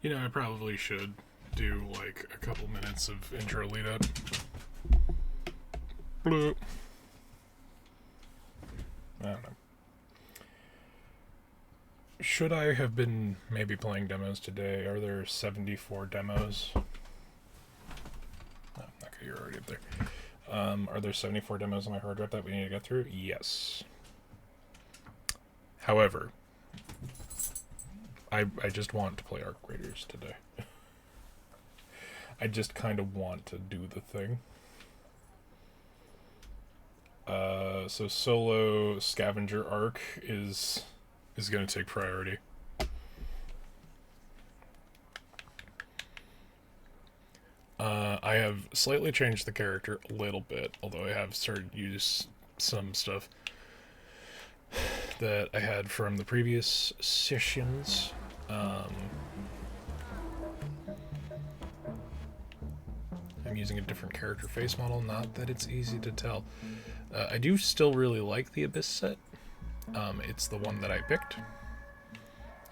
You know, I probably should do, like, a couple minutes of intro lead-up. Bloop. I don't know. Should I have been maybe playing demos today? Are there 74 demos? Oh, okay, you're already up there. Are there 74 demos on my hard drive that we need to get through? Yes. However, I just want to play Arc Raiders today. I just kind of want to do the thing. So solo scavenger arc is going to take priority. I have slightly changed the character a little bit, although I have started to use some stuff that I had from the previous sessions. I'm using a different character face model, not that it's easy to tell. I do still really like the Abyss set. It's the one that I picked.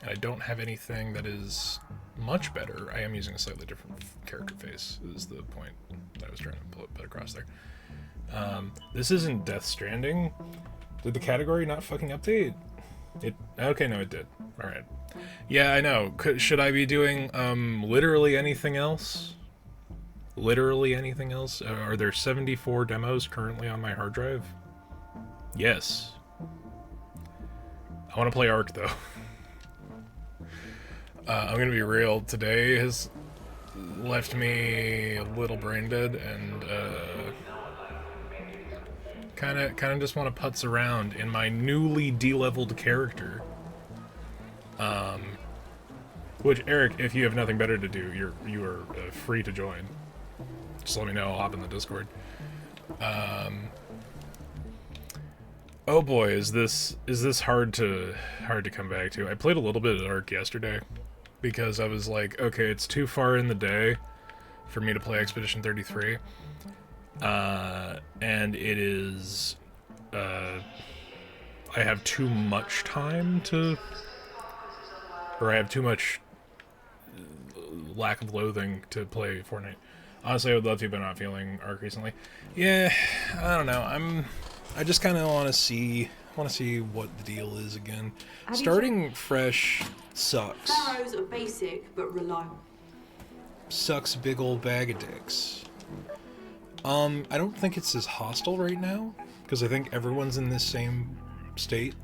And I don't have anything that is much better. I am using a slightly different character face, is the point that I was trying to put across there. This isn't Death Stranding. Did the category not fucking update? Okay, no, it did. Alright. Yeah, I know. Should I be doing literally anything else? Literally anything else? Are there 74 demos currently on my hard drive? Yes. I want to play Ark, though. I'm gonna be real. Today has left me a little brain dead, and kind of just want to putz around in my newly de-leveled character. Which, Eric, if you have nothing better to do, you are free to join. Just let me know. I'll hop in the Discord. Oh boy, is this hard to come back to. I played a little bit of Ark yesterday because I was like, okay, it's too far in the day for me to play Expedition 33. And it is I have too much time to, or I have too much lack of loathing to play Fortnite. Honestly, I would love to, but I'm not feeling Ark recently. Yeah, I don't know. I just kind of want to see what the deal is again. Starting fresh sucks. Pharaohs are basic but reliable. Sucks big old bag of dicks. I don't think it's as hostile right now because I think everyone's in this same state.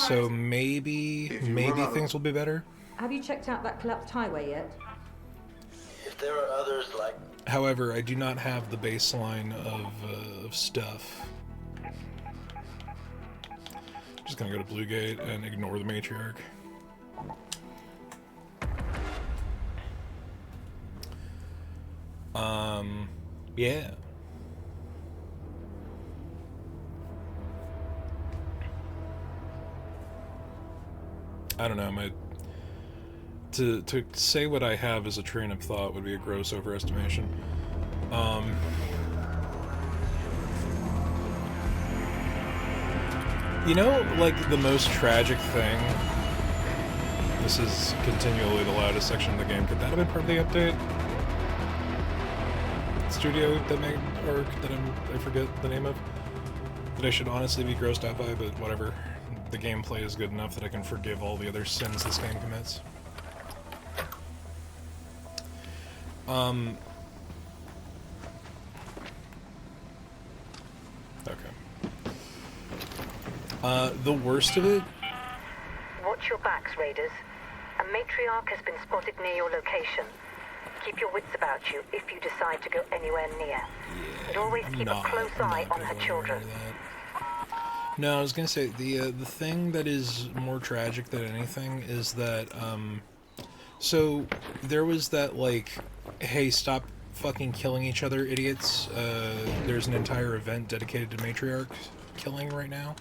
So maybe things will be better. Have you checked out that collapsed highway yet? If there are others like... However, I do not have the baseline of stuff. Just gonna go to Bluegate and ignore the matriarch. Yeah. I don't know, to say what I have as a train of thought would be a gross overestimation. You know, like, the most tragic thing... This is continually the loudest section of the game. Could that have been part of the update? Studio that made Ark that I forget the name of? That I should honestly be grossed out by, but whatever. The gameplay is good enough that I can forgive all the other sins this game commits. Okay. The worst of it? Watch your backs, Raiders. A matriarch has been spotted near your location. Keep your wits about you if you decide to go anywhere near. And always keep a close eye on her children. No, I was gonna say, the thing that is more tragic than anything is that, so, there was that, like, hey, stop fucking killing each other, idiots. There's an entire event dedicated to matriarch killing right now.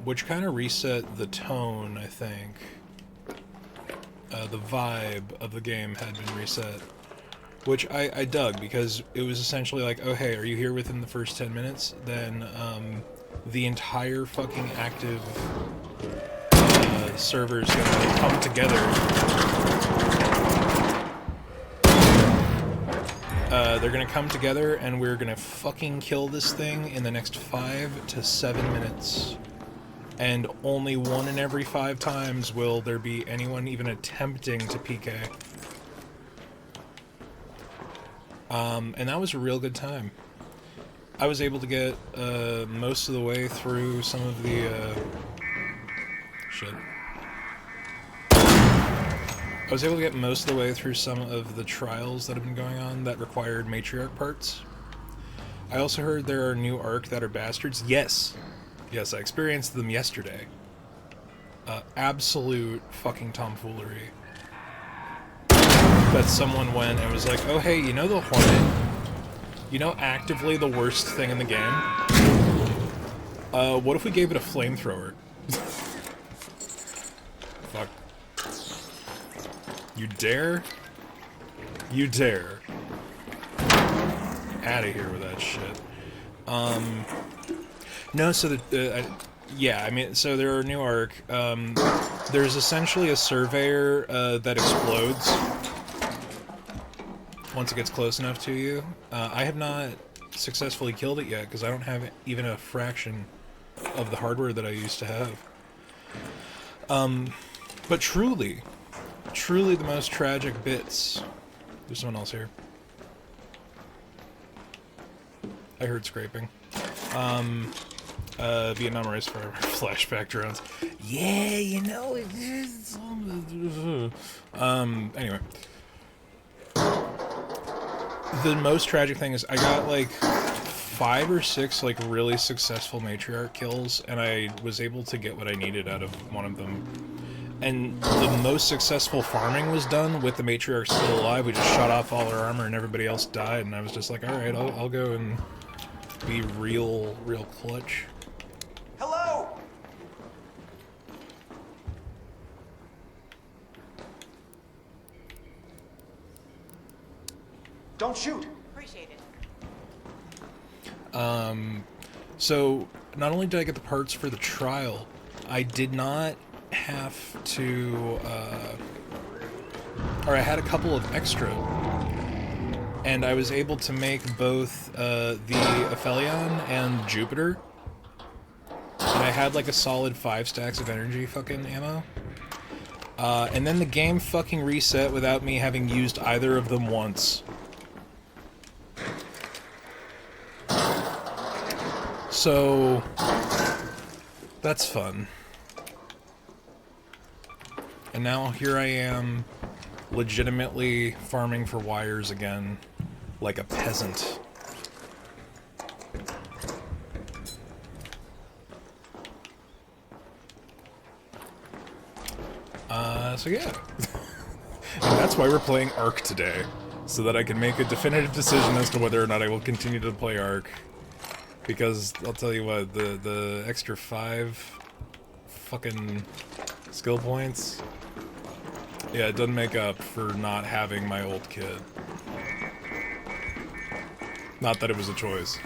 Which kind of reset the tone, I think. The vibe of the game had been reset. Which I dug, because it was essentially like, oh hey, are you here within the first 10 minutes? Then, the entire fucking active server's gonna come together. They're gonna come together and we're gonna fucking kill this thing in the next 5 to 7 minutes. And only 1 in every 5 times will there be anyone even attempting to PK. And that was a real good time. I was able to get most of the way through some of the shit. I was able to get most of the way through some of the trials that have been going on that required matriarch parts. I also heard there are new Ark that are bastards. Yes! Yes, I experienced them yesterday. Absolute fucking tomfoolery. That someone went and was like, oh hey, you know the Hornet? You know actively the worst thing in the game? What if we gave it a flamethrower? Fuck. You dare? You dare. Outta here with that shit. No, so yeah, I mean, so there are new Ark. There's essentially a surveyor that explodes once it gets close enough to you. I have not successfully killed it yet because I don't have even a fraction of the hardware that I used to have. But truly the most tragic bits. There's someone else here. I heard scraping. Vietnam Race Forever flashback drones. Yeah, you know it is. Anyway. The most tragic thing is I got like 5 or 6 like really successful matriarch kills, and I was able to get what I needed out of one of them. And the most successful farming was done with the matriarch still alive. We just shot off all our armor and everybody else died, and I was just like, alright, I'll go and be real clutch. Hello! Don't shoot! Appreciate it. So not only did I get the parts for the trial, I did not have to, or I had a couple of extra, and I was able to make both the Aphelion and Jupiter, and I had like a solid 5 stacks of energy fucking ammo. And then the game fucking reset without me having used either of them once. So that's fun. And now here I am, legitimately farming for wires again, like a peasant. So yeah. And that's why we're playing Ark today, so that I can make a definitive decision as to whether or not I will continue to play Ark. Because, I'll tell you what, the extra 5 fucking skill points, yeah, it doesn't make up for not having my old kit. Not that it was a choice.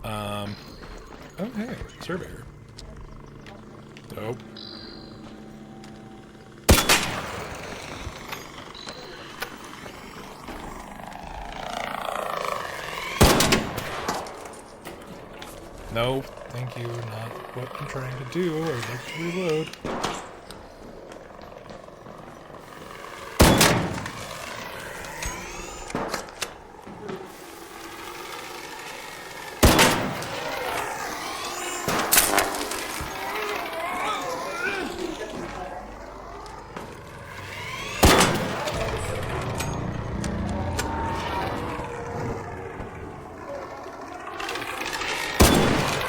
Oh hey, surveyor. Dope. No, thank you, not what I'm trying to do. I'd like to reload.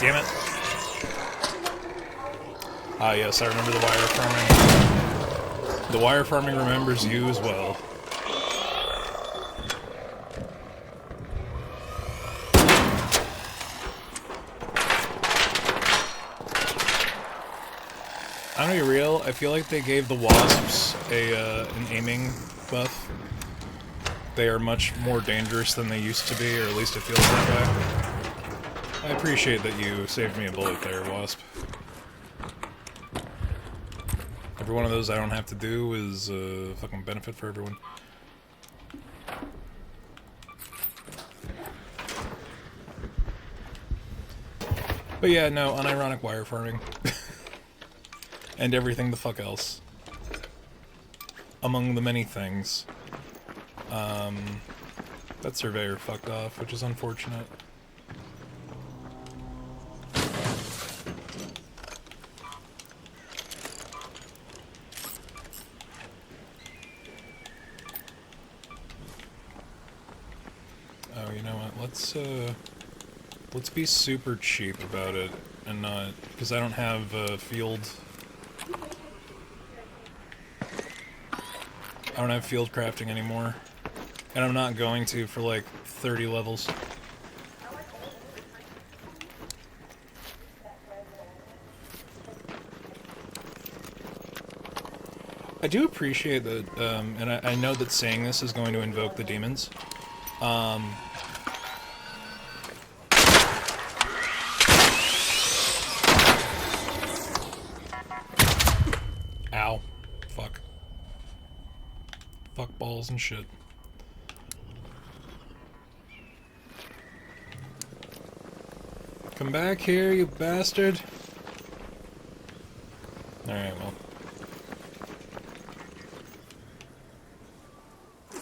Damn it. Ah, yes, I remember the wire farming. The wire farming remembers you as well. I'm gonna be real, I feel like they gave the wasps an aiming buff. They are much more dangerous than they used to be, or at least it feels that way. I appreciate that you saved me a bullet there, Wasp. Every one of those I don't have to do is a fucking benefit for everyone. But yeah, no, unironic wire farming. And everything the fuck else. Among the many things. That surveyor fucked off, which is unfortunate. Oh, you know what? Let's be super cheap about it and not, because I don't have field. I don't have field crafting anymore, and I'm not going to for like 30 levels. I do appreciate that, and I know that saying this is going to invoke the demons. Ow. Fuck. Fuck balls and shit. Come back here, you bastard. Alright, well.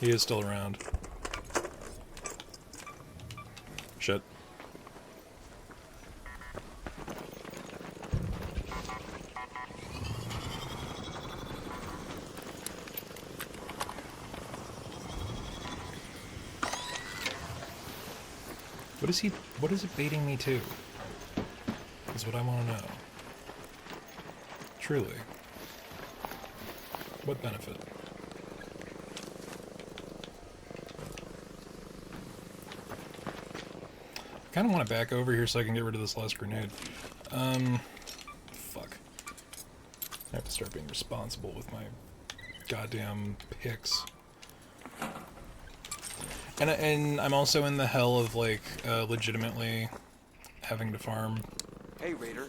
He is still around. Shit. What is it baiting me to? Is what I want to know. Truly. What benefit? I kind of want to back over here so I can get rid of this last grenade. Fuck. I have to start being responsible with my goddamn picks. And I'm also in the hell of, like, legitimately having to farm... Hey, Raider.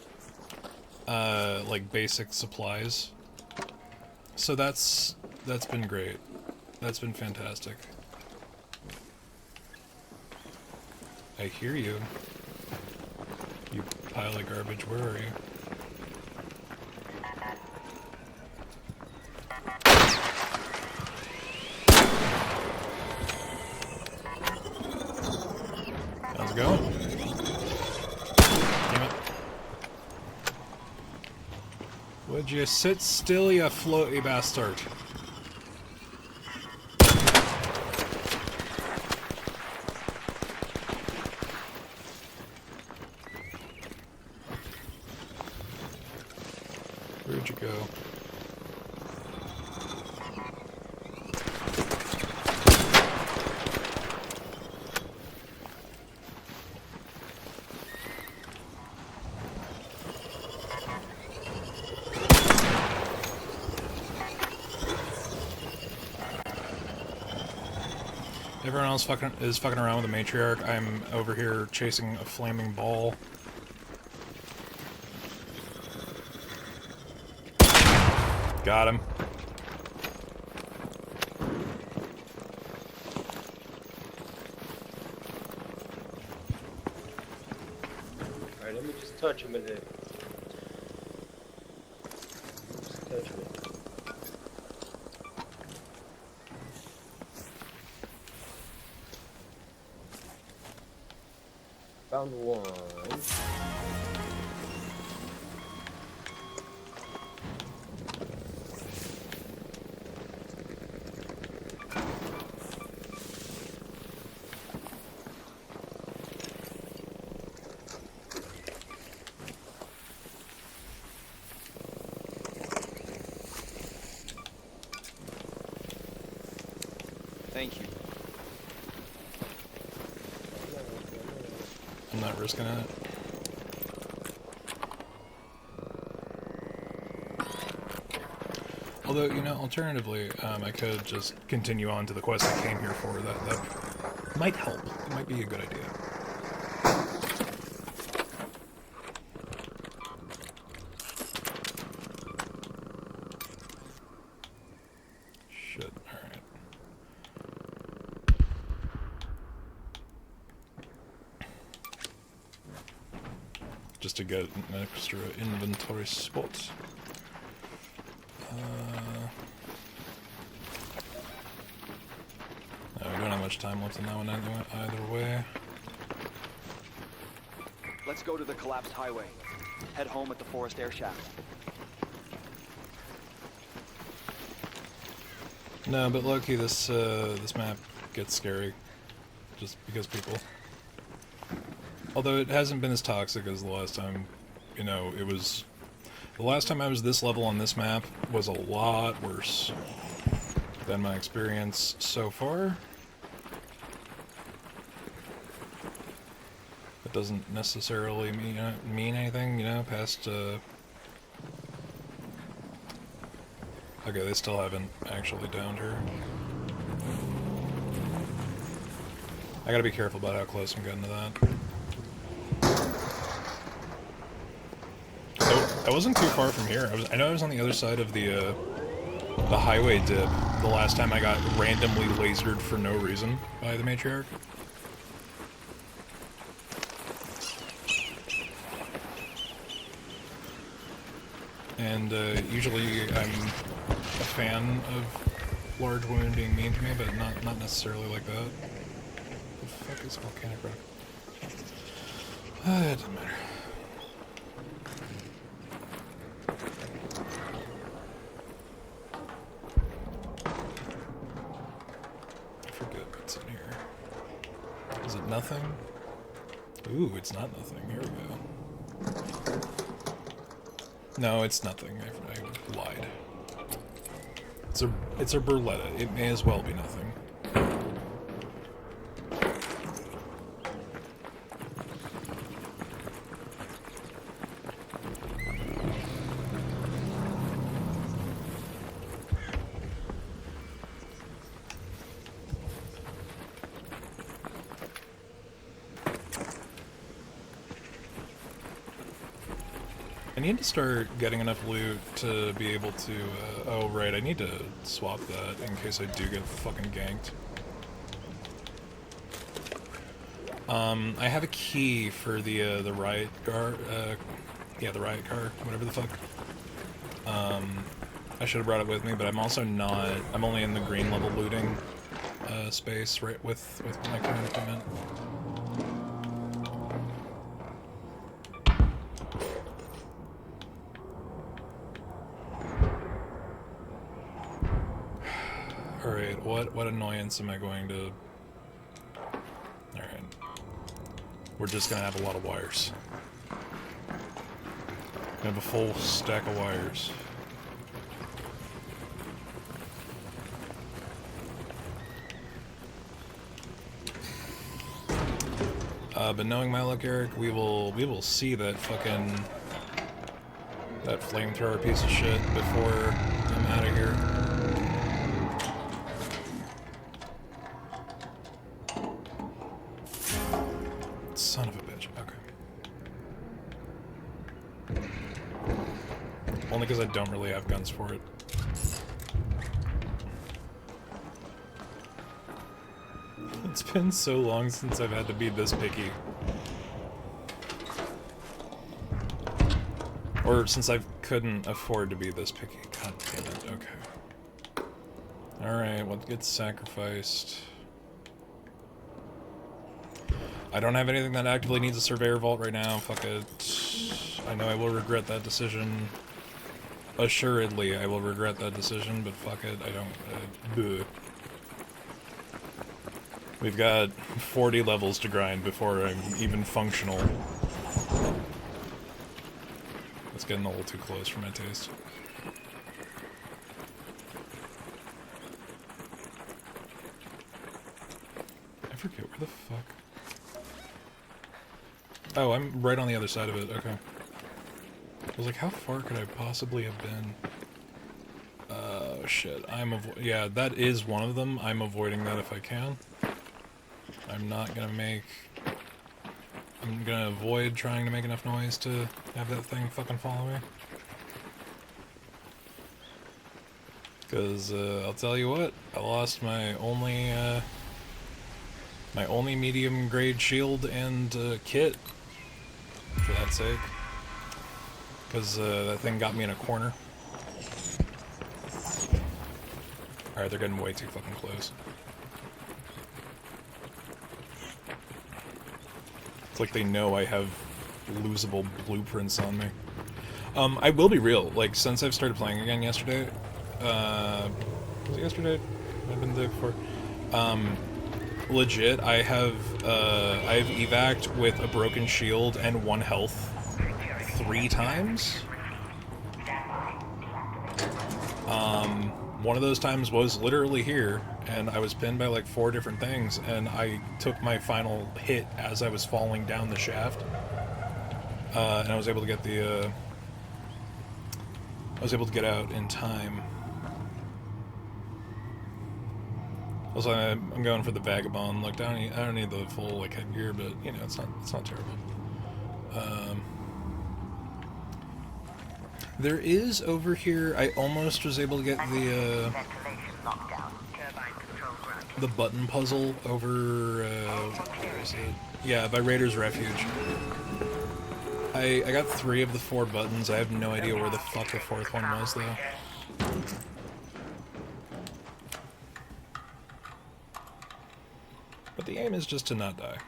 like, basic supplies. So that's been great. That's been fantastic. I hear you. You pile of garbage, where are you? How's it going? Damn it. Would you sit still, you floaty bastard? Where'd you go? Everyone else is fucking around with the matriarch. I'm over here chasing a flaming ball. Got him. Alright, let me just touch him with it. Just touch him. Found one. Thank you. I'm not risking it. Although, you know, alternatively, I could just continue on to the quest I came here for. That might help. It might be a good idea. just to get an extra inventory spot. No, we don't have much time left in that one either way. Let's go to the collapsed highway. Head home at the forest air shaft. No, but low-key, this map gets scary. Just because people... Although it hasn't been as toxic as the last time, you know, it was... The last time I was this level on this map was a lot worse than my experience so far. It doesn't necessarily mean anything, you know, past, Okay, they still haven't actually downed her. I gotta be careful about how close I'm getting to that. So, I wasn't too far from here. I know I was on the other side of the highway dip the last time I got randomly lasered for no reason by the matriarch. And usually I'm a fan of large women being mean to me, but not necessarily like that. The fuck is volcanic rock? It doesn't matter. I forget what's in here. Is it nothing? Ooh, it's not nothing. Here we go. No, it's nothing. I lied. It's a burletta. It may as well be nothing. I need to start getting enough loot to be able to, oh right, I need to swap that in case I do get fucking ganked. I have a key for the riot car, yeah, the riot car, whatever the fuck. I should have brought it with me, but I'm also not, I'm only in the green level looting, space, right, with my kind of equipment. Alright, what annoyance am I going to... Alright. We're just gonna have a lot of wires. We have a full stack of wires. But knowing my luck, Eric, we will see that fucking... that flamethrower piece of shit before I'm out of here. Son of a bitch. Okay. Only because I don't really have guns for it. It's been so long since I've had to be this picky. Or since I couldn't afford to be this picky. God damn it. Okay. Alright, what gets sacrificed? I don't have anything that actively needs a surveyor vault right now. Fuck it. I know I will regret that decision. Assuredly, I will regret that decision, but fuck it. I don't... We've got 40 levels to grind before I'm even functional. It's getting a little too close for my taste. I forget where the fuck... Oh, I'm right on the other side of it, okay. I was like, how far could I possibly have been? Oh, shit. Yeah, that is one of them. I'm avoiding that if I can. I'm not gonna make... I'm gonna avoid trying to make enough noise to have that thing fucking follow me. Because, I'll tell you what, I lost my only medium grade shield and, kit. For that sake. because that thing got me in a corner. Alright, they're getting way too fucking close. It's like they know I have losable blueprints on me. I will be real, like, since I've started playing again yesterday, was it yesterday? Might have been the day before. Legit, I've evac'd with a broken shield and 1 health 3 times. One of those times was literally here, and I was pinned by like 4 different things, and I took my final hit as I was falling down the shaft, and I was able to get the, I was able to get out in time. Also, I'm going for the vagabond look. I don't need the full like headgear, but you know, it's not terrible. There is over here. I almost was able to get the button puzzle over. Where is it? Yeah, by Raider's Refuge. I got 3 of the 4 buttons. I have no idea where the fuck the 4th one was though. But the aim is just to not die.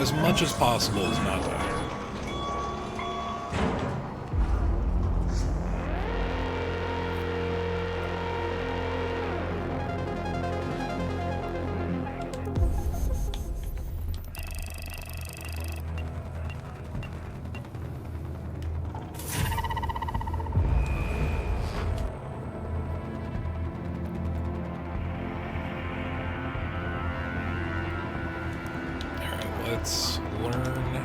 As much as possible is not die. Let's learn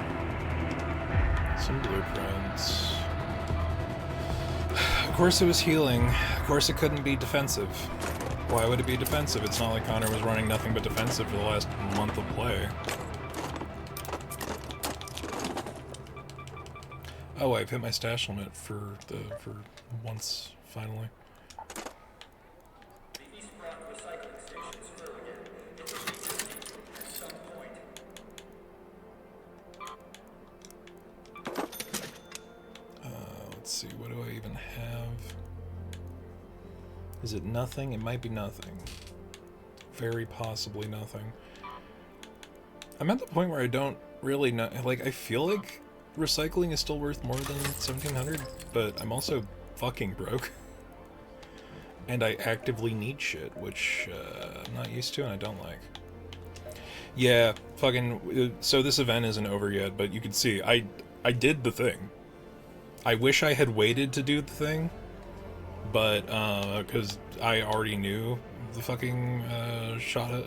some blueprints. Of course it was healing. Of course it couldn't be defensive. Why would it be defensive? It's not like Connor was running nothing but defensive for the last month of play. Oh, I've hit my stash limit for once, finally. Let's see, what do I even have? Is it nothing? It might be nothing. Very possibly nothing. I'm at the point where I don't really know, like, I feel like recycling is still worth more than 1,700, but I'm also fucking broke. And I actively need shit, which I'm not used to and I don't like. Yeah, fucking, so this event isn't over yet, but you can see, I did the thing. I wish I had waited to do the thing, but, because I already knew the fucking,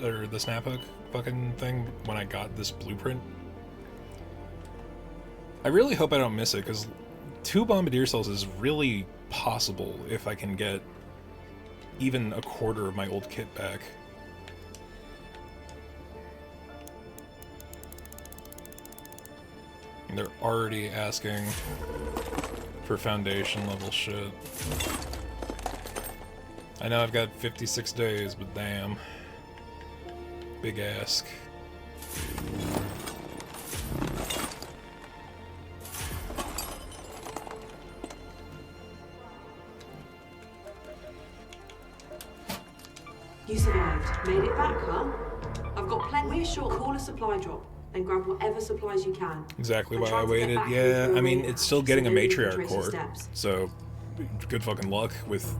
or the snap hook fucking thing when I got this blueprint. I really hope I don't miss it, because 2 bombardier cells is really possible if I can get even a quarter of my old kit back. And they're already asking for foundation level shit. I know I've got 56 days, but damn. Big ask. You survived. Made it back, huh? I've got plenty of short. Call a supply drop and grab whatever supplies you can. Exactly And why try I to get waited. back Yeah, into I mean, arena, it's still so getting a then you can matriarch trace your core, steps. so good fucking luck with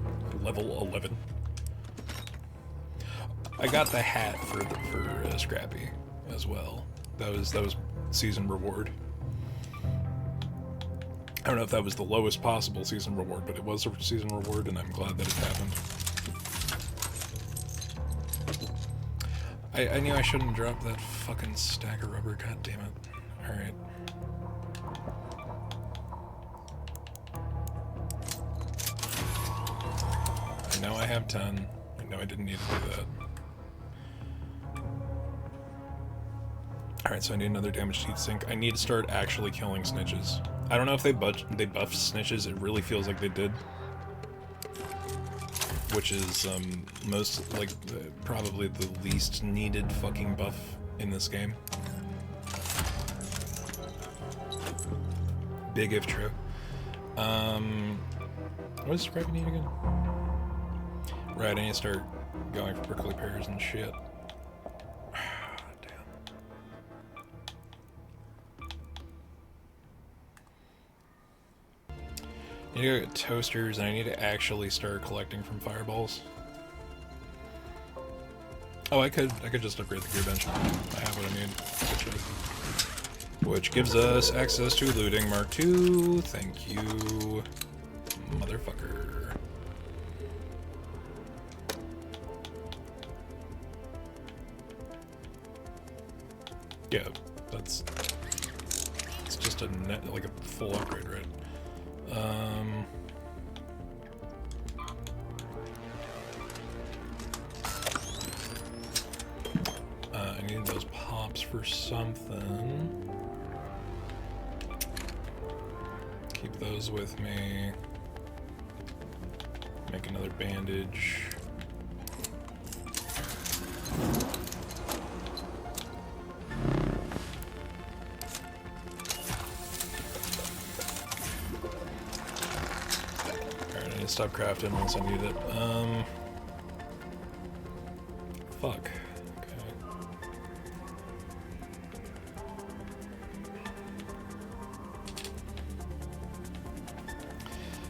level 11. I got the hat for Scrappy as well. That was season reward. I don't know if that was the lowest possible season reward, but it was a season reward, and I'm glad that it happened. I knew I shouldn't drop that fucking stack of rubber, god damn it. Alright. I know I have 10. I know I didn't need to do that. Alright, so I need another damaged heat sink. I need to start actually killing snitches. I don't know if they buffed snitches, it really feels like they did. Which is, most, like, probably the least needed fucking buff in this game. Big if true. What does Scrappy need again? Right, I need to start going for prickly pears and shit. Damn. I need to go get toasters, and I need to actually start collecting from fireballs. Oh, I could just upgrade the gear bench. I have what I need. Which gives us access to looting Mark II. Thank you, motherfucker. Yeah, it's just a net, like a full upgrade, right? I need those pops for something. Keep those with me. Make another bandage. Alright, I need to stop crafting once I need it. Fuck.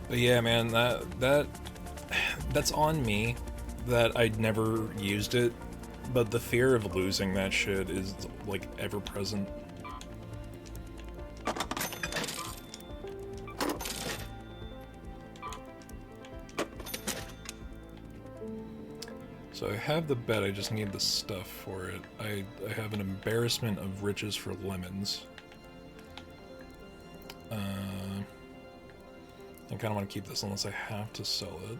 But yeah, man, that's on me that I'd never used it, but the fear of losing that shit is like ever present. So I have the bed, I just need the stuff for it. I have an embarrassment of riches for lemons. I kind of want to keep this unless I have to sell it.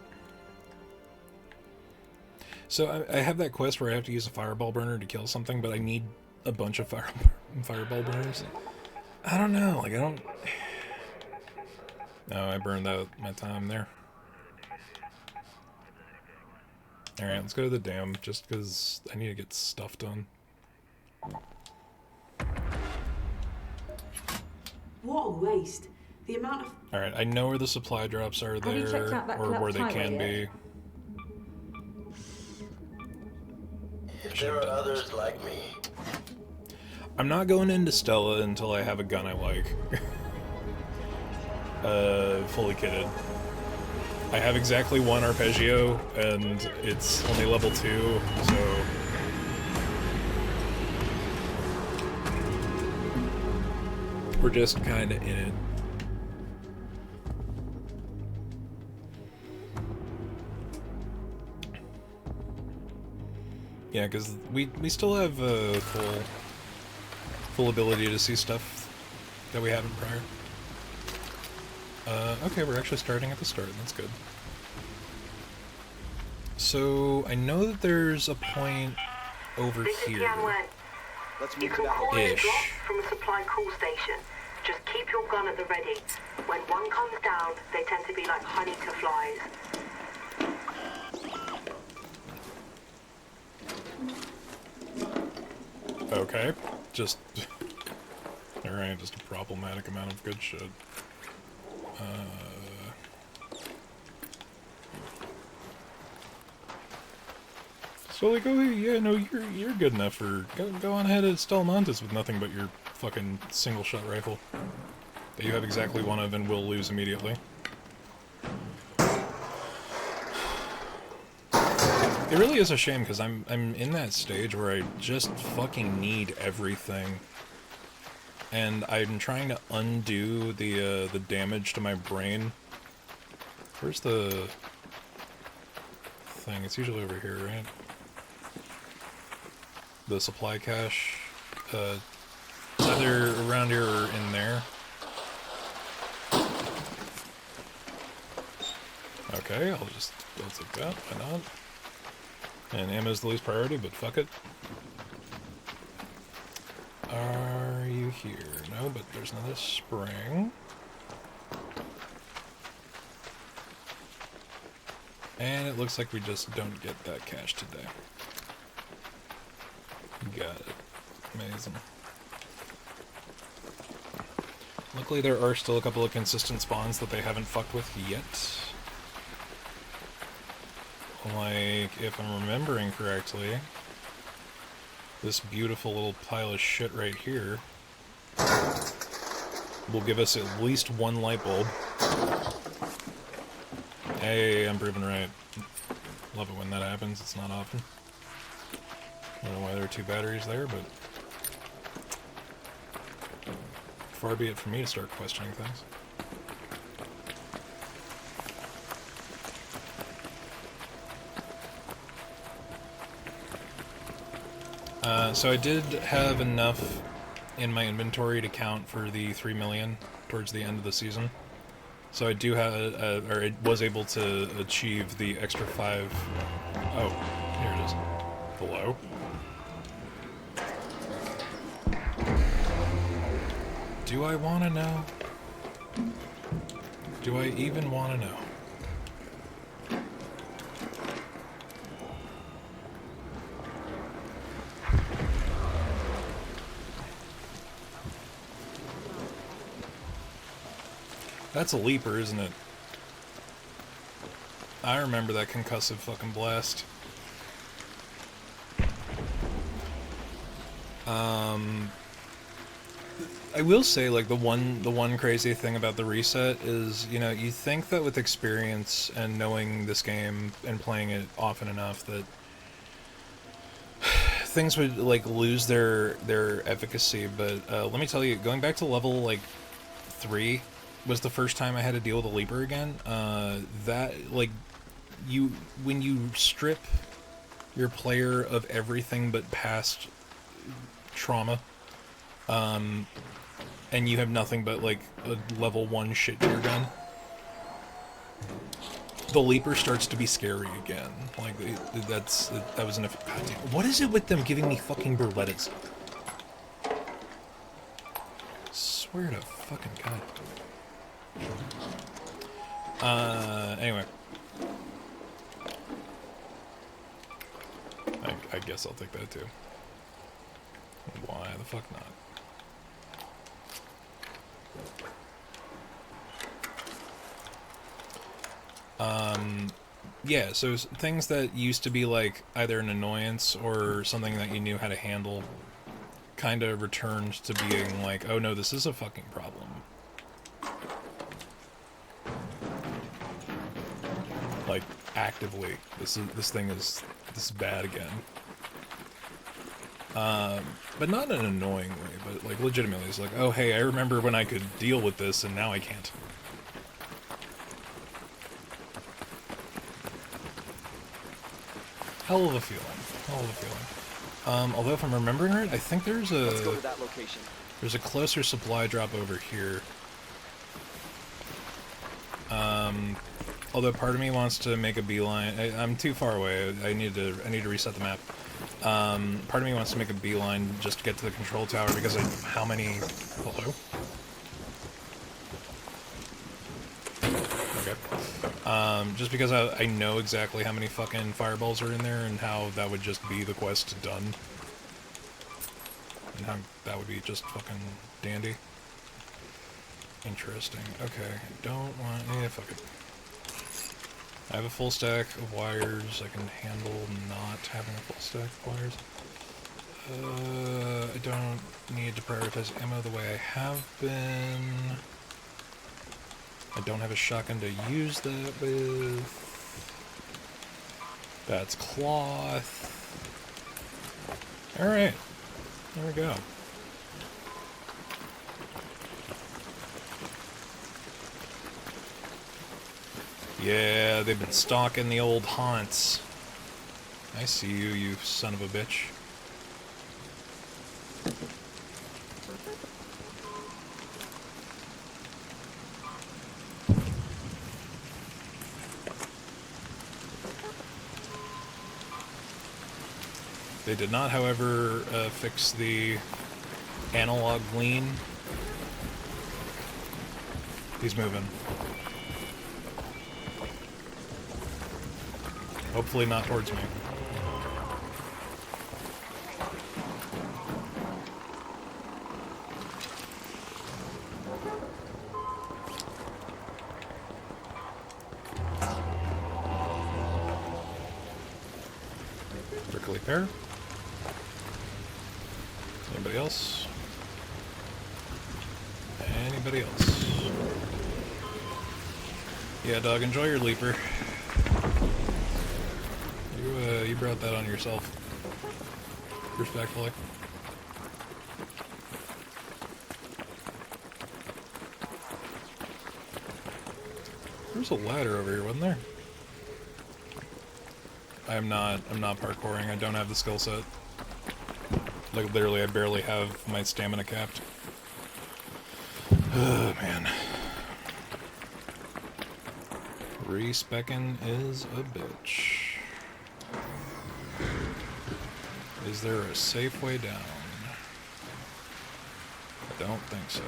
So I have that quest where I have to use a fireball burner to kill something, but I need a bunch of fireball burners. I don't know, like I don't... No, I burned out my time there. Alright, let's go to the dam, just because I need to get stuff done. What a waste. The amount of... Alright, I know where the supply drops are Have you checked there, out that or where they collapsed can highway be. If there are others like me, I'm not going into Stella until I have a gun I like. Fully kitted. I have exactly one arpeggio, and it's only level 2, so... We're just kinda in it. Yeah, because we still have full ability to see stuff that we haven't prior. Okay, we're actually starting at the start. That's good. So I know that there's a point over This is here. Tianwen. Let's You move to can that call in a Ish. drop from a supply call station. Just keep your gun at the ready. When one comes down, they tend to be like honey to flies. Okay, just... Alright, just a problematic amount of good shit. So like, oh yeah, no, you're good enough for... Go on ahead and Stellamontis with nothing but your fucking single-shot rifle. That you have exactly one of and will lose immediately. It really is a shame, because I'm in that stage where I just fucking need everything. And I'm trying to undo the damage to my brain. Where's the thing? It's usually over here, right? The supply cache. It's either around here or in there. Okay, I'll take that. Why not? And ammo's the least priority, but fuck it. Are you here? No, but there's another spring. And it looks like we just don't get that cache today. Got it. Amazing. Luckily there are still a couple of consistent spawns that they haven't fucked with yet. Like, if I'm remembering correctly, this beautiful little pile of shit right here will give us at least one light bulb. Hey, I'm proven right. Love it when that happens, it's not often. I don't know why there are 2 batteries there, but far be it from me to start questioning things. So I did have enough in my inventory to count for the 3 million towards the end of the season. So I do have, or I was able to achieve the extra 5. Oh, here it is. Hello? Do I want to know? Do I even want to know? That's a leaper, isn't it? I remember that concussive fucking blast. I will say, like, the one crazy thing about the reset is, you know, you think that with experience and knowing this game and playing it often enough that things would, like, lose their efficacy, but let me tell you, going back to level, like, 3 was the first time I had to deal with a leaper again. That, like, when you strip your player of everything but past trauma, and you have nothing but, like, a level 1 shit to your gun, the leaper starts to be scary again. Like, that was enough. God damn, what is it with them giving me fucking Berlettas? Swear to fucking God. Anyway. I guess I'll take that too. Why the fuck not? Yeah, so things that used to be like either an annoyance or something that you knew how to handle kind of returned to being like, oh no, this is a fucking problem. Like, actively, this thing is bad again. But not in an annoying way, but like legitimately, it's like, oh hey, I remember when I could deal with this and now I can't. Hell of a feeling. Hell of a feeling. Although if I'm remembering right, I think there's Let's go to that location. There's a closer supply drop over here. Although part of me wants to make a beeline. I'm too far away. I need to reset the map. Part of me wants to make a beeline just to get to the control tower because how many... Hello? Okay. Just because I know exactly how many fucking fireballs are in there and how that would just be the quest done. And how that would be just fucking dandy. Interesting. Okay. Don't want... Yeah, fuck it. I have a full stack of wires. I can handle not having a full stack of wires. I don't need to prioritize ammo the way I have been. I don't have a shotgun to use that with. That's cloth. Alright. There we go. Yeah, they've been stalking the old haunts. I see you, you son of a bitch. They did not, however, fix the analog lean. He's moving. Hopefully not towards me. prickly pear. Anybody else? Anybody else? Yeah, dog, enjoy your leaper. You brought that on yourself. Respectfully. There's a ladder over here, wasn't there? I'm not parkouring. I don't have the skill set. Like, literally, I barely have my stamina capped. Oh, man. Respecking is a bitch. Is there a safe way down? I don't think so.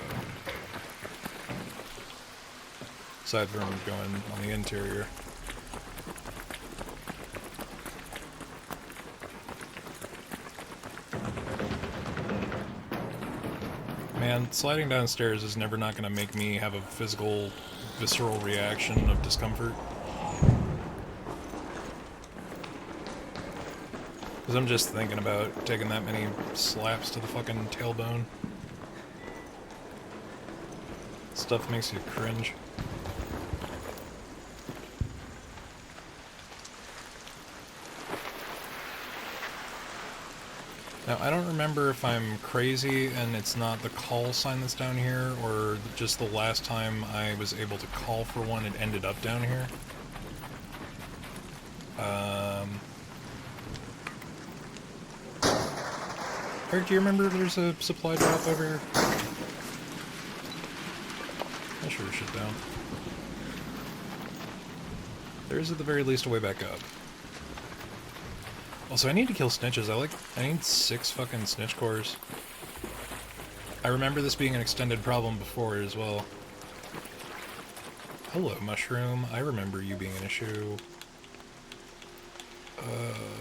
Aside from going on the interior. Man, sliding downstairs is never not going to make me have a physical, visceral reaction of discomfort. Because I'm just thinking about taking that many slaps to the fucking tailbone. Stuff makes you cringe. Now, I don't remember if I'm crazy and it's not the call sign that's down here, or just the last time I was able to call for one, it ended up down here. Eric, do you remember there's a supply drop over here? I sure shit down. There is at the very least a way back up. Also, I need to kill snitches. I need 6 fucking snitch cores. I remember this being an extended problem before as well. Hello, mushroom. I remember you being an issue.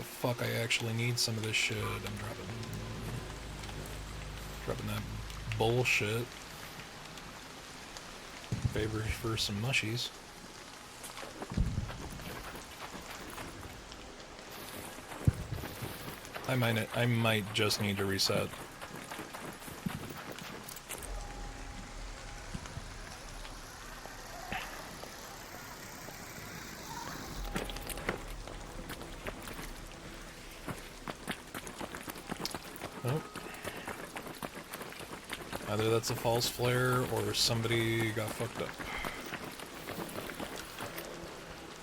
Fuck, I actually need some of this shit. I'm dropping that bullshit. Favor for some mushies. I might just need to reset. Nope. Either that's a false flare or somebody got fucked up.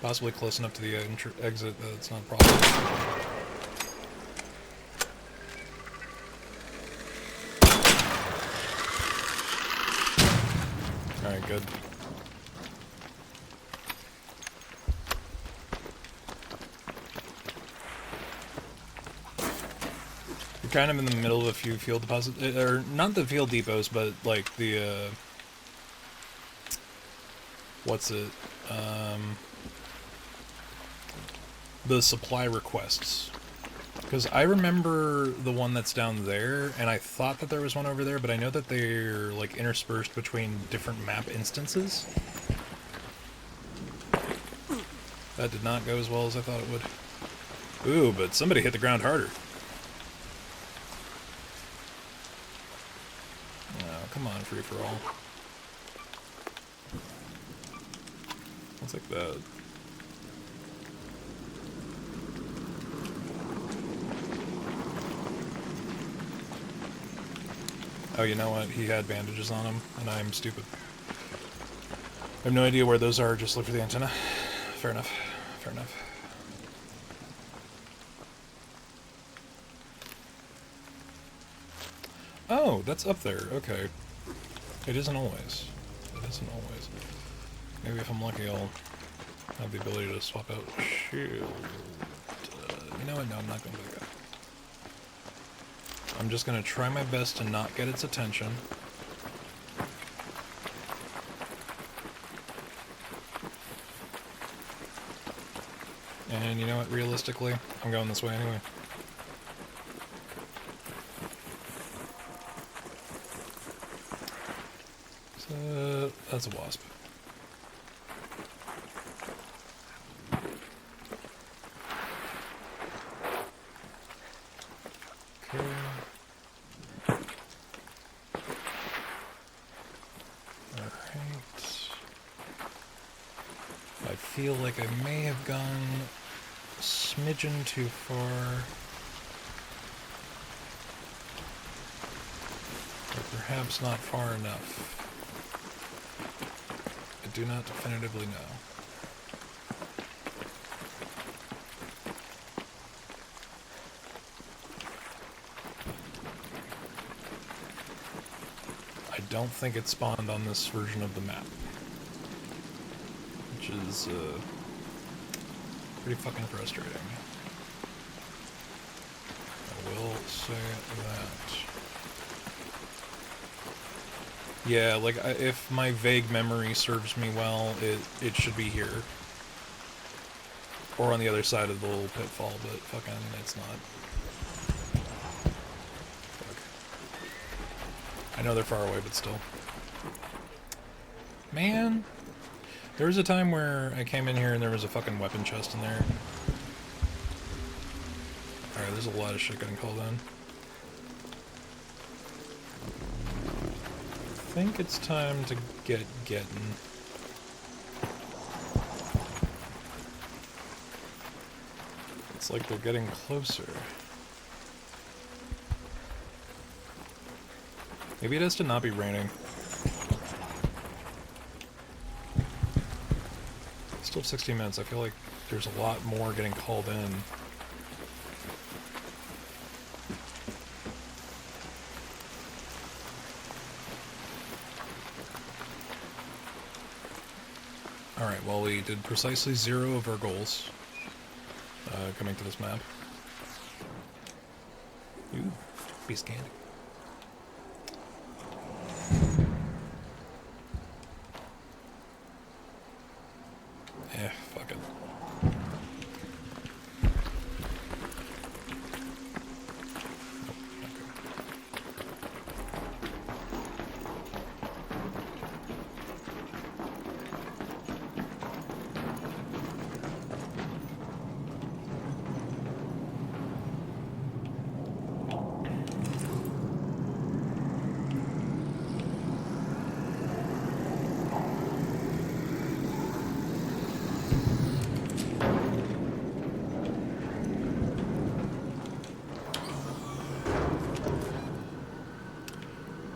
Possibly close enough to the exit that it's not a problem. Alright, good. You're kind of in the middle of a few fuel deposits, or not the fuel depots, but like the, what's it, the supply requests. Because I remember the one that's down there, and I thought that there was one over there, but I know that they're, like, interspersed between different map instances. That did not go as well as I thought it would. Ooh, but somebody hit the ground harder. Oh, come on, free-for-all. I'll take that. Oh, you know what? He had bandages on him, and I'm stupid. I have no idea where those are, just look for the antenna. Fair enough. Fair enough. Oh, that's up there. Okay. It isn't always. It isn't always. Maybe if I'm lucky, I'll have the ability to swap out shield. You know what? No, I'm not going to back up. I'm just going to try my best to not get its attention. And you know what, realistically, I'm going this way anyway. So, that's a wasp. feel like I may have gone a smidgen too far. Or perhaps not far enough. I do not definitively know. I don't think it spawned on this version of the map. Which is, pretty fucking frustrating. I will say that. Yeah, like, if my vague memory serves me well, it should be here. Or on the other side of the little pitfall, but fucking, it's not. Fuck. I know they're far away, but still. Man! There was a time where I came in here and there was a fucking weapon chest in there. Alright, there's a lot of shit getting called in. I think it's time to get getting. It's like they're getting closer. Maybe it has to not be raining. Still have 16 minutes. I feel like there's a lot more getting called in. Alright, well, we did precisely 0 of our goals coming to this map. Ooh, beast candy. Fuck it.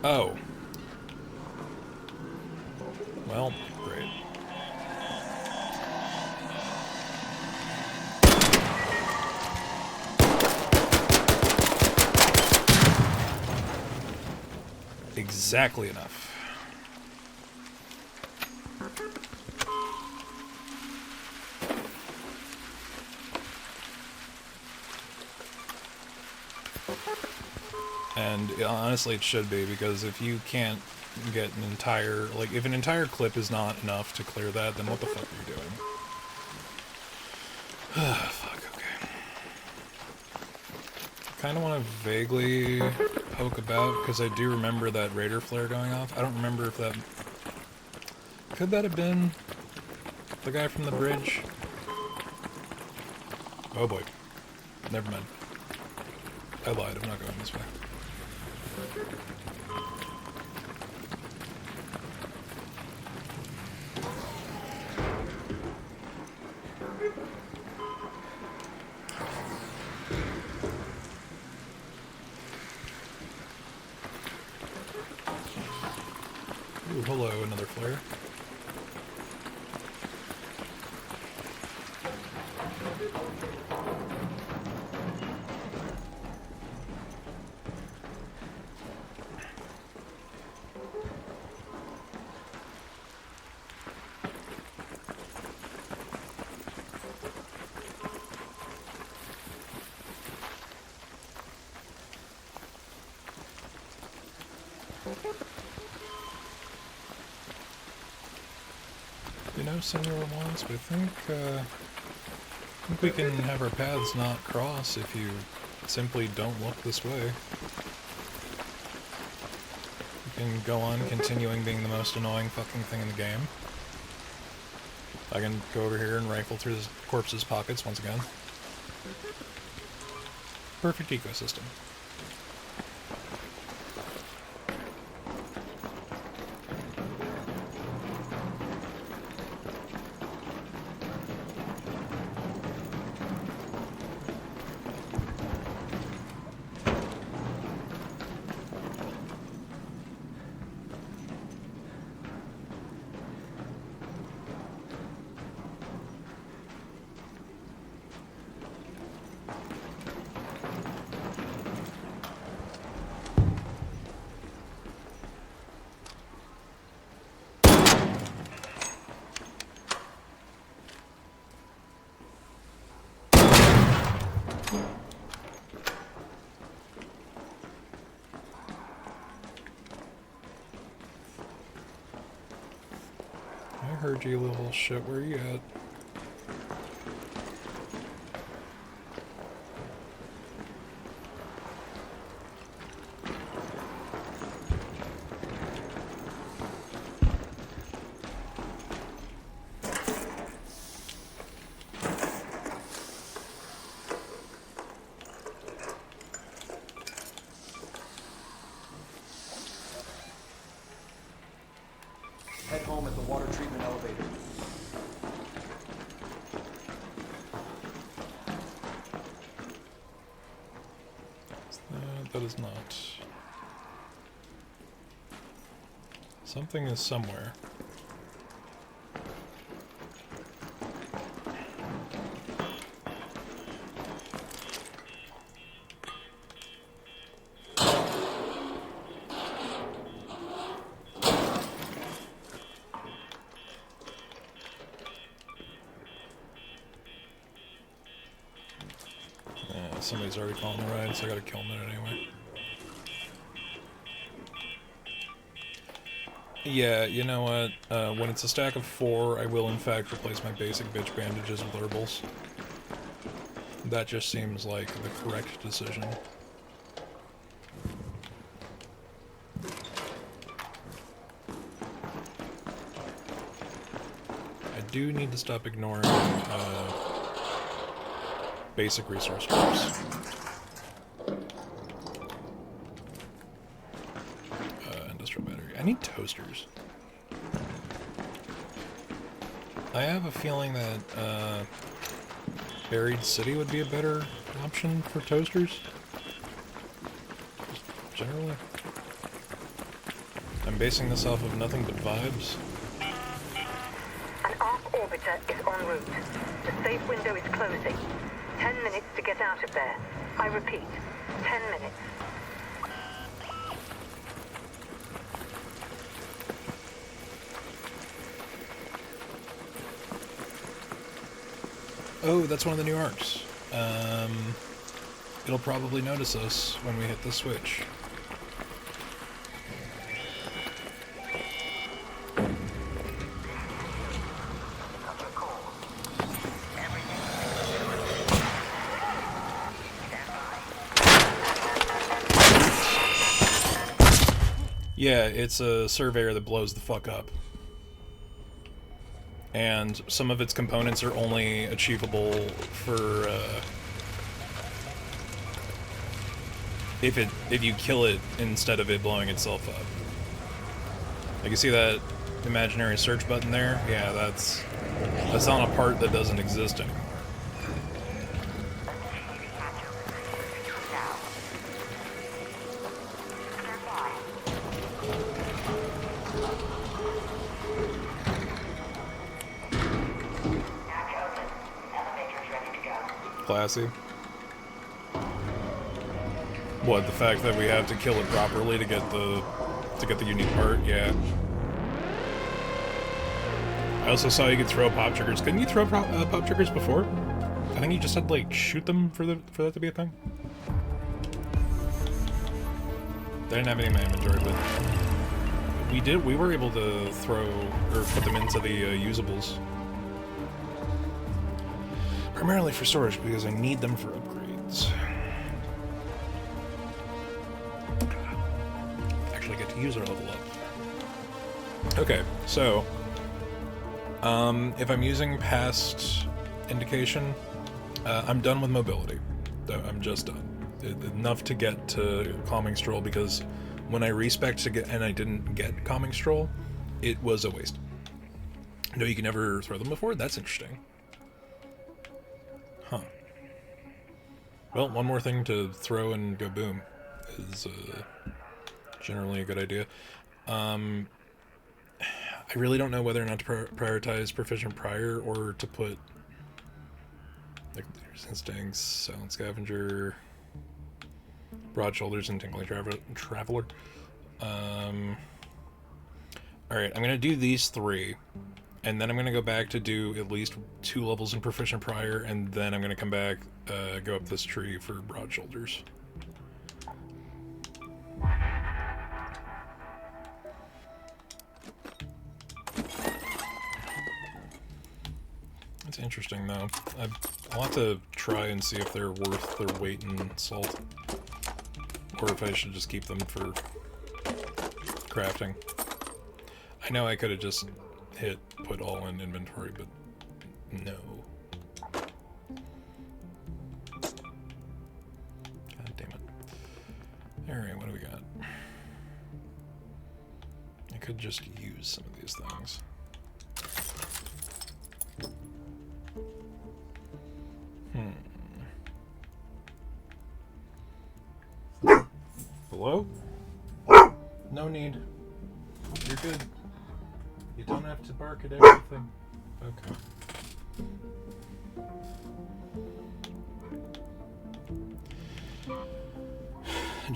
Oh. Well, great. Exactly enough. And honestly, it should be, because if you can't get an entire, like, if an entire clip is not enough to clear that, then what the fuck are you doing? Fuck, okay. I kind of want to vaguely poke about, because I do remember that Raider flare going off. I don't remember if that... Could that have been the guy from the bridge? Oh boy. Never mind. I lied, I'm not going this way. Ooh, hello, another flare. You know, Senor Wasp, I think we can have our paths not cross if you simply don't look this way. You can go on continuing being the most annoying fucking thing in the game. I can go over here and rifle through this corpse's pockets once again. Perfect ecosystem. I heard you, little shit. Where you at? Head home at the water treatment elevator. That is not. Something is somewhere. Somebody's already calling the ride, so I gotta kill him anyway. Yeah, you know what? When it's a stack of 4, I will in fact replace my basic bitch bandages with herbals. That just seems like the correct decision. I do need to stop ignoring basic resource drops. Industrial battery. I need toasters. I have a feeling that Buried City would be a better option for toasters. Just generally. I'm basing this off of nothing but vibes. An ARC orbiter is en route. The safe window is closing. 10 minutes to get out of there. I repeat, 10 minutes. Oh, that's one of the new arcs. It'll probably notice us when we hit the switch. Yeah, it's a surveyor that blows the fuck up. And some of its components are only achievable for, if you kill it instead of it blowing itself up. Like, you see that imaginary search button there? Yeah, that's on a part that doesn't exist anymore. Classy. What, the fact that we have to kill it properly to get the unique part? Yeah. I also saw you could throw pop triggers. Couldn't you throw pop triggers before? I think you just had to, like, shoot them for that to be a thing. They didn't have any in my inventory, but we were able to throw or put them into the usables. Primarily for storage, because I need them for upgrades. Actually get to use our level up. Okay, so if I'm using past indication, I'm done with mobility. I'm just done. Enough to get to Calming Stroll, because when I respec to get and I didn't get Calming Stroll, it was a waste. No, you can never throw them before? That's interesting. Huh. Well, one more thing to throw and go boom is generally a good idea. I really don't know whether or not to prioritize Proficient Prior or to put, like, there's Instincts, Silent Scavenger, Broad Shoulders, and Tingling Traveler. Alright, I'm going to do these 3. And then I'm going to go back to do at least 2 levels in Proficient Prior, and then I'm going to come back, go up this tree for Broad Shoulders. It's interesting though. I'll have to try and see if they're worth their weight in salt. Or if I should just keep them for crafting. I know I could have just hit put all in inventory, but no. God damn it. Alright, what do we got? I could just use some of these things. Hello? No need. You're good. You don't have to bark at everything. Okay.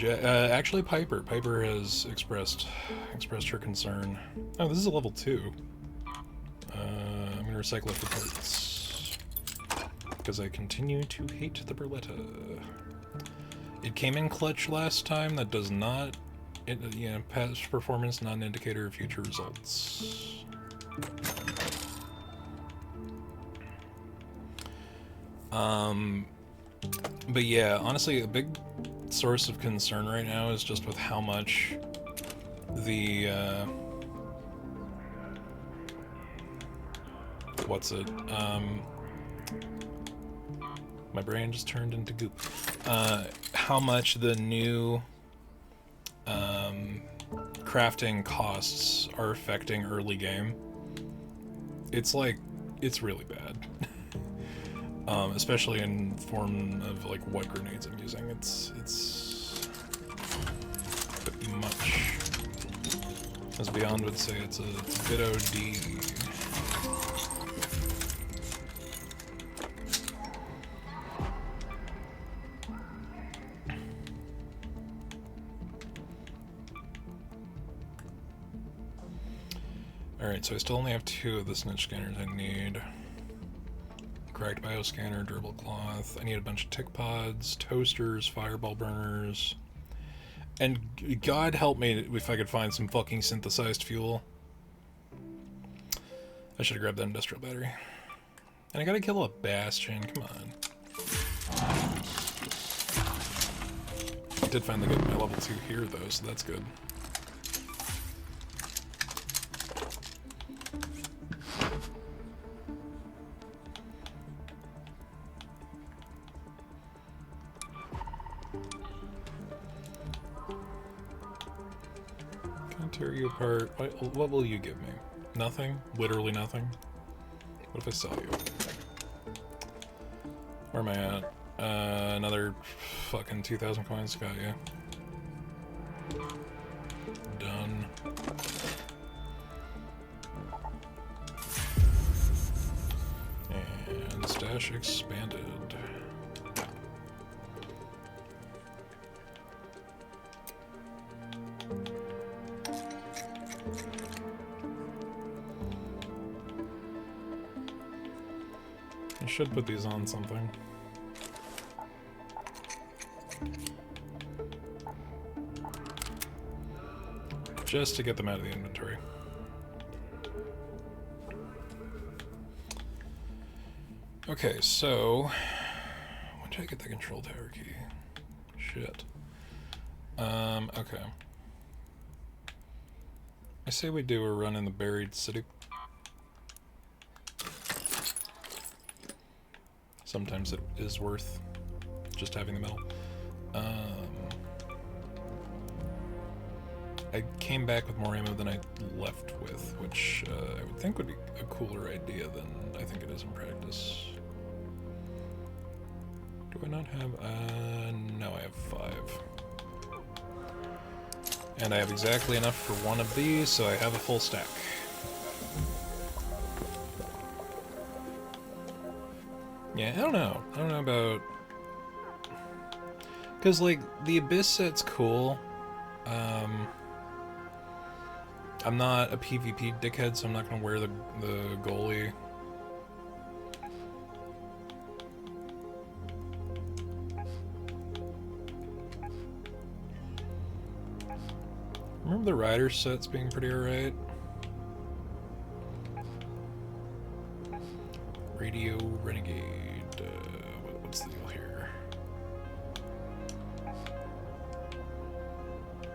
Actually, Piper. Piper has expressed her concern. Oh, this is a level 2. I'm gonna recycle it for parts because I continue to hate the Berletta. It came in clutch last time. That does not, past performance, not an indicator of future results. But yeah, honestly, a big source of concern right now is just with how much the, my brain just turned into goop. How much the new crafting costs are affecting early game. It's really bad. Especially in form of like what grenades I'm using. It's a bit much. As Beyond would say, it's a bit OD. Alright, so I still only have 2 of the snitch scanners I need. Cracked bioscanner, durable cloth. I need a bunch of tick pods, toasters, fireball burners. And God help me if I could find some fucking synthesized fuel. I should have grabbed that industrial battery. And I gotta kill a bastion, come on. I did finally get my level 2 here though, so that's good. Tear you apart. What will you give me? Nothing? Literally nothing? What if I sell you? Where am I at? Another fucking 2,000 coins. Got you. Done. And stash expanded. Should put these on something. Just to get them out of the inventory. Okay, so when did I get the control tower key? Shit. Okay. I say we do a run in the buried city. Sometimes it is worth just having the metal. I came back with more ammo than I left with, which I would think would be a cooler idea than I think it is in practice. Do I not have... no, I have 5. And I have exactly enough for one of these, so I have a full stack. Yeah, I don't know. I don't know about... Because, like, the Abyss set's cool. I'm not a PvP dickhead, so I'm not going to wear the goalie. Remember the rider sets being pretty alright? Radio Renegade. What's the deal here?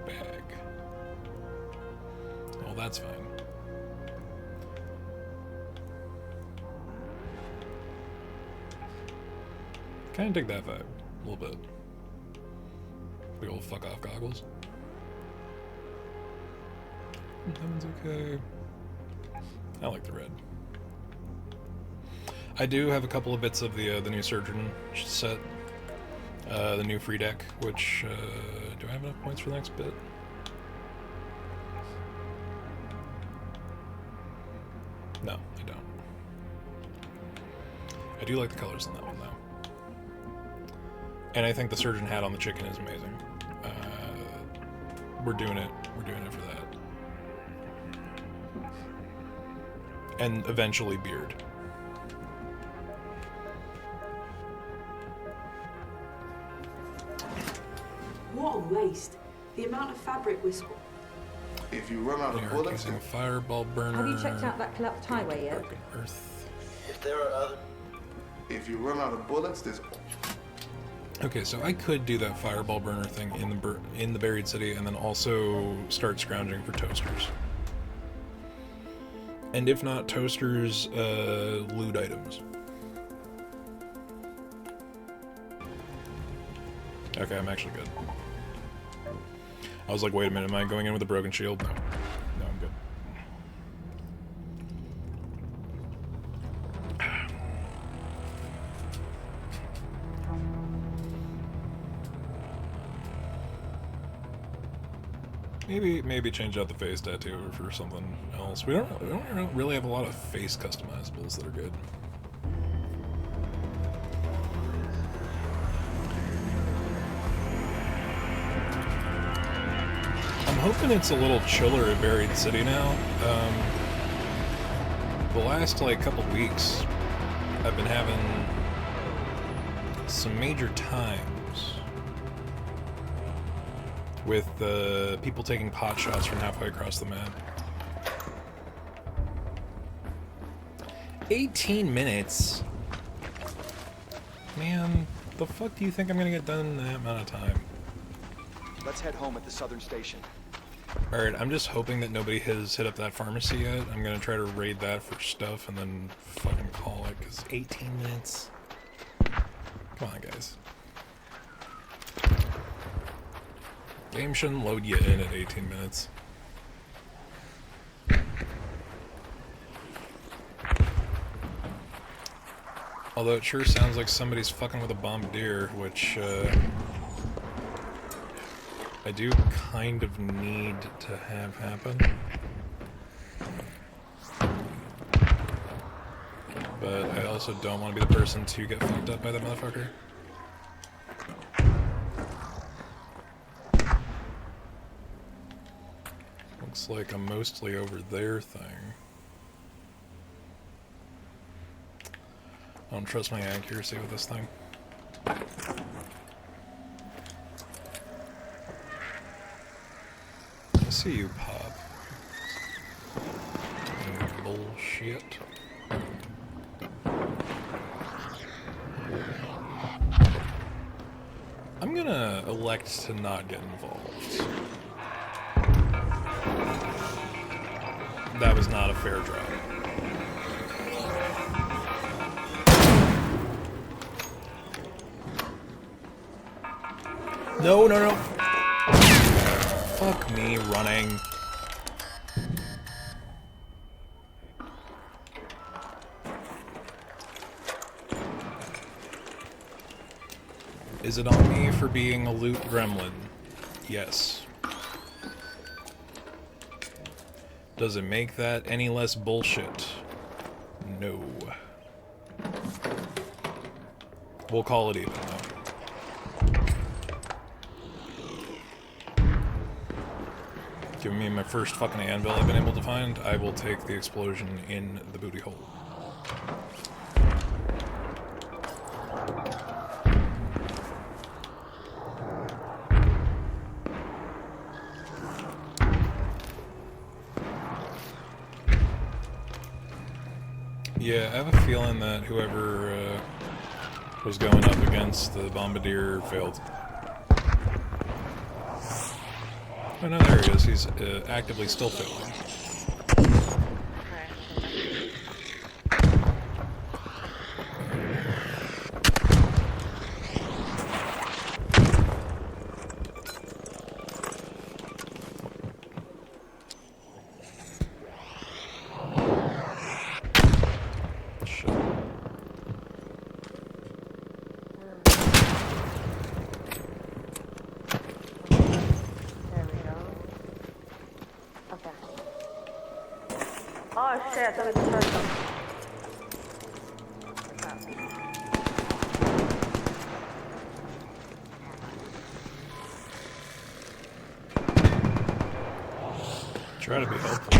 Bag. Well, that's fine. Kind of dig that vibe a little bit. Big old fuck off goggles. That one's okay. I like the red. I do have a couple of bits of the new Surgeon set, the new free deck. Which do I have enough points for the next bit? No, I don't. I do like the colors on that one though. And I think the Surgeon hat on the chicken is amazing. We're doing it. We're doing it for that. And eventually beard. What a waste. The amount of fabric we're If you run out They of are bullets, using a fireball burner. Have you checked out that collapsed highway yet? Broken earth. If there are other... if you run out of bullets, there's Okay, so I could do that fireball burner thing in the buried city, and then also start scrounging for toasters. And if not toasters, loot items. Okay, I'm actually good. I was like, wait a minute, am I going in with a broken shield? No. No, I'm good. Maybe change out the face tattoo for something else. We don't really have a lot of face customizables that are good. I'm hoping it's a little chiller at Buried City now. The last couple weeks, I've been having some major times with people taking pot shots from halfway across the map. 18 minutes? Man, the fuck do you think I'm gonna get done in that amount of time? Let's head home at the southern station. Alright, I'm just hoping that nobody has hit up that pharmacy yet. I'm gonna try to raid that for stuff and then fucking call it, because 18 minutes? Come on, guys. Game shouldn't load you in at 18 minutes. Although it sure sounds like somebody's fucking with a bombardier, which I do kind of need to have happen. But I also don't want to be the person to get fucked up by that motherfucker. Looks like I'm mostly over their thing. I don't trust my accuracy with this thing. I see you, Pop. Bullshit. I'm gonna elect to not get involved. That was not a fair drop. No, no, no. Fuck me running. Is it on me for being a loot gremlin? Yes. Does it make that any less bullshit? No. We'll call it even, though. Giving me my first fucking anvil I've been able to find, I will take the explosion in the booty hole. Yeah, I have a feeling that whoever was going up against the Bombardier failed. Oh no, there he is. He's actively still failing. Oh shit, I thought it was charging. Try to be helpful.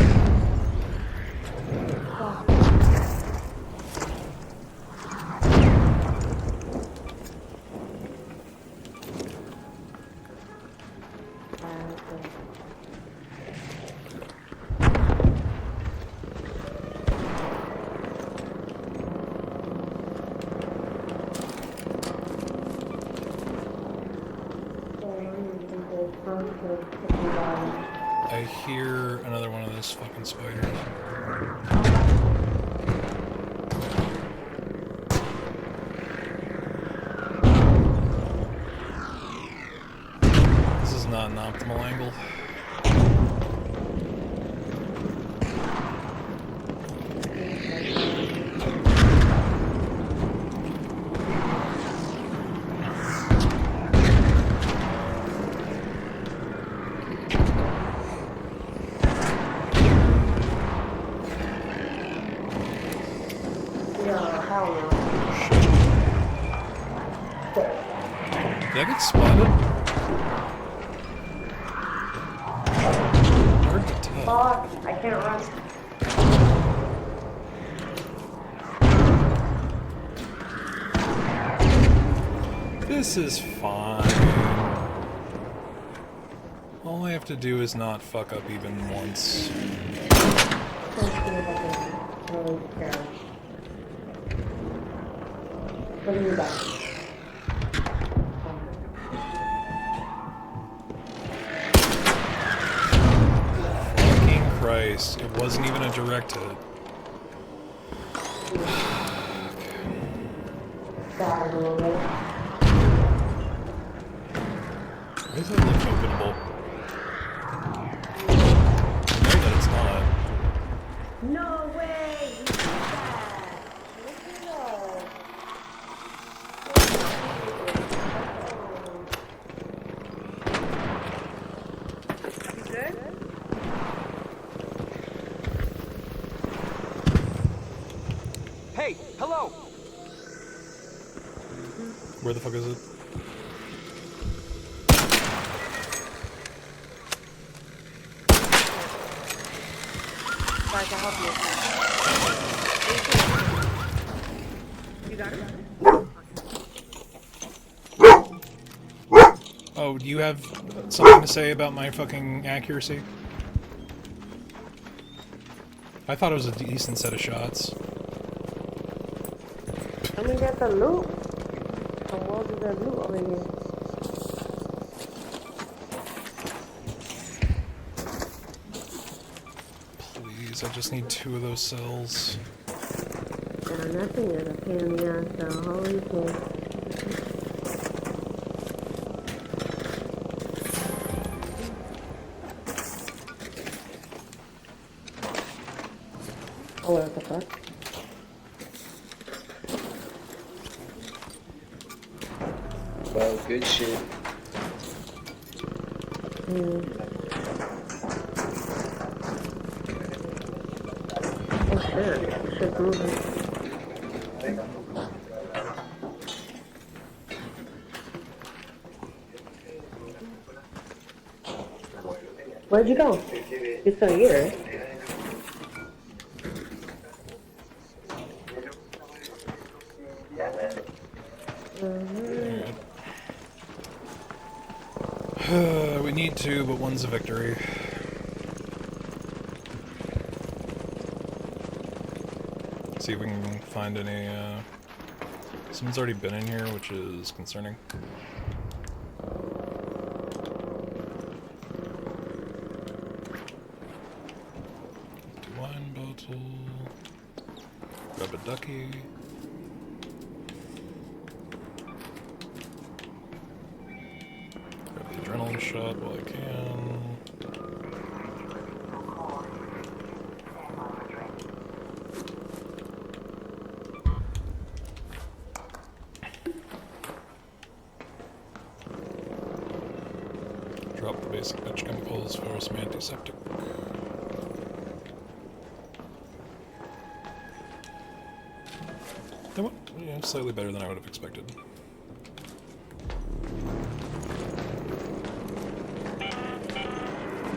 I hear another one of those fucking spiders. This is not an optimal angle. Did I get spotted? Hard to tell. Fuck, I can't run. This is fine. All I have to do is not fuck up even once. What do you got? Fucking Christ, it wasn't even a direct hit. Why does it look openable? I know that it's not. No way! You did that! You good? Hey, hello! Where the fuck is it? I can help you. You got it? Oh, do you have something to say about my fucking accuracy? I thought it was a decent set of shots. Let me get the loot. The world is a loot over here. Please, I just need 2 of those cells. Nothing is a pain in the ass, so holy shit. Oh, what the fuck? Well, good shit. Oh shit, shit's moving. Where'd you go? You're still here, right? We need 2, but 1's a victory. See if we can find any, someone's already been in here, which is concerning. Wine bottle. Grab a ducky. Grab the adrenaline shot while I can. Drop the basic pitch chemicals for some antiseptic. That went, yeah, slightly better than I would have expected.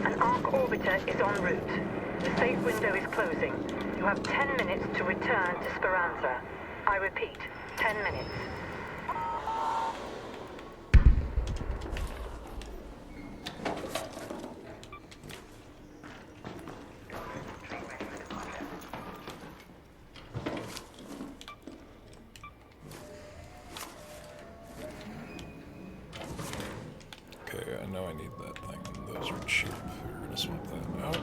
An arc orbiter is en route. The safe window is closing. You have 10 minutes to return to Speranza. I repeat, 10 minutes. Okay, I know I need that thing. Those are cheap. We're gonna swap that out.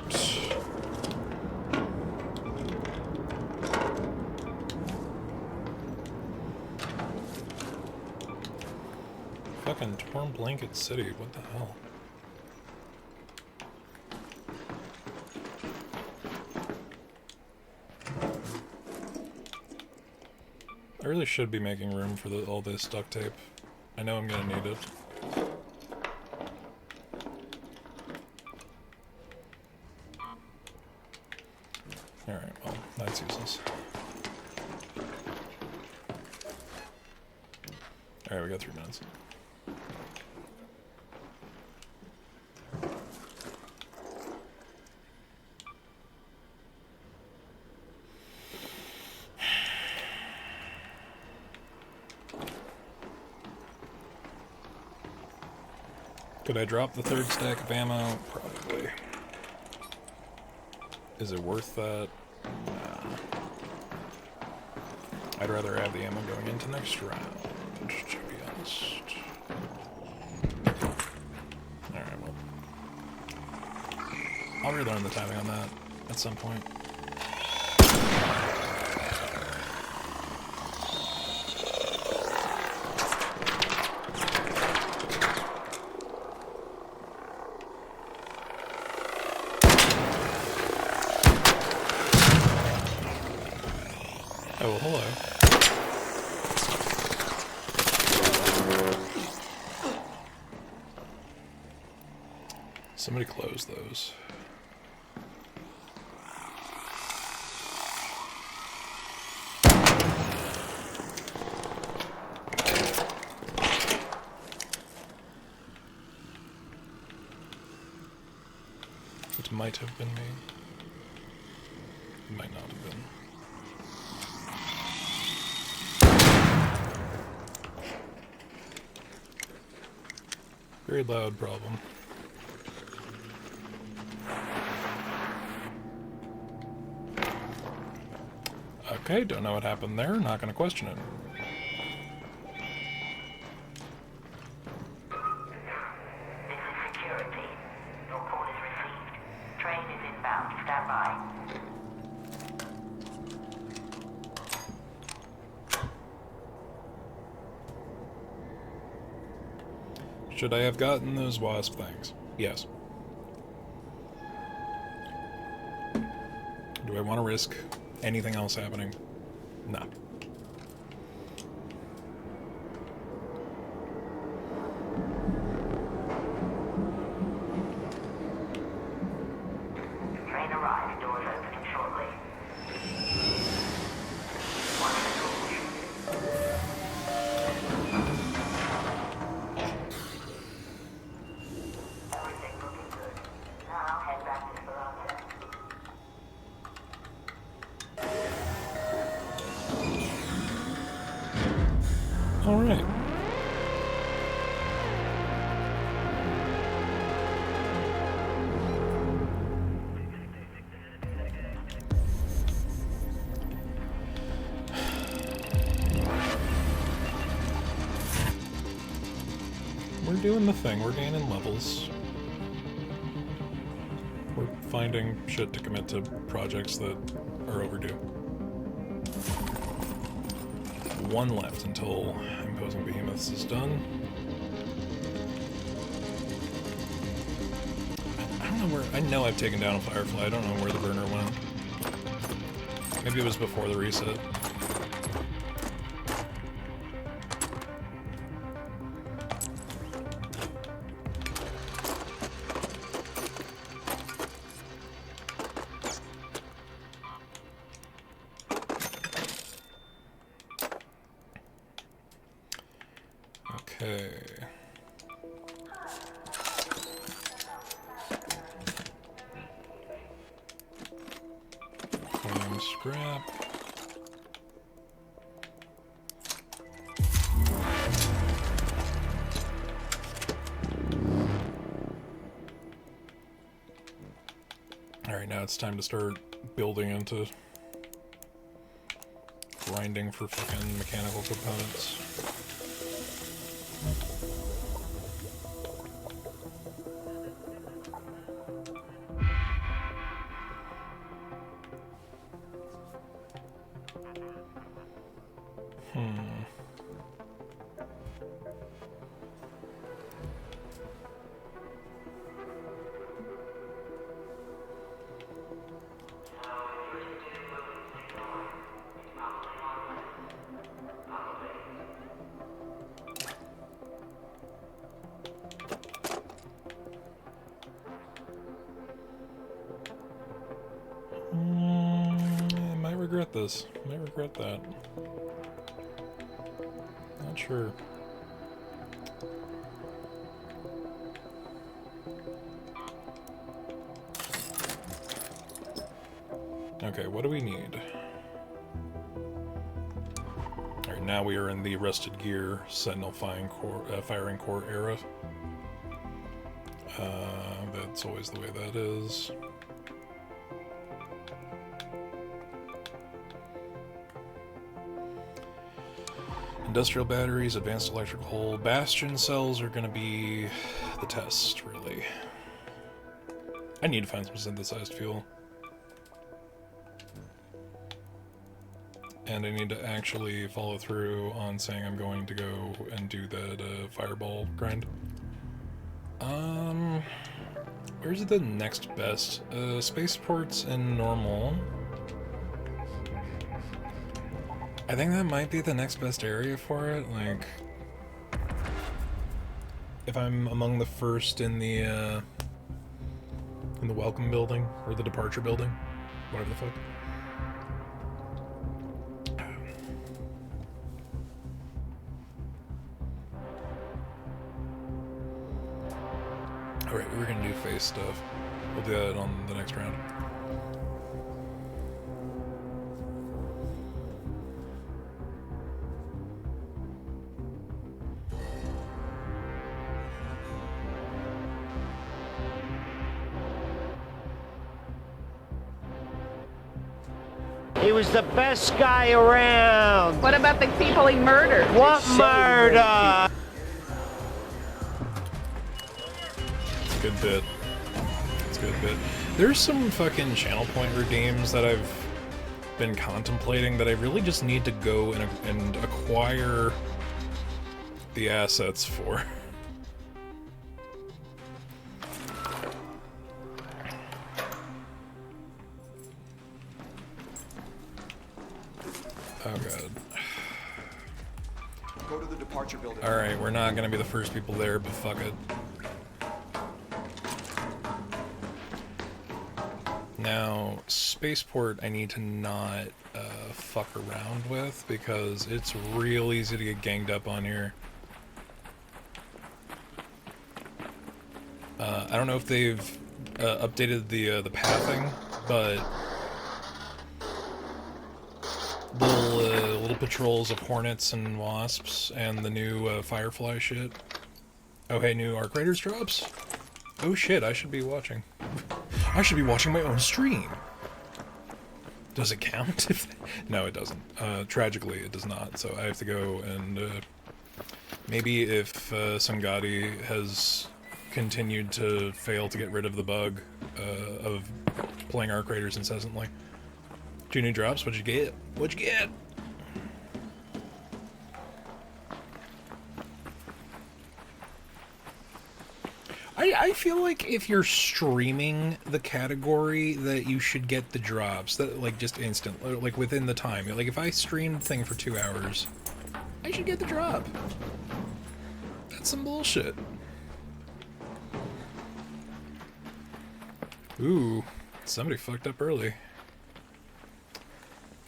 Fucking Torn Blanket City, what the hell? I really should be making room for all this duct tape. I know I'm gonna need it. Alright, well, that's useless. Alright, we got 3 minutes. Could I drop the 3rd stack of ammo? Probably. Is it worth that? Nah. I'd rather have the ammo going into next round, to be honest. Alright, well. I'll relearn the timing on that at some point. Oh, well, hello. Somebody close those. It might have been me. It might not have been. Very loud problem. Okay, don't know what happened there, not gonna question it. This is security. Your call is received. Train is inbound. Stand by. Should I have gotten those wasp things? Yes. Do I want to risk anything else happening? No. Train arrives. Doors opening shortly. Everything looking good. Now head back to Speranza. All right. we're doing the thing. We're gaining levels. We're finding shit to commit to projects that are overdue. One left until Imposing Behemoths is done. I don't know where... I know I've taken down a Firefly. I don't know where the burner went. Maybe it was before the reset. Okay. Claim scrap. Alright, now it's time to start building into grinding for fucking mechanical components. I might regret this. I might regret that. Not sure. Okay, what do we need? Alright, now we are in the Rusted Gear Sentinel firing core era. That's always the way that is. Industrial batteries, advanced electrical bastion cells are going to be the test, really. I need to find some synthesized fuel. And I need to actually follow through on saying I'm going to go and do that fireball grind. Where's the next best? Spaceports and normal. I think that might be the next best area for it, like... If I'm among the first in the welcome building, or the departure building, whatever the fuck. Alright, we're gonna do phase stuff. We'll do that on the next round. He was the best guy around. What about the people he murdered? What murder? It's a good bit. It's a good bit. There's some fucking channel point redeems that I've been contemplating that I really just need to go and acquire the assets for. Oh god. Go to the departure building. Alright, we're not gonna be the first people there, but fuck it. Now, Spaceport I need to not fuck around with, because it's real easy to get ganged up on here. I don't know if they've updated the pathing, but little patrols of hornets and wasps and the new Firefly shit. Oh hey, new Arc Raiders drops? Oh shit, I should be watching. I should be watching my own stream. Does it count? No, it doesn't. Tragically, it does not. So I have to go and Maybe if Sangadi has continued to fail to get rid of the bug of playing Arc Raiders incessantly. 2 new drops, what'd you get? What'd you get? I feel like if you're streaming the category that you should get the drops, that like just instant, like within the time. Like if I streamed thing for 2 hours, I should get the drop. That's some bullshit. Ooh, somebody fucked up early.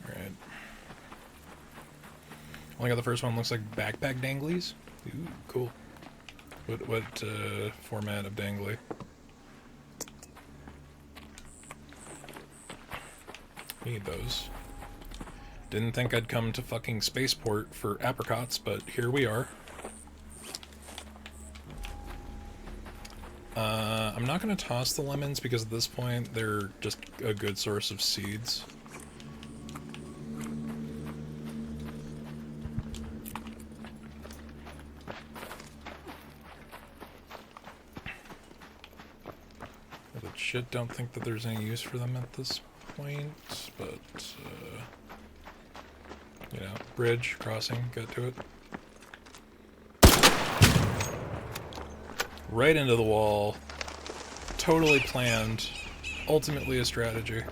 Alright. Only got the first one, looks like backpack danglies. Ooh, cool. What format of dangly? Need those. Didn't think I'd come to fucking Spaceport for apricots, but here we are. I'm not going to toss the lemons because at this point they're just a good source of seeds. Shit, don't think that there's any use for them at this point, but, you know, bridge, crossing, get to it. Right into the wall. Totally planned. Ultimately a strategy.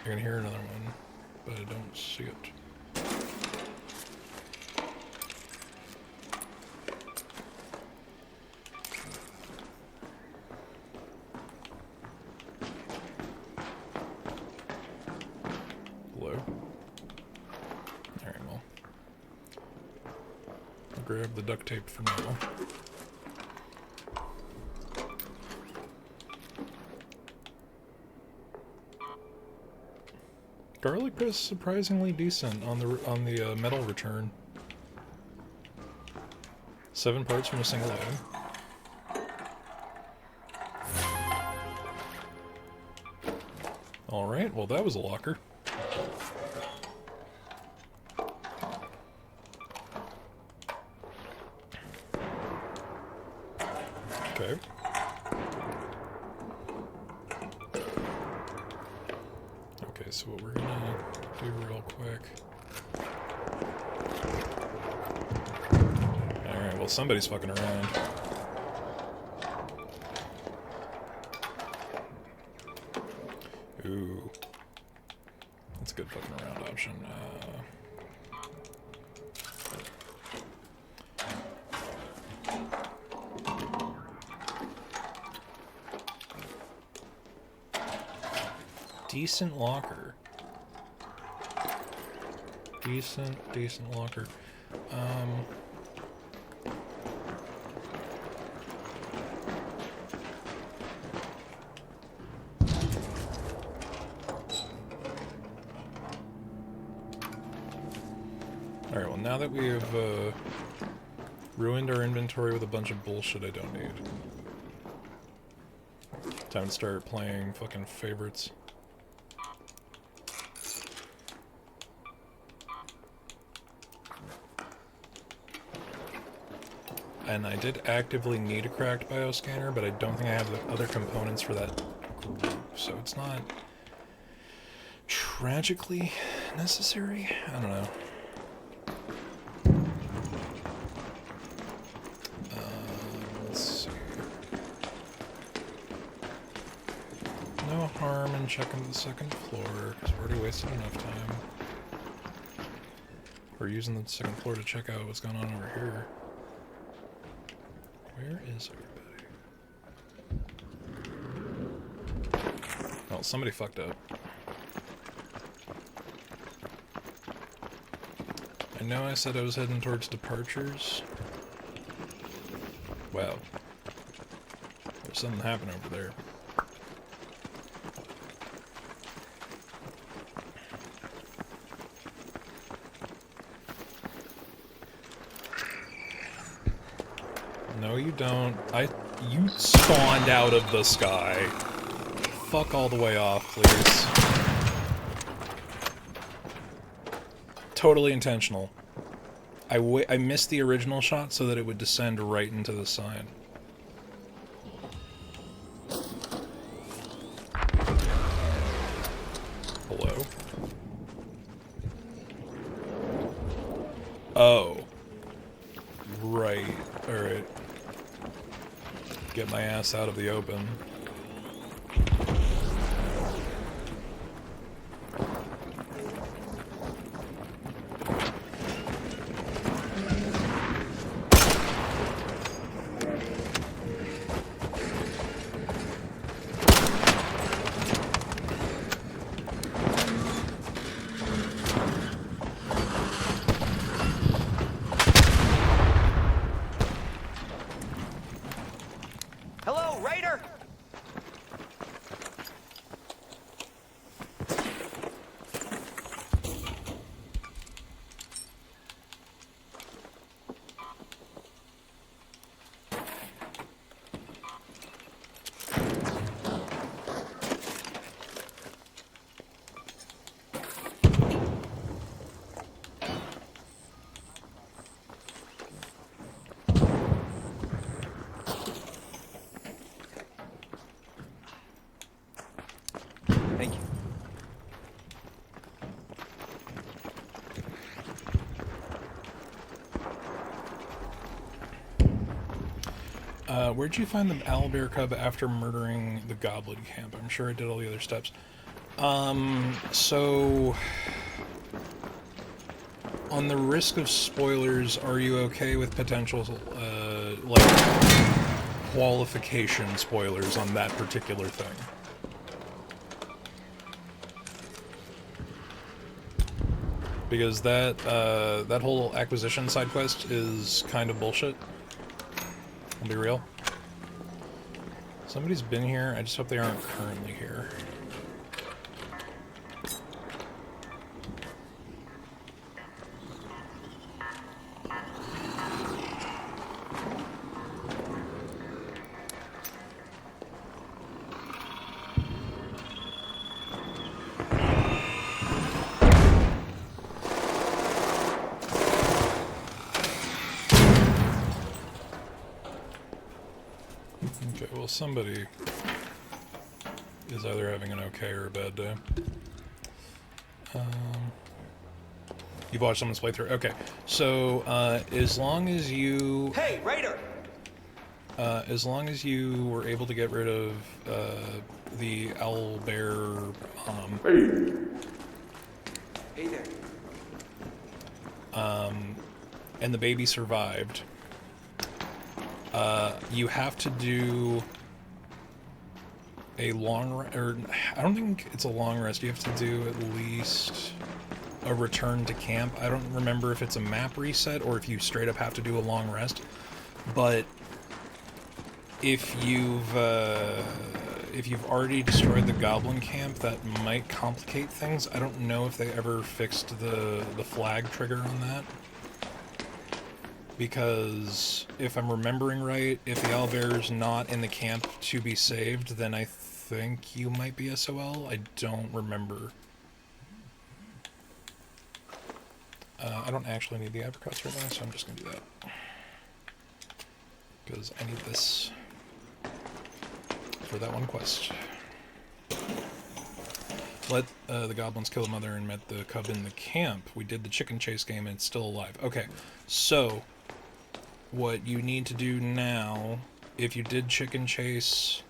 You're gonna hear another one, but I don't see it. Grab the duct tape for now. Garlic was surprisingly decent on the metal return. 7 parts from a single item. All right, well that was a locker. Okay. Okay, so what we're gonna do real quick. Alright, well somebody's fucking around. Ooh. That's a good fucking around option. Decent locker. Decent locker. Alright, well now that we have ruined our inventory with a bunch of bullshit I don't need. Time to start playing fucking favorites. And I did actively need a cracked bioscanner, but I don't think I have the other components for that group, so it's not tragically necessary? I don't know. Let's see. No harm in checking the second floor, because we're already wasted enough time. We're using the second floor to check out what's going on over here. Where is everybody? Well, somebody fucked up. I know I said I was heading towards departures. Wow. There's something happening over there. No, you don't. You spawned out of the sky. Fuck all the way off, please. totally intentional. I missed the original shot so that it would descend right into the sign. Hello? Oh. Right. Alright. Get my ass out of the open. Hello, Raider! Thank you. Where'd you find the owlbear cub after murdering the goblin camp? I'm sure I did all the other steps. So... On the risk of spoilers, are you okay with potential, like, qualification spoilers on that particular thing? Because that, that whole acquisition side quest is kind of bullshit. I'll be real. Somebody's been here, I just hope they aren't currently here. Okay, well, somebody is either having an okay or a bad day. You've watched someone's playthrough? Okay, so, as long as you... Hey, Raider! As long as you were able to get rid of, the owlbear, Hey there. and the baby survived, you have to do a long rest, or I don't think it's a long rest, you have to do at least a return to camp. I don't remember if it's a map reset or if you straight up have to do a long rest, but if you've already destroyed the goblin camp, that might complicate things. I don't know if they ever fixed the flag trigger on that. Because if I'm remembering right, if the owlbear's not in the camp to be saved, then I think you might be SOL. I don't remember. I don't actually need the apricots right now, so I'm just going to do that. Because I need this for that one quest. Let the goblins kill the mother and met the cub in the camp. We did the chicken chase game and it's still alive. Okay, so what you need to do now, if you did chicken chase,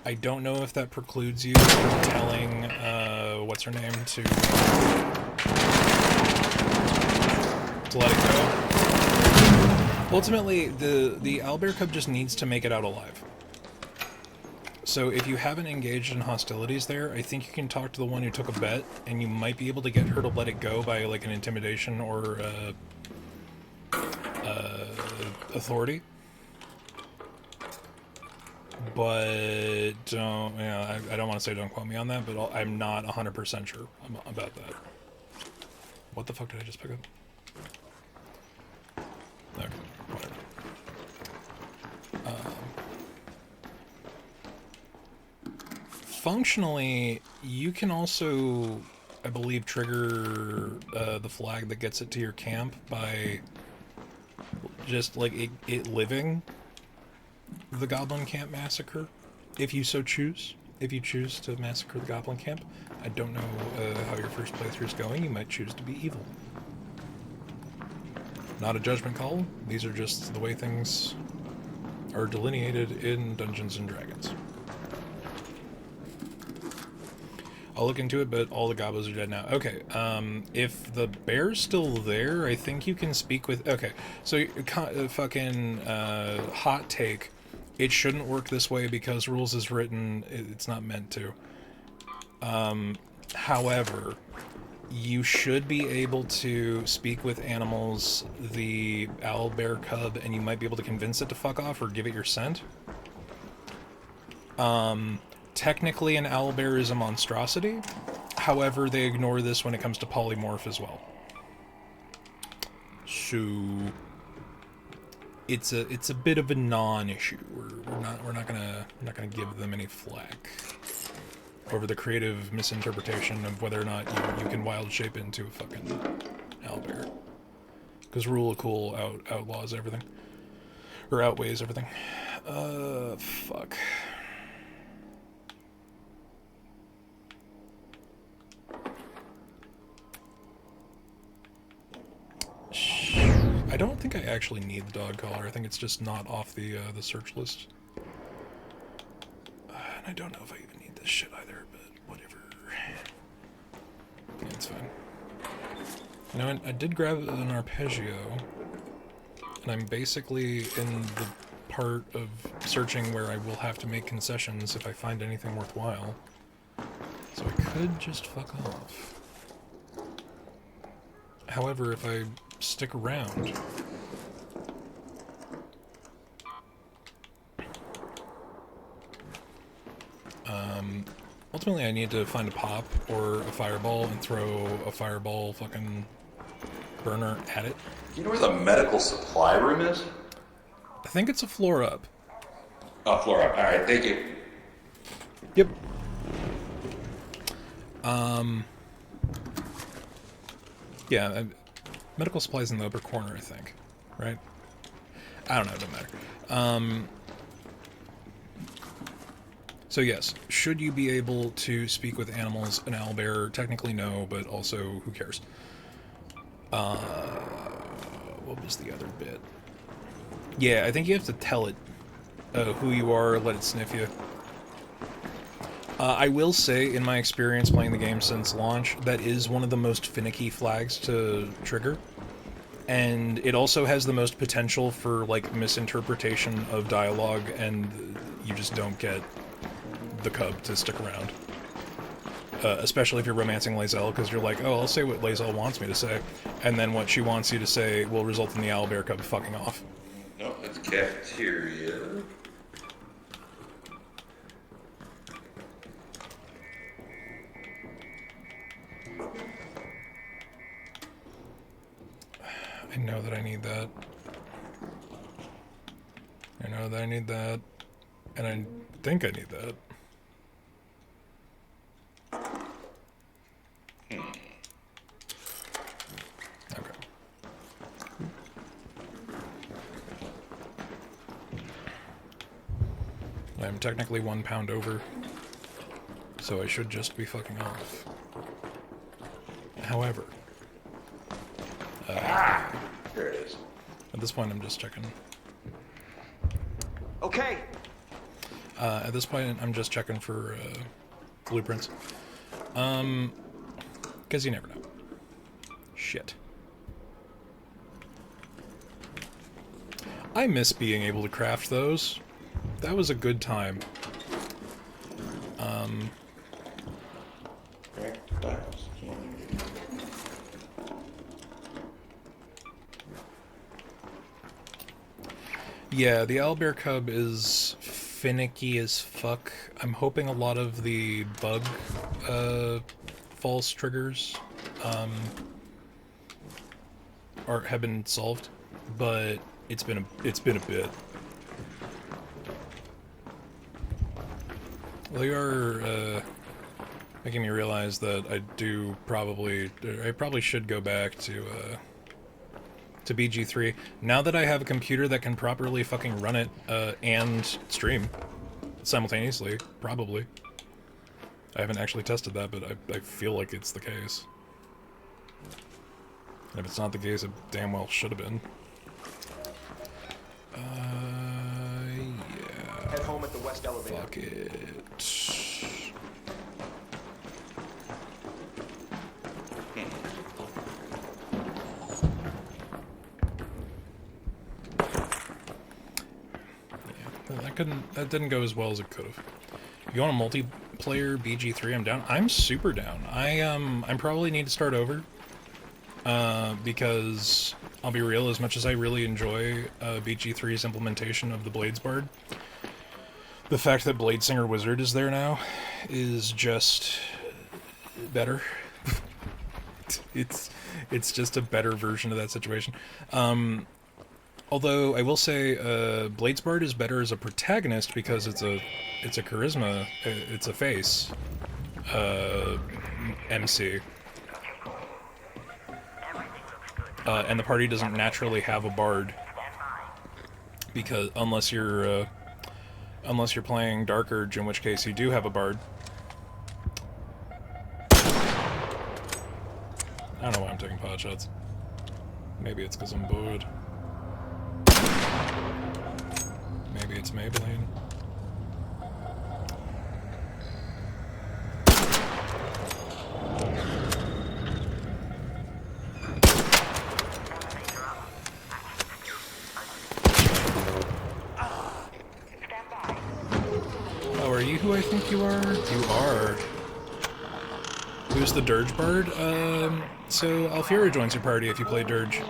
I don't know if that precludes you from telling, what's her name, to let it go. Ultimately, the owlbear cub just needs to make it out alive. So if you haven't engaged in hostilities there, I think you can talk to the one who took a bet, and you might be able to get her to let it go by, like, an intimidation or, authority. But don't, I don't want to say don't quote me on that, but I'm not 100% sure about that. What the fuck did I just pick up? Okay, whatever. Functionally, you can also I believe, trigger the flag that gets it to your camp by just, like, it living the Goblin Camp Massacre, if you so choose. If you choose to massacre the Goblin Camp. I don't know how your first playthrough's going. You might choose to be evil. Not a judgment call. These are just the way things are delineated in Dungeons & Dragons. I'll look into it, but all the gobos are dead now. Okay, if the bear's still there, I think you can speak with... Okay, so fucking hot take. It shouldn't work this way because rules is written, it's not meant to. However, you should be able to speak with animals, the owlbear cub, and you might be able to convince it to fuck off or give it your scent. Technically, an owlbear is a monstrosity. However, they ignore this when it comes to polymorph as well. So it's a bit of a non-issue. We're not gonna give them any flack over the creative misinterpretation of whether or not you can wild shape into a fucking owlbear. Because rule of cool outlaws everything, or outweighs everything. Fuck. I don't think I actually need the dog collar. I think it's just not off the search list. And I don't know if I even need this shit either, but whatever. Yeah, it's fine. You know, I did grab an arpeggio, and I'm basically in the part of searching where I will have to make concessions if I find anything worthwhile. So I could just fuck off. However, if I stick around, ultimately I need to find a pop or a fireball and throw a fireball fucking burner at it. You know where the medical supply room is? I think it's a floor up. Oh, floor up. Alright, thank you. Yep. Yeah, medical supplies in the upper corner, I think. Right? I don't know, it doesn't matter. So yes, should you be able to speak with animals? An owlbear? Technically no, but also, who cares? What was the other bit? Yeah, I think you have to tell it who you are, let it sniff you. I will say, in my experience playing the game since launch, that is one of the most finicky flags to trigger. And it also has the most potential for, like, misinterpretation of dialogue, and you just don't get the cub to stick around. Especially if you're romancing Lae'zel, because you're like, oh, I'll say what Lae'zel wants me to say, and then what she wants you to say will result in the owlbear cub fucking off. No, it's cafeteria. I know that I need that. I know that I need that. And I think I need that. Okay. I'm technically 1 pound over, so I should just be fucking off. However... There it is. At this point, I'm just checking. Okay. At this point, I'm just checking for blueprints. Because you never know. Shit. I miss being able to craft those. That was a good time. Yeah, the owlbear cub is finicky as fuck. I'm hoping a lot of the bug false triggers have been solved, but it's been a bit. They are making making me realize that I probably should go back to BG3 now that I have a computer that can properly fucking run it and stream simultaneously. Probably. I haven't actually tested that, but I feel like it's the case. And if it's not the case, it damn well should have been. Yeah. Head home at the west elevator. Fuck it. That didn't go as well as it could have. You want a multiplayer BG3? I'm down. I'm super down. I probably need to start over. Because I'll be real, as much as I really enjoy BG3's implementation of the Blades Bard, the fact that Bladesinger Wizard is there now is just better. It's just a better version of that situation. Although I will say, Bladesbard is better as a protagonist because it's a charisma, it's a face, MC, and the party doesn't naturally have a bard because unless you're playing Dark Urge, in which case you do have a bard. I don't know why I'm taking pot shots. Maybe it's because I'm bored. Maybe it's Maybelline. Oh, are you who I think you are? You are. Who's the Dirge Bard? So Alfira joins your party if you play Dirge.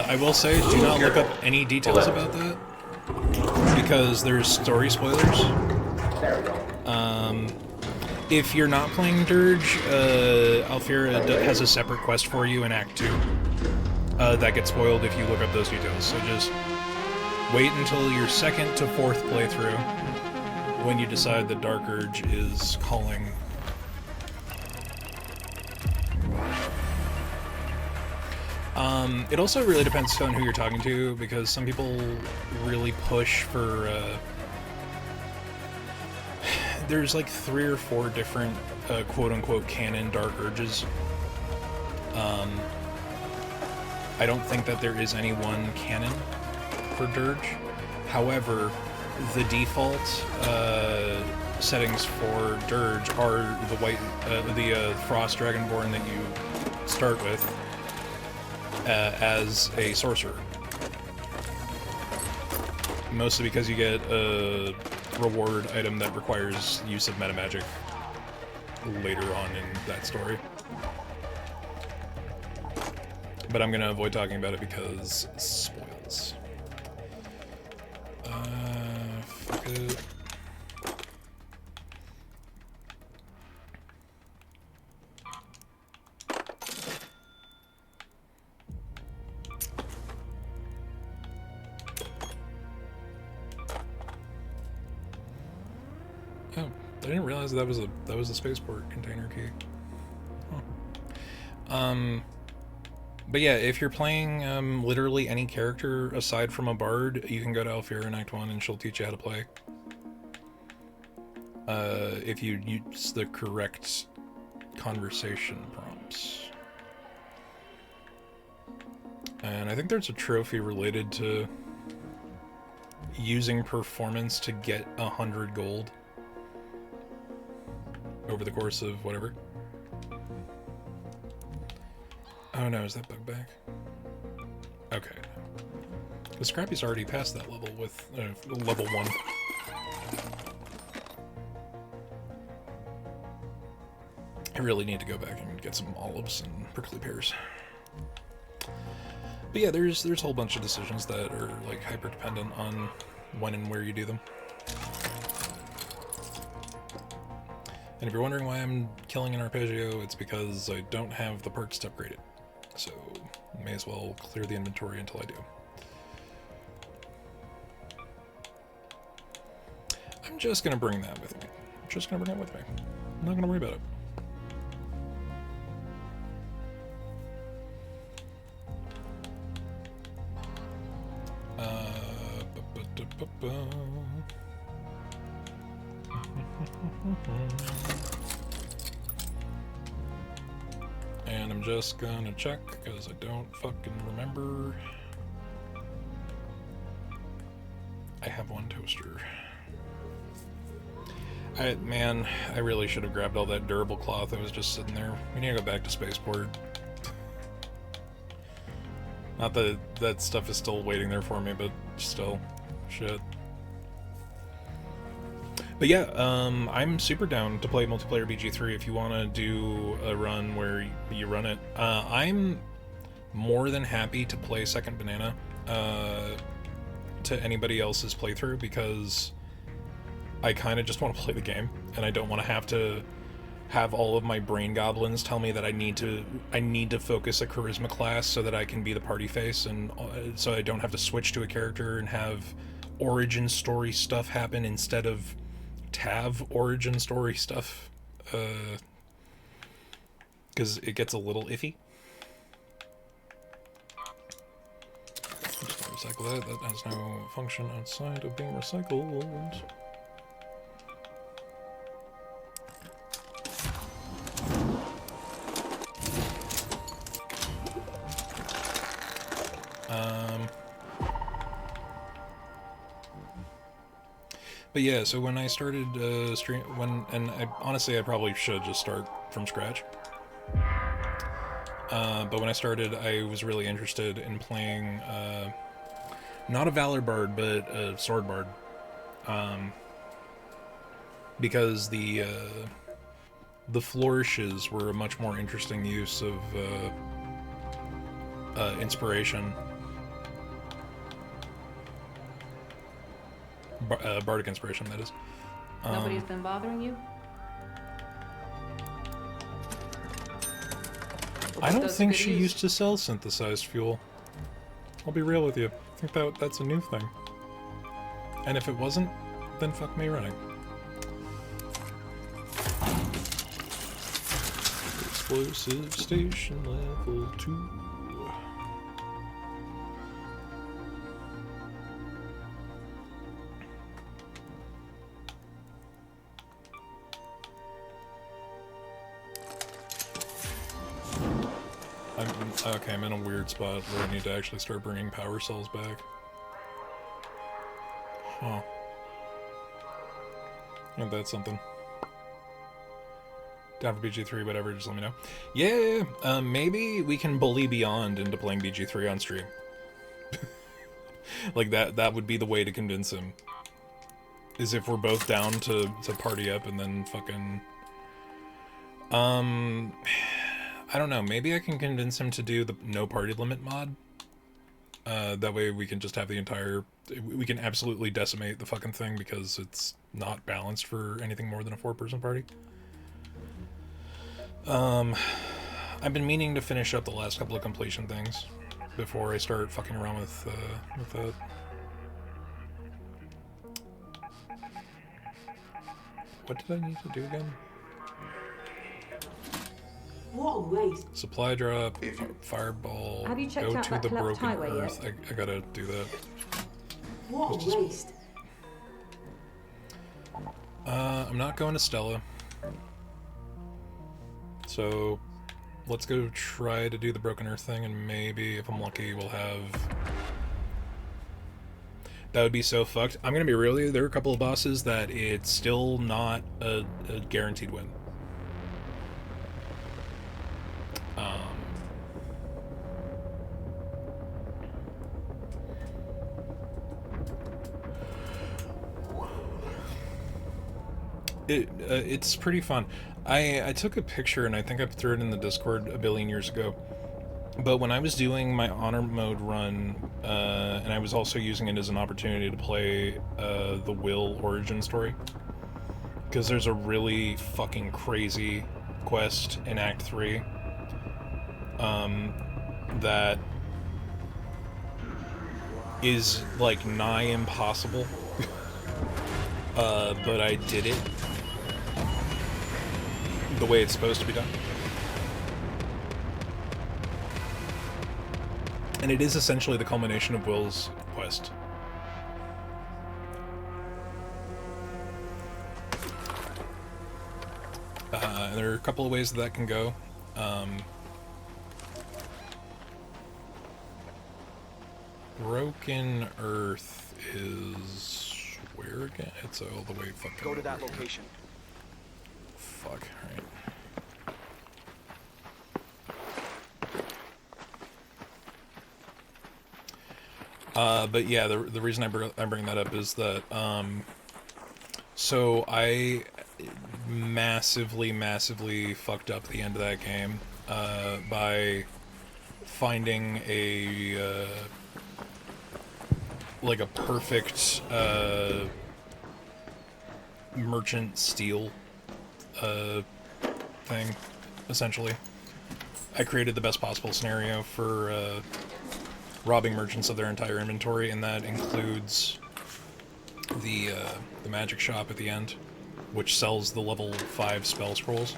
I will say, do not look up any details about that, because there's story spoilers. If you're not playing Dirge, Alfira has a separate quest for you in Act 2 that gets spoiled if you look up those details, so just wait until your second to fourth playthrough when you decide that Dark Urge is calling. It also really depends on who you're talking to, because some people really push for, there's like 3 or 4 different, quote-unquote canon Dark Urges. I don't think that there is any one canon for Dirge. However, the default, settings for Dirge are the Frost Dragonborn that you start with, as a sorcerer. Mostly because you get a reward item that requires use of metamagic later on in that story. But I'm gonna avoid talking about it because spoils. Fuck it. Oh, I didn't realize that was a spaceport container key. Huh. But yeah, if you're playing literally any character aside from a bard, you can go to Alfira in Act 1 and she'll teach you how to play. If you use the correct conversation prompts. And I think there's a trophy related to using performance to get 100 gold over the course of whatever. Oh no, is that bug back? Okay. The Scrappy's already past that level with level 1. I really need to go back and get some olives and prickly pears. But yeah, there's a whole bunch of decisions that are like hyper dependent on when and where you do them. And if you're wondering why I'm killing an arpeggio, it's because I don't have the perks to upgrade it. So may as well clear the inventory until I do. I'm just gonna bring that with me. I'm just gonna bring it with me. I'm not gonna worry about it. And I'm just gonna check because I don't fucking remember. I have one toaster. Man, I really should have grabbed all that durable cloth that was just sitting there. We need to go back to Spaceport. Not that that stuff is still waiting there for me, but still, shit. But yeah, I'm super down to play multiplayer BG3 if you want to do a run where you run it. I'm more than happy to play Second Banana to anybody else's playthrough because I kind of just want to play the game and I don't want to have all of my brain goblins tell me that I need to focus a charisma class so that I can be the party face, and so I don't have to switch to a character and have origin story stuff happen instead of TAV origin story stuff, because it gets a little iffy. Just gonna recycle that. That has no function outside of being recycled. But yeah, so when I started honestly I probably should just start from scratch. But when I started, I was really interested in playing not a Valor Bard, but a Sword Bard, because the flourishes were a much more interesting use of inspiration. Bardic inspiration, that is. Nobody's been bothering you? I don't think she used to sell synthesized fuel. I'll be real with you. I think that's a new thing. And if it wasn't, then fuck me running. Explosive station level 2. Okay, I'm in a weird spot where I need to actually start bringing power cells back. Huh. Ain't that something? Down for BG3, whatever, just let me know. Yeah, maybe we can bully Beyond into playing BG3 on stream. Like, that would be the way to convince him. Is if we're both down to party up and then fucking... I don't know, maybe I can convince him to do the no party limit mod. That way we can just have the entire... We can absolutely decimate the fucking thing because it's not balanced for anything more than a 4-person party. I've been meaning to finish up the last couple of completion things before I start fucking around with that. What did I need to do again? What a waste. Supply drop, fireball, Have you checked go out to that the collapsed broken highway earth. yet? I gotta do that. What a waste. I'm not going to Stella. So let's go try to do the broken earth thing, and maybe if I'm lucky we'll have... That would be so fucked. I'm gonna be real with you, there are a couple of bosses that it's still not a guaranteed win. It's pretty fun. I took a picture and I think I threw it in the Discord a billion years ago. But when I was doing my honor mode run, and I was also using it as an opportunity to play the Will origin story, because there's a really fucking crazy quest in Act 3 that is like nigh impossible. but I did it the way it's supposed to be done. And it is essentially the culmination of Will's quest. And there are a couple of ways that can go. Broken Earth is where again? It's all the way fucking. Go to that location. Fuck. Alright. But yeah, the reason I bring that up is that so I massively fucked up the end of that game by finding a like a perfect merchant steal thing, essentially. I created the best possible scenario for robbing merchants of their entire inventory, and that includes the magic shop at the end, which sells the level 5 spell scrolls.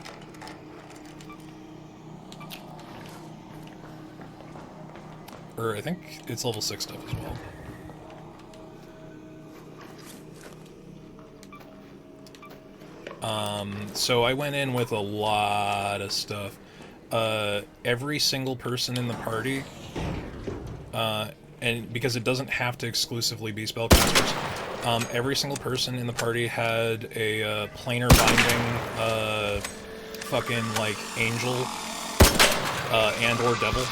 Or I think it's level 6 stuff as well. So I went in with a lot of stuff. Every single person in the party, and because it doesn't have to exclusively be spellcasters, every single person in the party had a planar binding, fucking like angel, and or devil.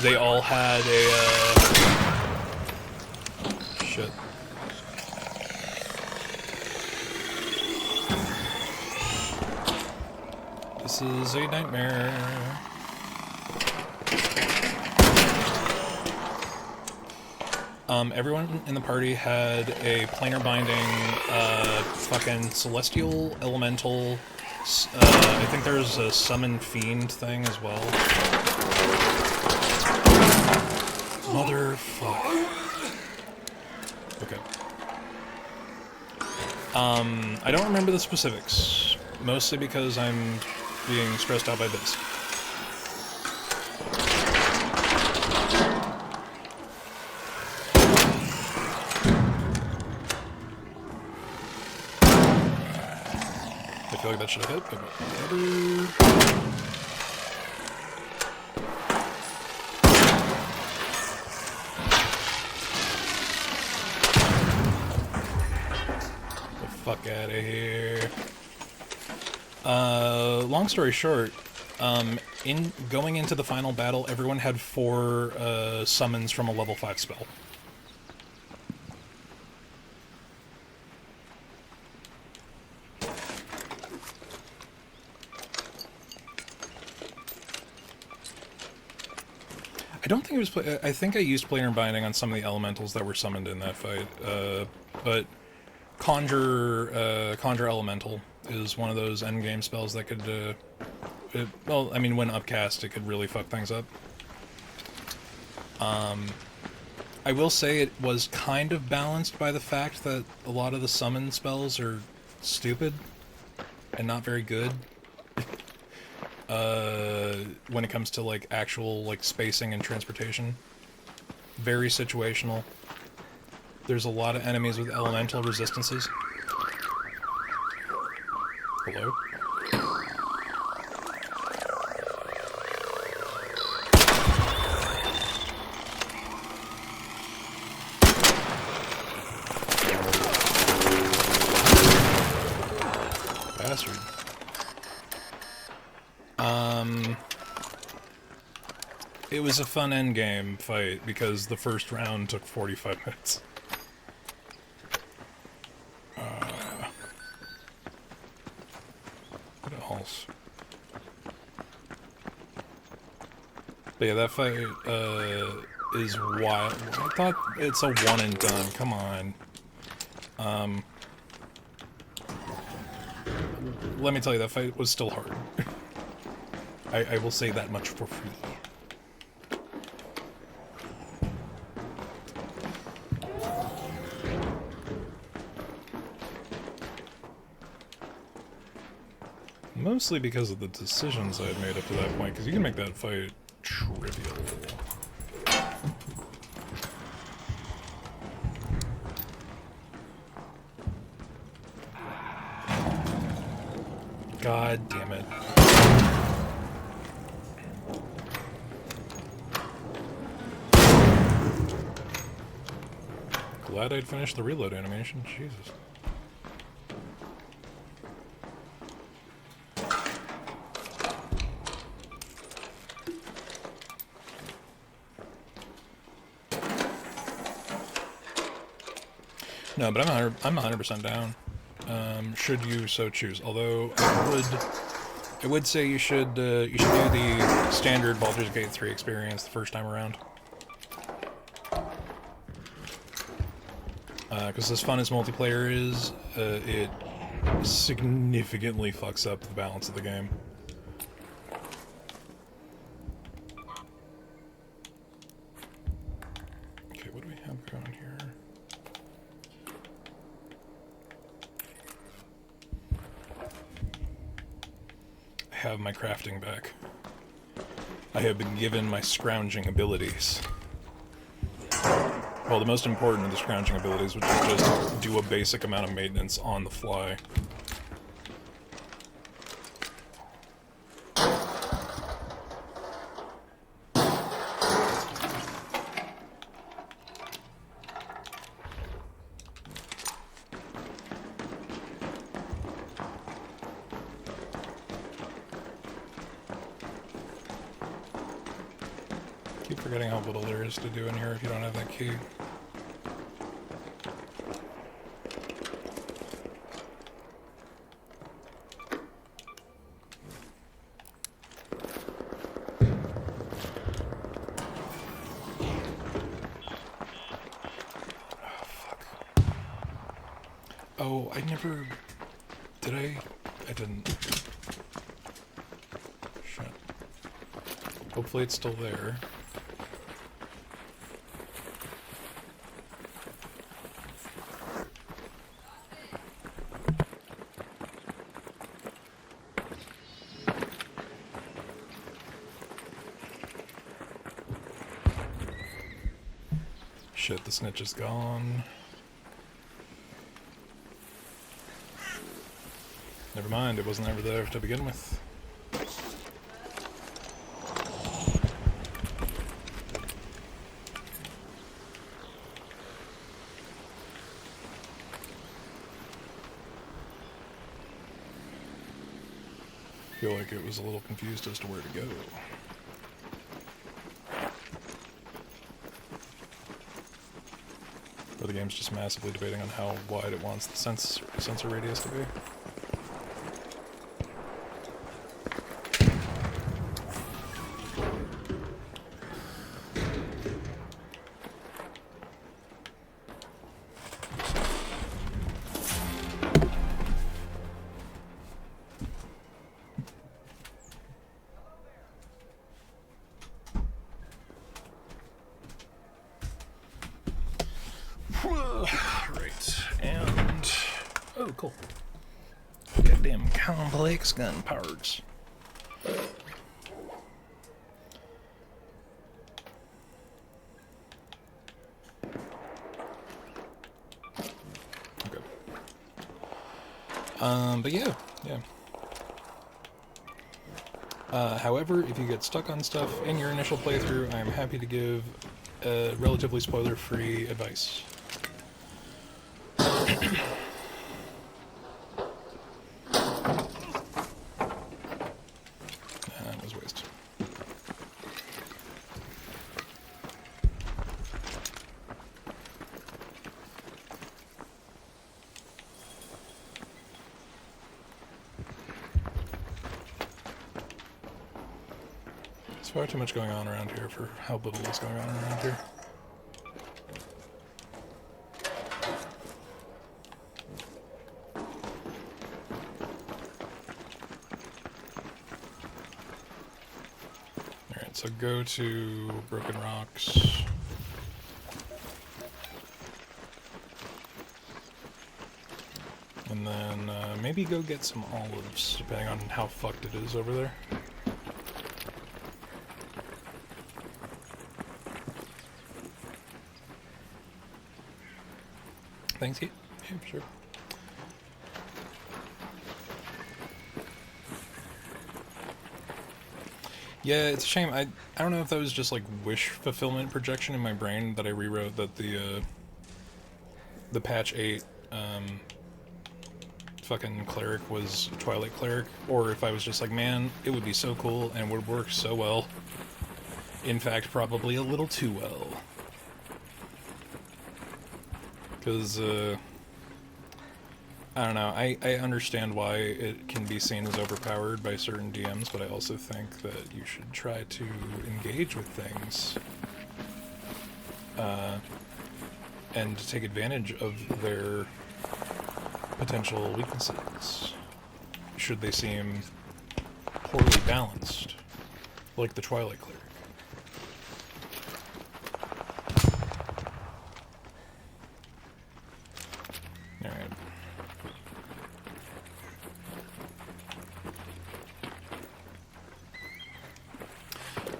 They all had a, shit. This is a nightmare. Everyone in the party had a planar binding, fucking celestial elemental. I think there's a summon fiend thing as well. Motherfuck. Okay. I don't remember the specifics, mostly because I'm being stressed out by this. I feel like that should have hit, but whatever. Fuck out of here. Long story short, in going into the final battle, everyone had 4 summons from a level 5 spell. I don't think it was. I think I used planar binding on some of the elementals that were summoned in that fight, but. Conjure Elemental is one of those endgame spells that could, well, I mean, when upcast, it could really fuck things up. I will say it was kind of balanced by the fact that a lot of the summon spells are stupid and not very good. When it comes to, like, actual, like, spacing and transportation. Very situational. There's a lot of enemies with elemental resistances. Hello? Bastard. It was a fun endgame fight because the first round took 45 minutes. But yeah, that fight is wild. I thought it's a one and done. Come on. Let me tell you, that fight was still hard. I will say that much for free. Mostly because of the decisions I had made up to that point, because you can make that fight trivial. God damn it. Glad I'd finished the reload animation, Jesus. No, but I'm 100% down. Should you so choose? Although I would say you should do the standard Baldur's Gate 3 experience the first time around. Because as fun as multiplayer is, it significantly fucks up the balance of the game. Okay, what do we have going here? I have my crafting back. I have been given my scrounging abilities. Well, the most important of the scrounging abilities, which is just do a basic amount of maintenance on the fly. Keep forgetting how little there is to do in here if you don't have that key. Oh, I never... Did I? I didn't. Shit. Hopefully it's still there. Shit, the snitch is gone. Never mind, it wasn't ever there to begin with. I feel like it was a little confused as to where to go. Or the game's just massively debating on how wide it wants the sensor radius to be. Right, and... oh, cool. Goddamn complex gun parts. Okay. But yeah. However, if you get stuck on stuff in your initial playthrough, I'm happy to give relatively spoiler-free advice. That was a waste. There's far too much going on around here for how little is going on around here. So go to Broken Rocks. And And then maybe go get some olives, depending on how fucked it is over there. Thanks, Heat. Yeah, sure. Yeah, it's a shame. I don't know if that was just like wish fulfillment projection in my brain that I rewrote that the patch 8 fucking cleric was Twilight cleric, or if I was just like, man, it would be so cool and would work so well. In fact, probably a little too well. Because, I don't know, I understand why it can be seen as overpowered by certain DMs, but I also think that you should try to engage with things and take advantage of their potential weaknesses, should they seem poorly balanced, like the Twilight Cleric. Alright.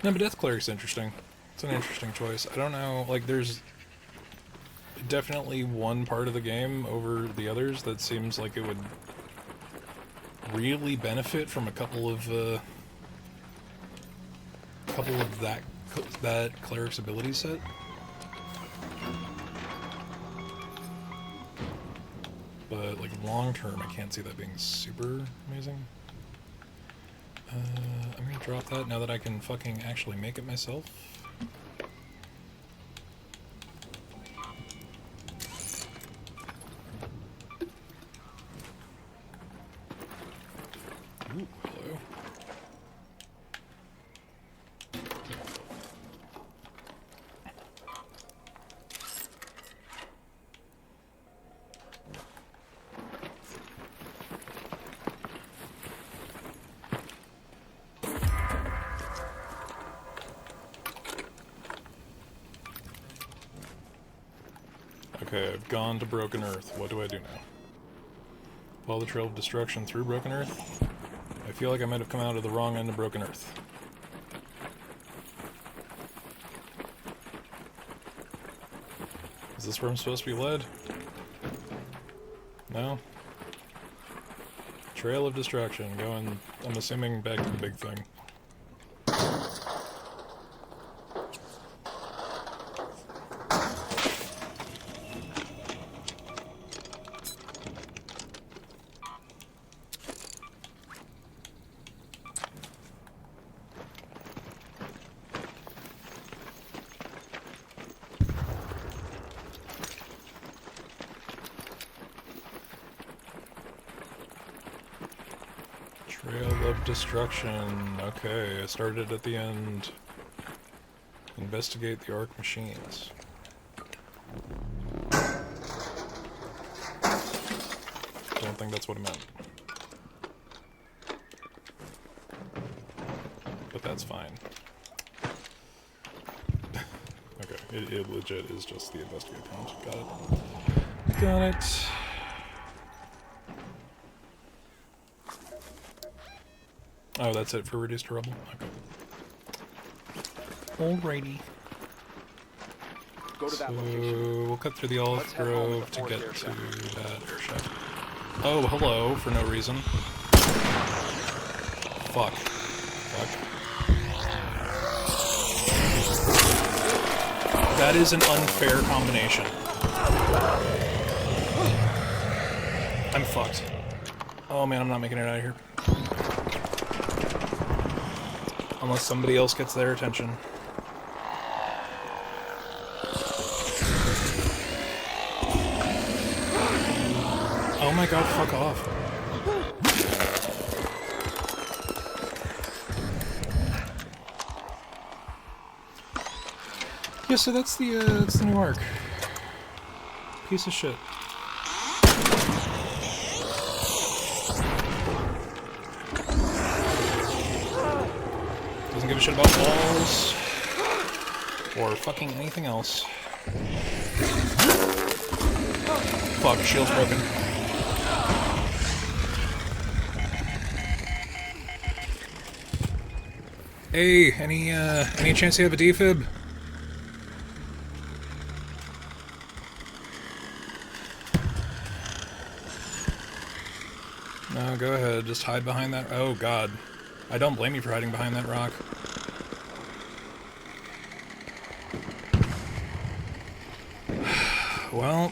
No, but Death Cleric's interesting. It's an interesting choice. I don't know, like, there's definitely one part of the game over the others that seems like it would really benefit from a couple of that cleric's ability set. But like long term, I can't see that being super amazing. I'm gonna drop that now that I can fucking actually make it myself. Ooh, hello. Okay, I've gone to Broken Earth. What do I do now? Follow the trail of destruction through Broken Earth? I feel like I might have come out of the wrong end of Broken Earth. Is this where I'm supposed to be led? No? Trail of destruction, going, I'm assuming, back to the big thing. Trail of destruction. Okay, I started at the end. Investigate the Arc machines. Don't think that's what it meant. But that's fine. Okay, it legit is just the investigate prompt. Got it. Got it. Oh, that's it for reduced to rubble? Okay. Alrighty. Go to that so location. we'll cut through the olive grove to get to that airship. Oh, hello, for no reason. Fuck. Fuck. That is an unfair combination. I'm fucked. Oh man, I'm not making it out of here. Unless somebody else gets their attention. Oh my god, fuck off. Yeah, so that's the new arc. Piece of shit. Doesn't give a shit about walls or fucking anything else. Fuck, shield's broken. Hey, any chance you have a defib? No, go ahead. Just hide behind that. Oh, God. I don't blame you for hiding behind that rock. Well,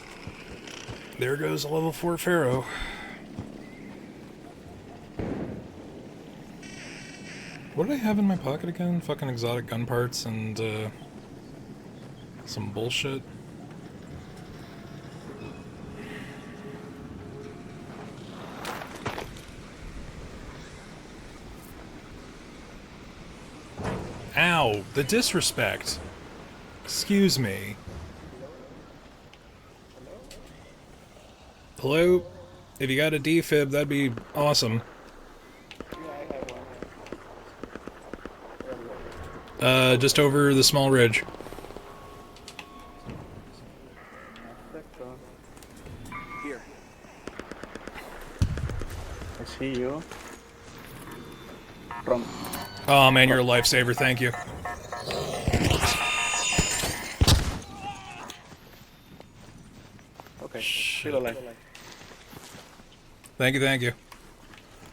there goes a level 4 Pharaoh. What did I have in my pocket again? Fucking exotic gun parts and, some bullshit. Ow! The disrespect! Excuse me. Hello? If you got a defib, that'd be awesome. Just over the small ridge. Here. I see you. From. Oh man, you're a lifesaver, thank you. Okay, still alive. Thank you, thank you.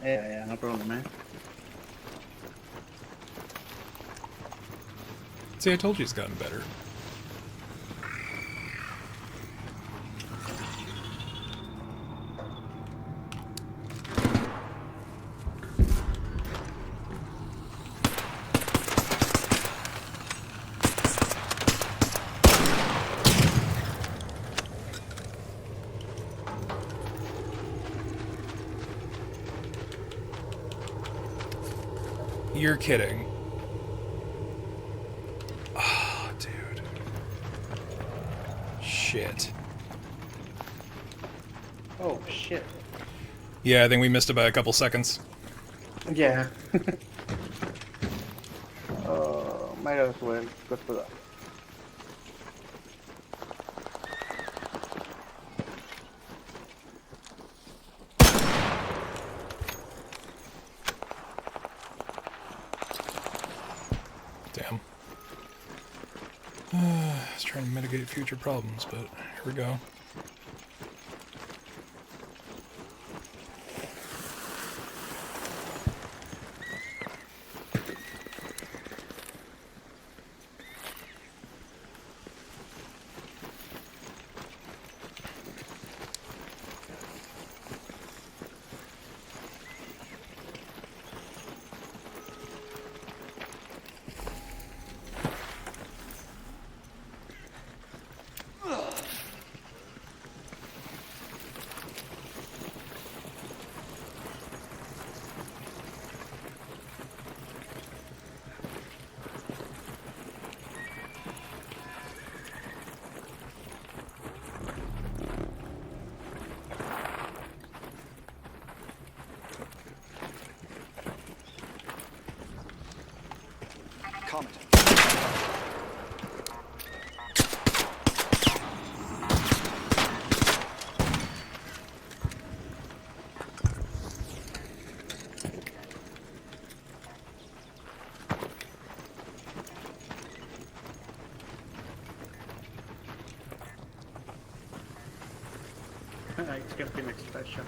Yeah, no problem, man. See, I told you it's gotten better. You're kidding. Oh, dude. Shit. Oh, shit. Yeah, I think we missed it by a couple seconds. Yeah. Might as well go to that. Damn. I was trying to mitigate future problems, but here we go. Comment. It's gonna be an expression.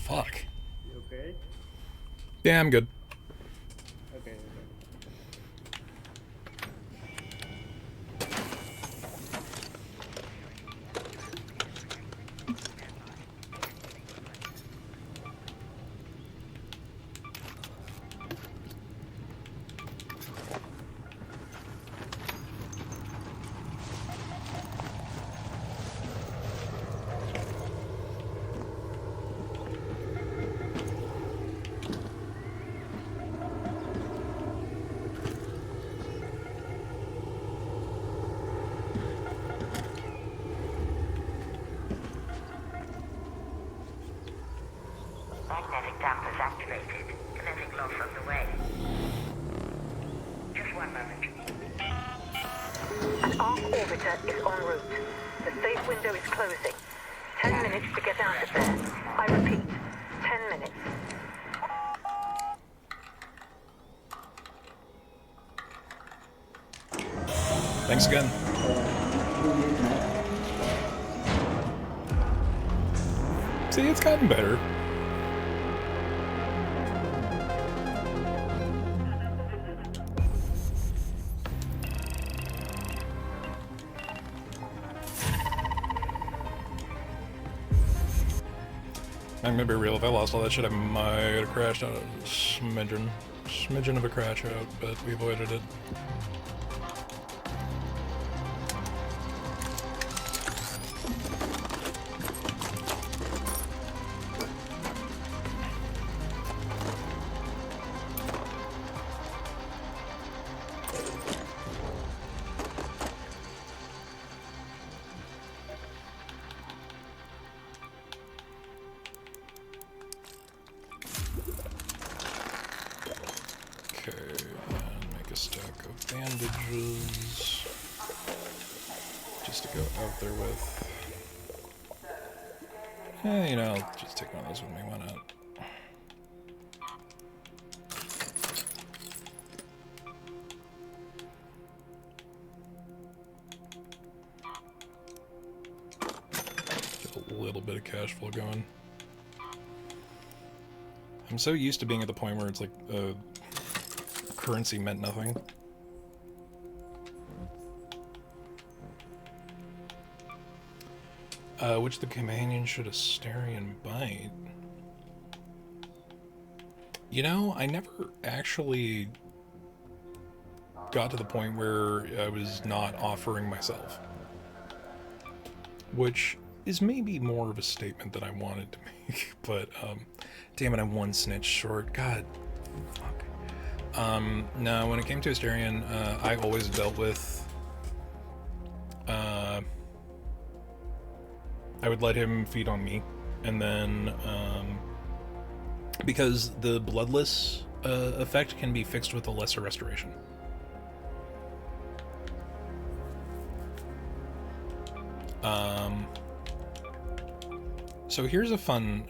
Fuck. You okay? Yeah, I'm good. Okay. Magnetic dampers activated. Kinetic loss underway. Just one moment. An arc orbiter is en route. The safe window is closing. 10 minutes to get out of there. I repeat, 10 minutes. Thanks again. See, it's gotten better. I'm gonna be real, if I lost all that shit, I might have crashed out a smidgen of a crash out, but we avoided it. You know, I'll just take one of those with me, why not? Get a little bit of cash flow going. I'm so used to being at the point where it's like, currency meant nothing. Which the companion should Asterion bite? You know, I never actually got to the point where I was not offering myself. Which is maybe more of a statement than I wanted to make, but, damn it, I'm one snitch short. God, fuck. No, when it came to Asterion, I always dealt with, I would let him feed on me, and then, because the bloodless effect can be fixed with a lesser restoration. So here's a fun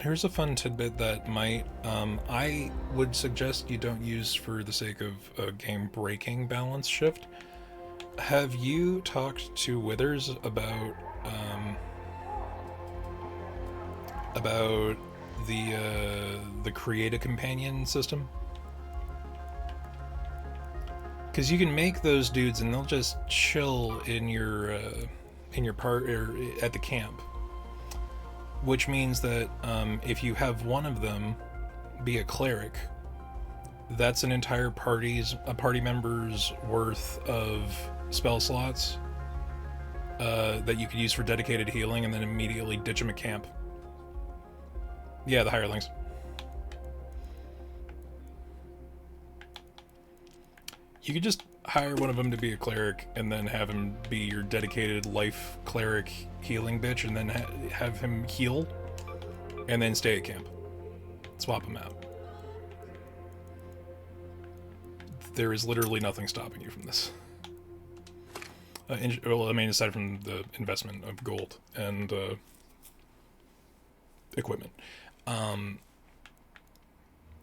tidbit that might, I would suggest you don't use for the sake of a game-breaking balance shift. Have you talked to Withers about the create a companion system? Because you can make those dudes and they'll just chill in your part or at the camp, which means that if you have one of them be a cleric, that's an entire party member's worth of spell slots that you could use for dedicated healing, and then immediately ditch them at camp. Yeah, the hirelings. You could just hire one of them to be a cleric, and then have him be your dedicated life cleric healing bitch, and then have him heal, and then stay at camp. Swap him out. There is literally nothing stopping you from this. Well, I mean, aside from the investment of gold and equipment.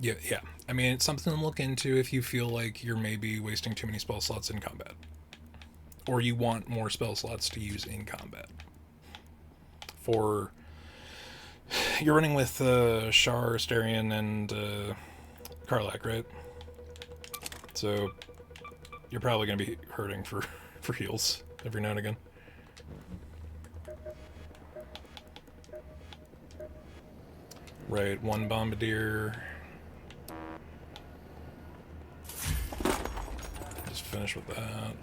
Yeah. I mean, it's something to look into if you feel like you're maybe wasting too many spell slots in combat. Or you want more spell slots to use in combat. You're running with Shar, Asterion, and Karlach, right? So you're probably going to be hurting for heals every now and again. Right, one bombardier. Just finish with that.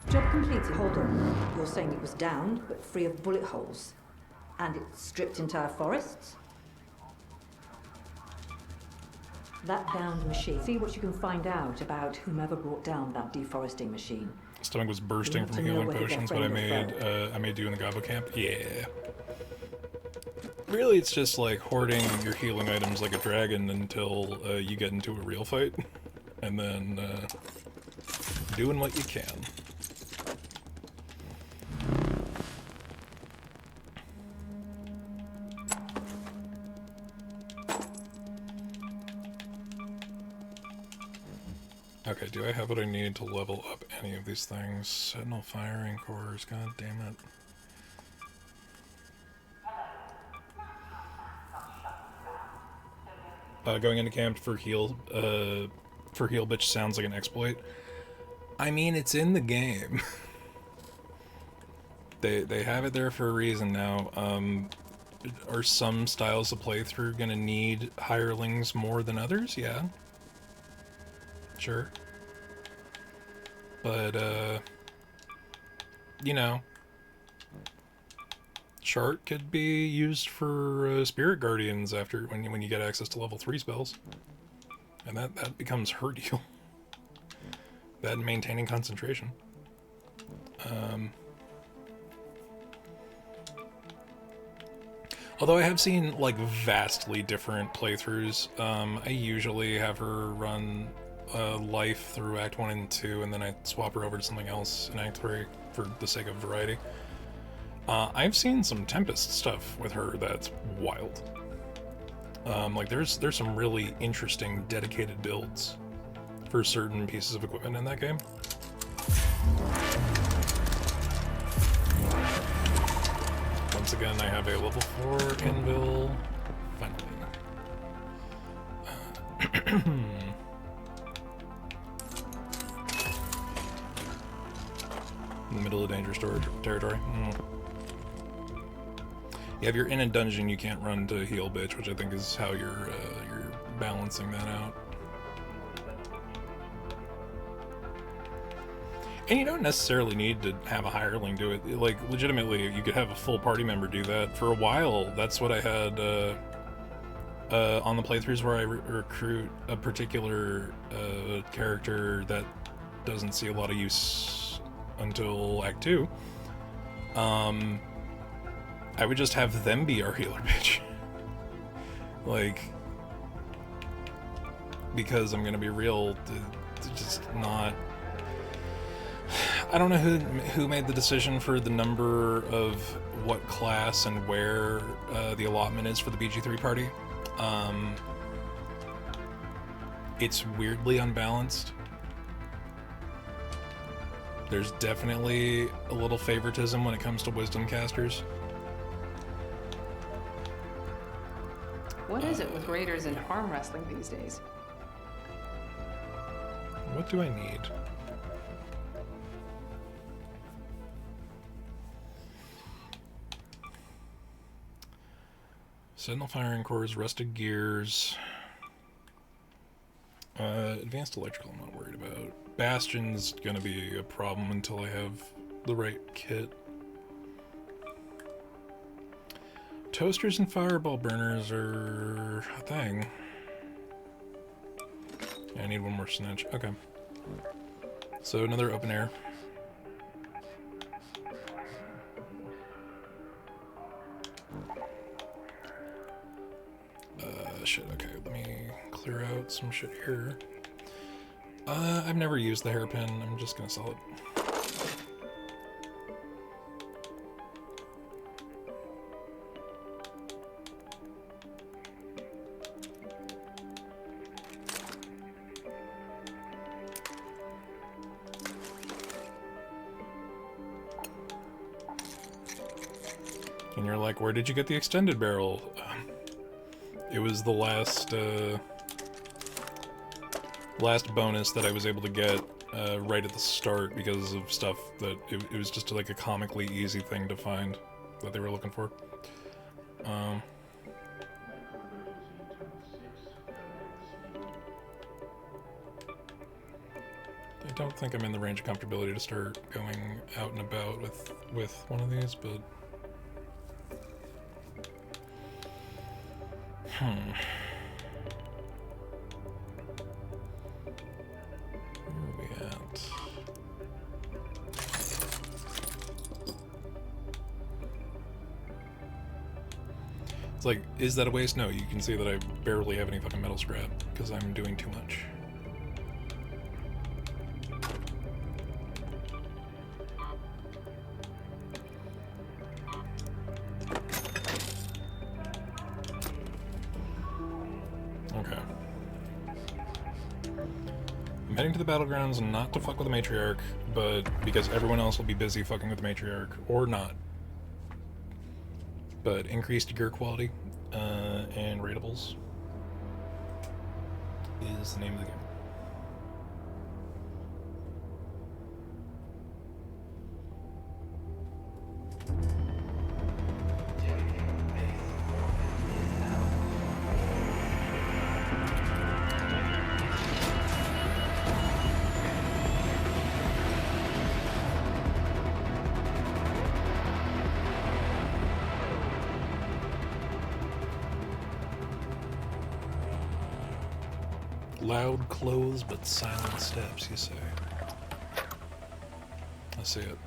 Job completed. Hold on. You're saying it was downed, but free of bullet holes. And it stripped entire forests? That downed machine. See what you can find out about whomever brought down that deforesting machine. Stomach was bursting from healing potions, but I made do in the Gobbo camp. Yeah. Really, it's just like hoarding your healing items like a dragon until you get into a real fight, and then doing what you can. Okay, do I have what I need to level up any of these things? Sentinel firing cores, god damn it. Going into camp for heal bitch sounds like an exploit. I mean, it's in the game. They have it there for a reason now. Are some styles of playthrough gonna need hirelings more than others? Yeah. Sure. But, you know, Chart could be used for Spirit Guardians after when you get access to level 3 spells. And that becomes her deal. That and maintaining concentration. Although I have seen, like, vastly different playthroughs. I usually have her run life through Act 1 and 2, and then I swap her over to something else in Act 3 for the sake of variety. I've seen some Tempest stuff with her that's wild. Like, there's some really interesting dedicated builds for certain pieces of equipment in that game. Once again, I have a level 4 anvil. Finally. In the middle of dangerous territory. Yeah, if you're in a dungeon, you can't run to heal bitch, which I think is how you're balancing that out. And you don't necessarily need to have a hireling do it. Like, legitimately, you could have a full party member do that. For a while, that's what I had on the playthroughs where I recruit a particular character that doesn't see a lot of use until Act 2. I would just have them be our healer bitch. Like, because I'm gonna be real, just not... I don't know who made the decision for the number of what class and where the allotment is for the BG3 party. It's weirdly unbalanced. There's definitely a little favoritism when it comes to wisdom casters. What is it with raiders and arm wrestling these days? What do I need? Sentinel firing cores, rusted gears. Advanced electrical I'm not worried about. Bastion's gonna be a problem until I have the right kit. Toasters and fireball burners are a thing. Yeah, I need one more snitch. Okay. So another open air. Shit, okay, let me clear out some shit here. I've never used the hairpin, I'm just gonna sell it. And you're like, where did you get the extended barrel? It was the last bonus that I was able to get right at the start because of stuff that it was just like a comically easy thing to find that they were looking for. I don't think I'm in the range of comfortability to start going out and about with one of these, but where are we at? It's like, is that a waste? No, you can see that I barely have any fucking metal scrap because I'm doing too much. Okay. I'm heading to the battlegrounds not to fuck with the matriarch, but because everyone else will be busy fucking with the matriarch, or not. But increased gear quality and rateables is the name of the game. Loud clothes, but silent steps, you say. I see it.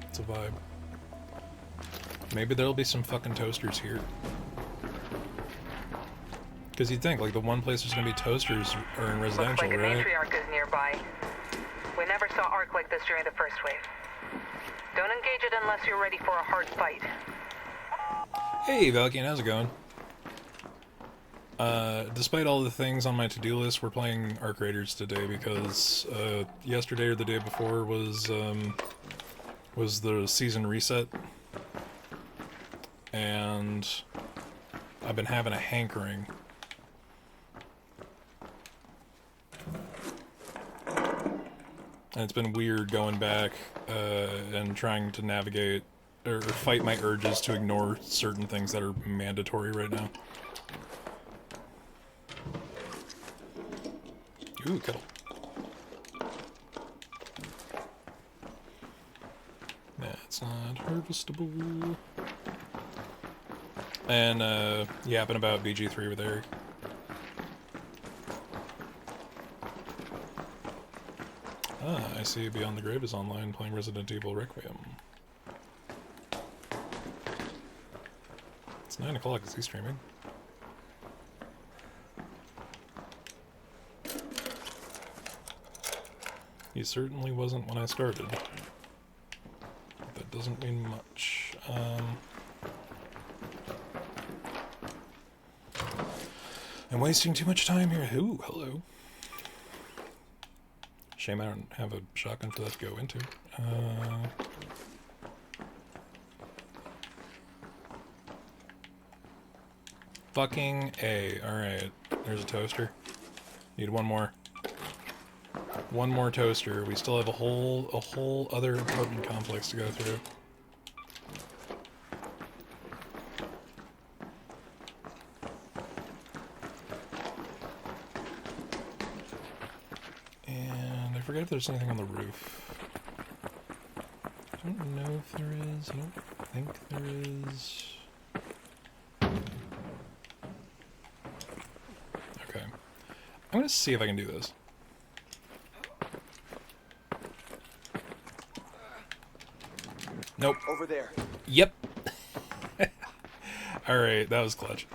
It's a vibe. Maybe there'll be some fucking toasters here. Because you'd think, like, the one place there's gonna be toasters are in residential, Looks like right? a matriarch is nearby. We never saw arc like this during the first wave. Don't engage it unless you're ready for a hard fight. Hey, Valkian, how's it going? Despite all the things on my to-do list, we're playing Arc Raiders today because yesterday or the day before was the season reset, and I've been having a hankering. And it's been weird going back and trying to navigate or fight my urges to ignore certain things that are mandatory right now. Ooh, kettle. That's not harvestable. And, yapping about BG3 with Eric. Ah, I see Beyond the Grave is online playing Resident Evil Requiem. It's 9 o'clock, is he streaming? He certainly wasn't when I started. That doesn't mean much. I'm wasting too much time here. Ooh, hello. Shame I don't have a shotgun for that to go into. Fucking A. Alright, there's a toaster. Need one more. One more toaster. We still have a whole other apartment complex to go through. And I forget if there's anything on the roof. I don't know if there is. I don't think there is. Okay. I'm gonna see if I can do this. Nope. Over there. Yep. Alright, that was clutch.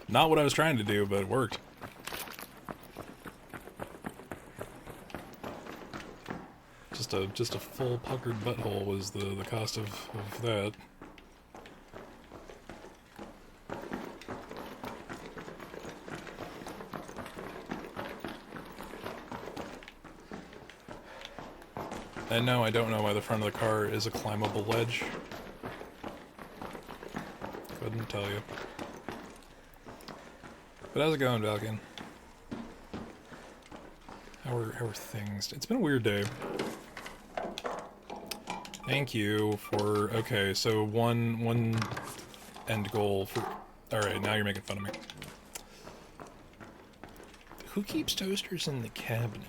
Not what I was trying to do, but it worked. Just a full puckered butthole was the cost of that. And no, I don't know why the front of the car is a climbable ledge. Couldn't tell you. But how's it going, Valken? How are things? It's been a weird day. Thank you for... Okay, so one end goal for... Alright, now you're making fun of me. Who keeps toasters in the cabinet?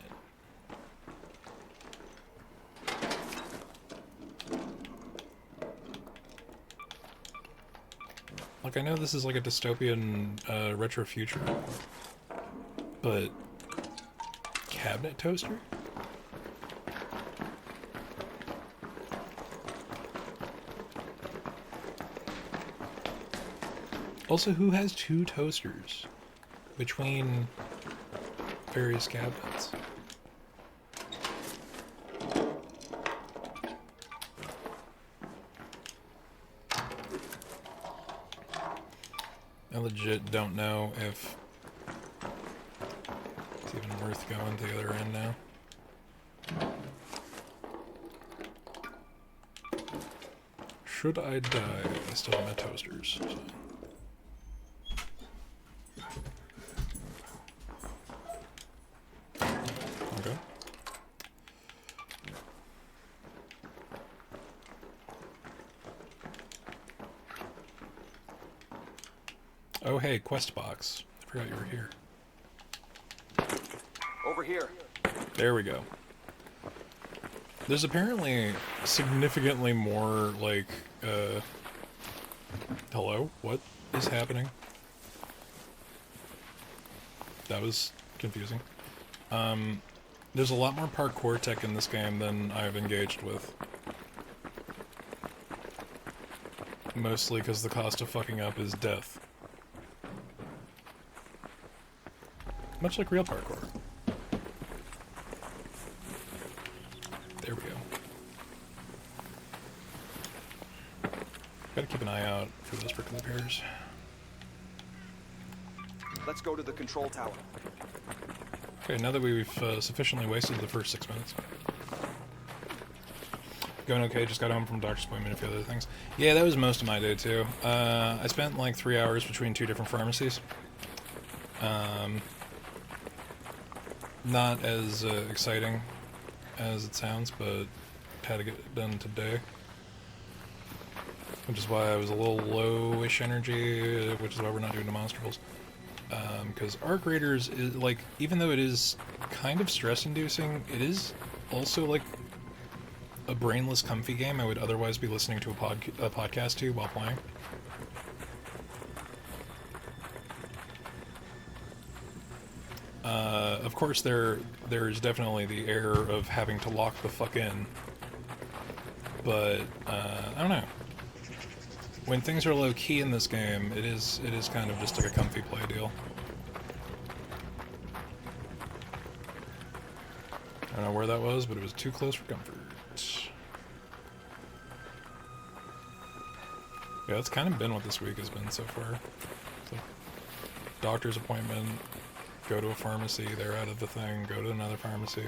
Like, I know this is like a dystopian, retro future, but cabinet toaster? Also, who has 2 toasters between various cabinets? I legit don't know if it's even worth going to the other end now. Should I die? I still have my toasters. So. Okay. Oh hey, quest box. I forgot you were here. Over here. There we go. There's apparently significantly more, like, hello? What is happening? That was confusing. There's a lot more parkour tech in this game than I've engaged with. Mostly because the cost of fucking up is death. Much like real parkour. There we go. Gotta keep an eye out for those prickly pears. Let's go to the control tower. Okay, now that we've sufficiently wasted the first 6 minutes. Going okay, just got home from doctor's appointment and a few other things. Yeah, that was most of my day too. I spent like 3 hours between 2 different pharmacies. Not as exciting as it sounds, but had to get it done today. Which is why I was a little low-ish energy, which is why we're not doing demonstrables. Because Arc Raiders is, like, even though it is kind of stress-inducing, it is also, like, a brainless, comfy game I would otherwise be listening to a podcast to while playing. Of course, there's definitely the air of having to lock the fuck in. But, I don't know. When things are low-key in this game, it is kind of just like a comfy play deal. I don't know where that was, but it was too close for comfort. Yeah, that's kind of been what this week has been so far. So, doctor's appointment, go to a pharmacy, they're out of the thing, go to another pharmacy.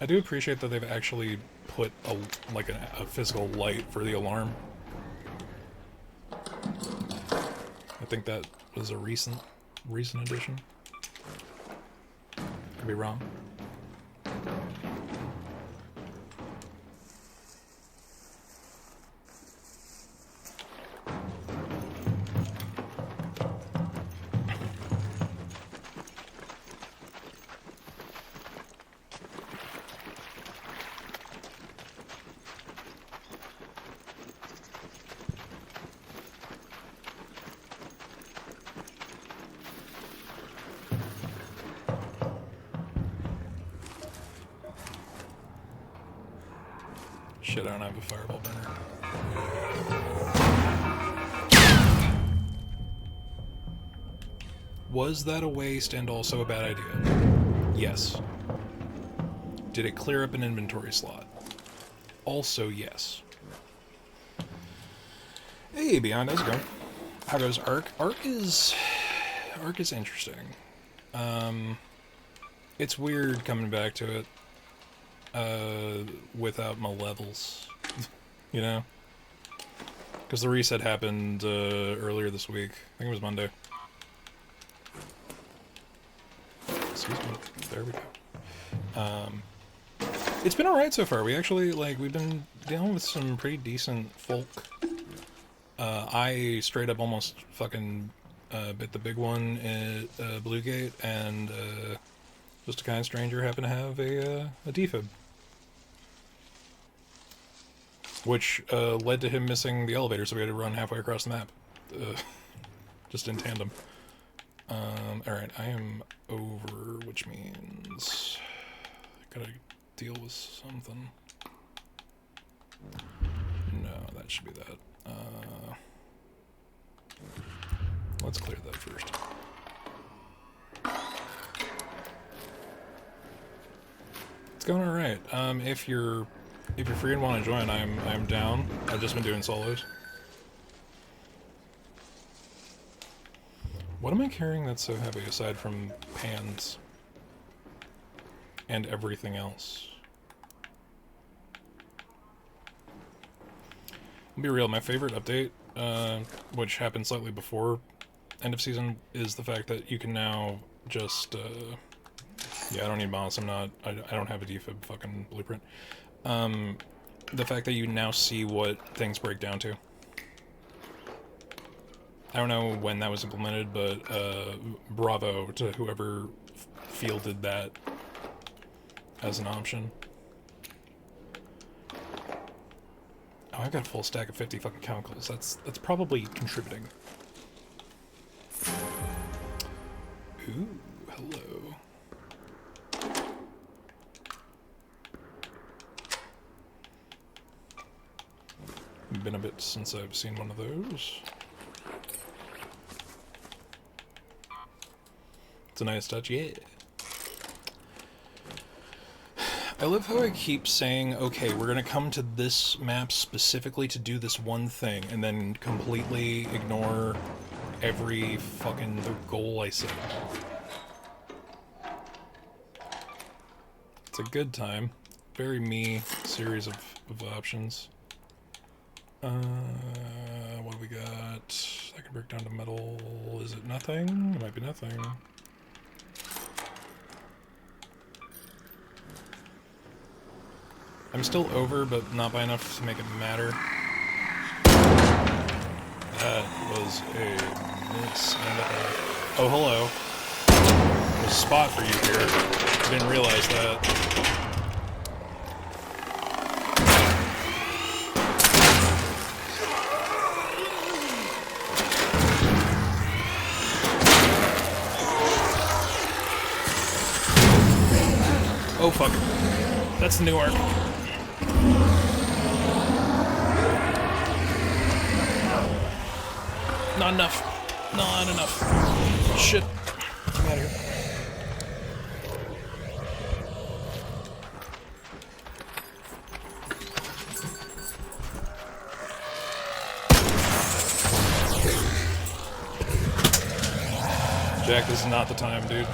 I do appreciate that they've actually put a physical light for the alarm. I think that was a recent addition. Could be wrong. Shit, I don't have a fireball burner. Was that a waste and also a bad idea? Yes. Did it clear up an inventory slot? Also yes. Hey, Beyond, how's it going? How goes Arc? Arc is interesting. It's weird coming back to it. Without my levels, you know? Because the reset happened earlier this week. I think it was Monday. Excuse me. There we go. It's been alright so far. We actually, we've been dealing with some pretty decent folk. I straight up almost fucking bit the big one at Bluegate, and just a kind stranger happened to have a defib. Which led to him missing the elevator, so we had to run halfway across the map. Just in tandem. Alright, I am over, which means I gotta deal with something. No, that should be that. Let's clear that first. It's going alright. If you're free and want to join, I'm down. I've just been doing solos. What am I carrying that's so heavy aside from pans and everything else? I'll be real, my favorite update, which happened slightly before end of season, is the fact that you can now just, yeah, I don't need moss, I don't have a defib fucking blueprint. The fact that you now see what things break down to. I don't know when that was implemented, but bravo to whoever fielded that as an option. Oh, I've got a full stack of 50 fucking chemicals. That's probably contributing. Ooh, hello. Been a bit since I've seen one of those. It's a nice touch, yeah. I love how I keep saying, okay, we're gonna come to this map specifically to do this one thing, and then completely ignore every fucking goal I set. It's a good time. Very me series of options. What do we got? I can break down to metal. Is it nothing? It might be nothing. I'm still over, but not by enough to make it matter. That was a miss and a half. Oh, hello. There's a spot for you here. I didn't realize that. Oh, fuck. That's the new arc. Not enough. Not enough. Shit. I'm out of here. Jack, this is not the time, dude.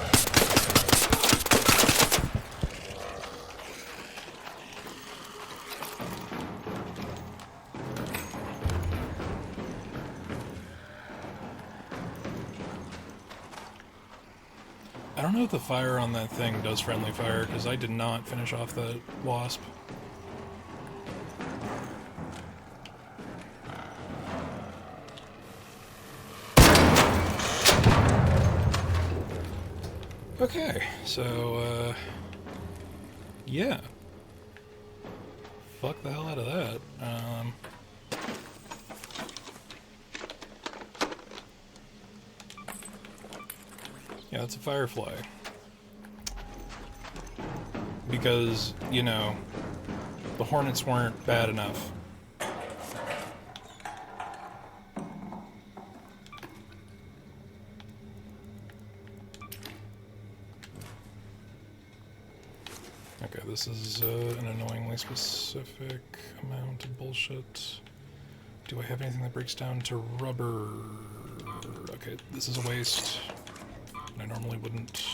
I don't know if the fire on that thing does friendly fire, because I did not finish off that wasp. Okay, so, yeah. Fuck the hell out of that. Yeah, it's a firefly. Because, you know, the hornets weren't bad enough. Okay, this is an annoyingly specific amount of bullshit. Do I have anything that breaks down to rubber? Okay, this is a waste. I normally wouldn't.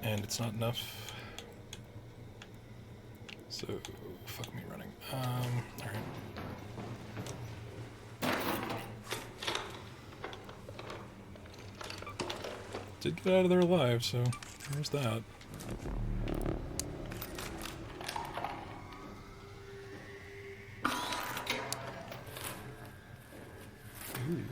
And it's not enough. So, fuck me running. Alright. Did get out of there alive, so there's that. Ooh.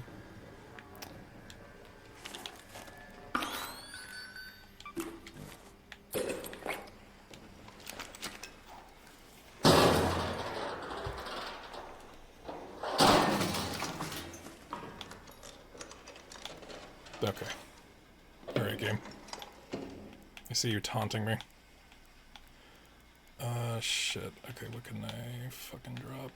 Okay. Alright, game. I see you taunting me. Shit. Okay, what can I fucking drop?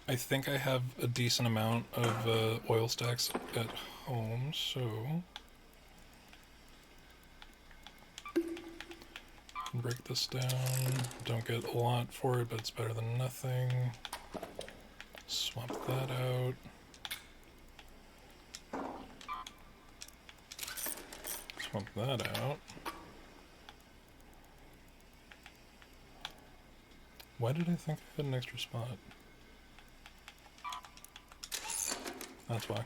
I think I have a decent amount of oil stacks at home, so... break this down. Don't get a lot for it, but it's better than nothing. Swap that out. Swap that out. Why did I think I had an extra spot? That's why.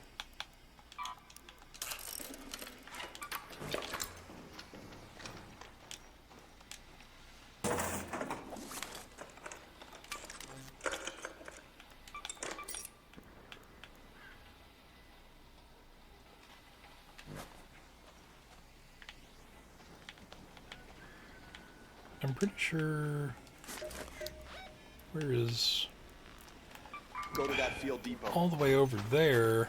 I'm pretty sure... Where is... Go to that field depot. All the way over there.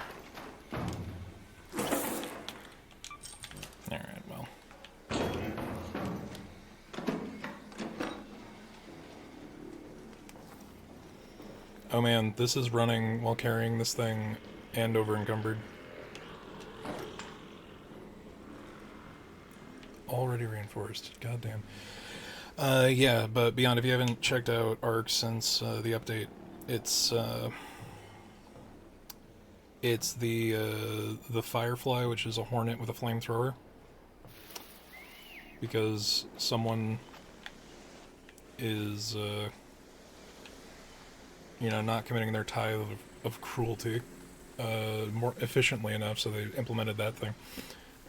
Alright, well. Oh man, this is running while carrying this thing and over encumbered. Already reinforced. Goddamn. Yeah, but Beyond, if you haven't checked out ARC since the update, it's the Firefly, which is a hornet with a flamethrower, because someone is you know, not committing their tithe of cruelty more efficiently enough, so they implemented that thing.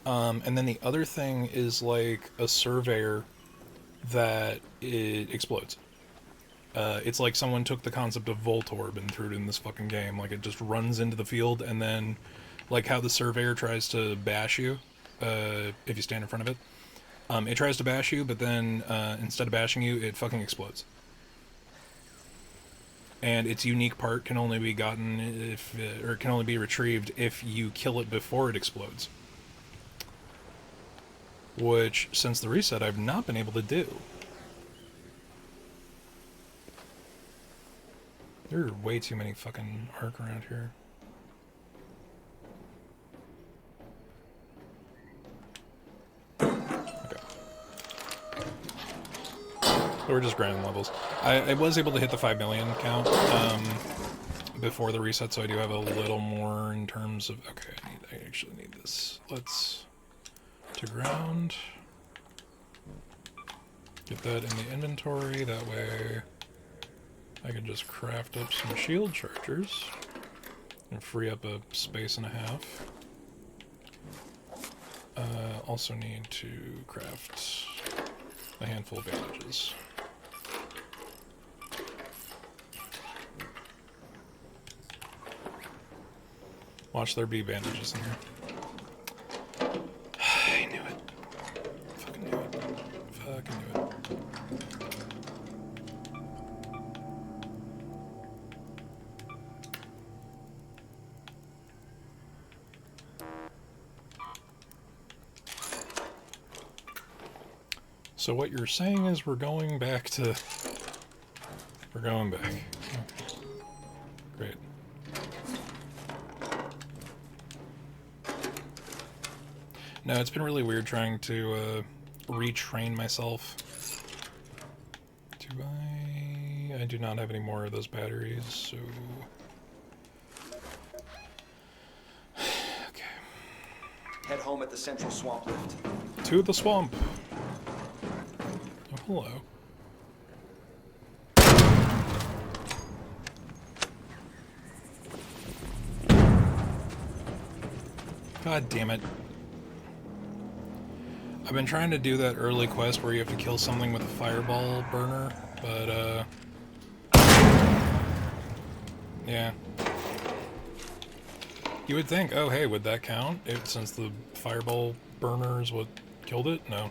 And then the other thing is like a surveyor that it explodes. It's like someone took the concept of Voltorb and threw it in this fucking game. Like, it just runs into the field, and then, like how the surveyor tries to bash you, if you stand in front of it. It tries to bash you, but then, instead of bashing you, it fucking explodes. And its unique part can only be gotten if, or can only be retrieved if you kill it before it explodes. Which, since the reset, I've not been able to do. There are way too many fucking ARC around here. Okay. So we're just grinding levels. I was able to hit the 5 million count before the reset, so I do have a little more in terms of... Okay, I actually need this. Let's... to ground. Get that in the inventory, that way I can just craft up some shield chargers and free up a space and a half. Also need to craft a handful of bandages. Watch there be bandages in here. I knew it. Fucking knew it. Fucking knew it. So what you're saying is we're going back to... We're going back. Okay. Great. No, it's been really weird trying to retrain myself. Do I do not have any more of those batteries, so... Okay. Head home at the central swamp lift. To the swamp! Oh, hello. God damn it. I've been trying to do that early quest where you have to kill something with a fireball burner, but, yeah. You would think, oh hey, would that count? Since the fireball burner is what killed it? No.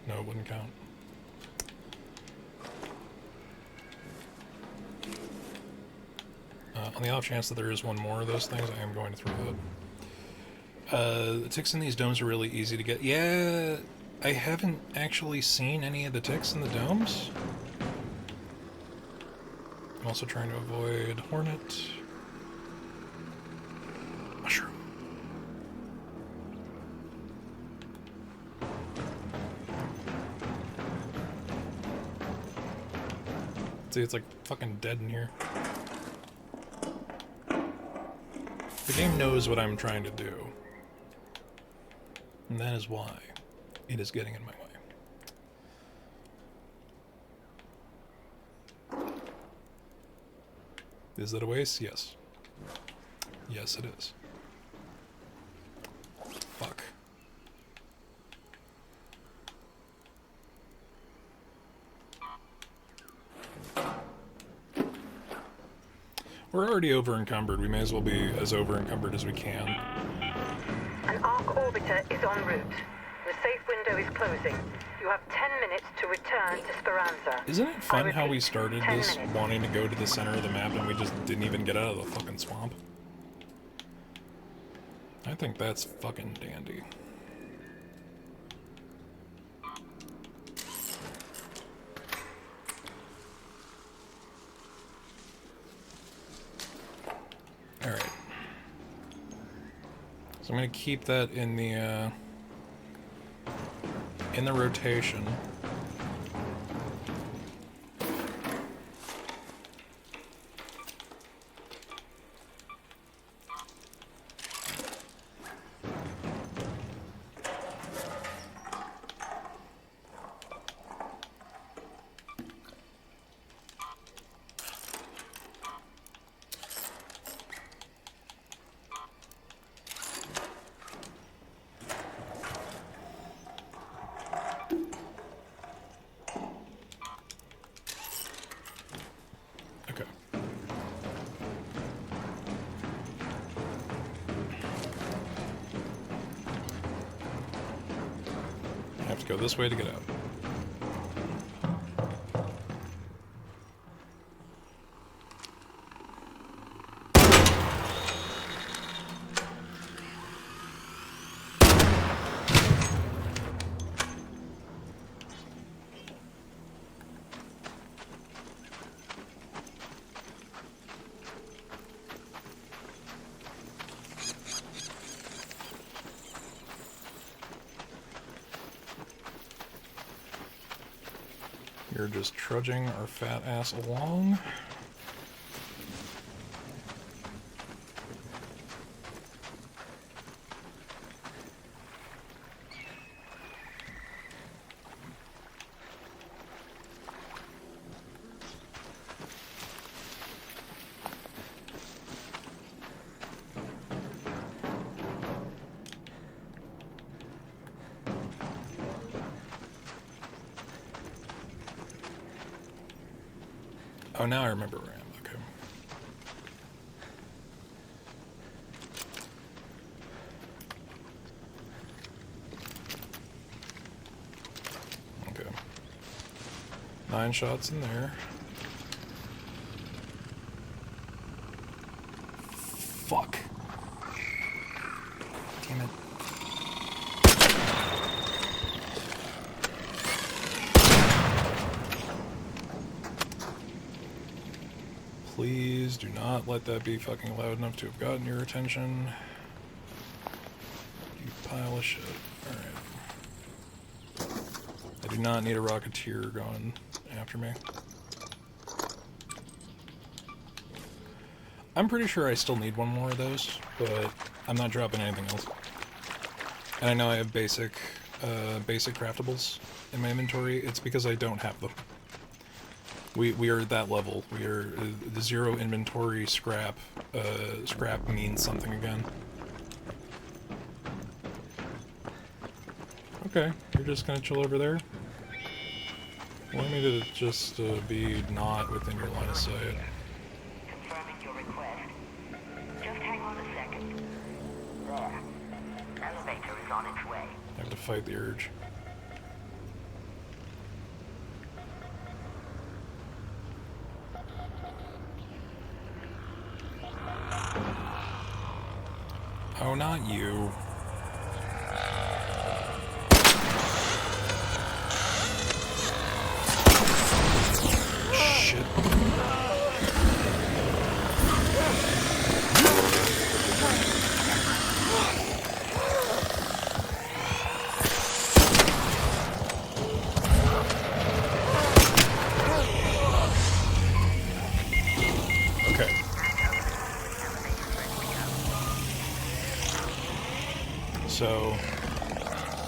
No, it wouldn't count. On the off chance that there is one more of those things, I am going to throw it. The ticks in these domes are really easy to get. Yeah, I haven't actually seen any of the ticks in the domes. I'm also trying to avoid hornet. Mushroom. See, it's like fucking dead in here. The game knows what I'm trying to do. And that is why it is getting in my way. Is that a waste? Yes. Yes, it is. Fuck. We're already over-encumbered. We may as well be as over-encumbered as we can. An arc orbiter is en route. The safe window is closing. You have 10 minutes to return to Speranza. Isn't it fun how we started this wanting to go to the center of the map and we just didn't even get out of the fucking swamp? I think that's fucking dandy. Alright. So I'm gonna keep that in the rotation. Go this way to get out. You're just trudging our fat ass along. Oh, now I remember where I am. Okay. Okay. 9 shots in there. Fuck. Damn it. Please do not let that be fucking loud enough to have gotten your attention. You pile of shit. Alright. I do not need a Rocketeer going after me. I'm pretty sure I still need one more of those, but I'm not dropping anything else. And I know I have basic craftables in my inventory. It's because I don't have them. We are at that level. We are the 0 inventory scrap. Scrap means something again. Okay, you're just gonna chill over there? Want me to just be not within your line of sight? Confirming your request. Just hang on a second. There. Elevator is on its way. I have to fight the urge. Oh, not you.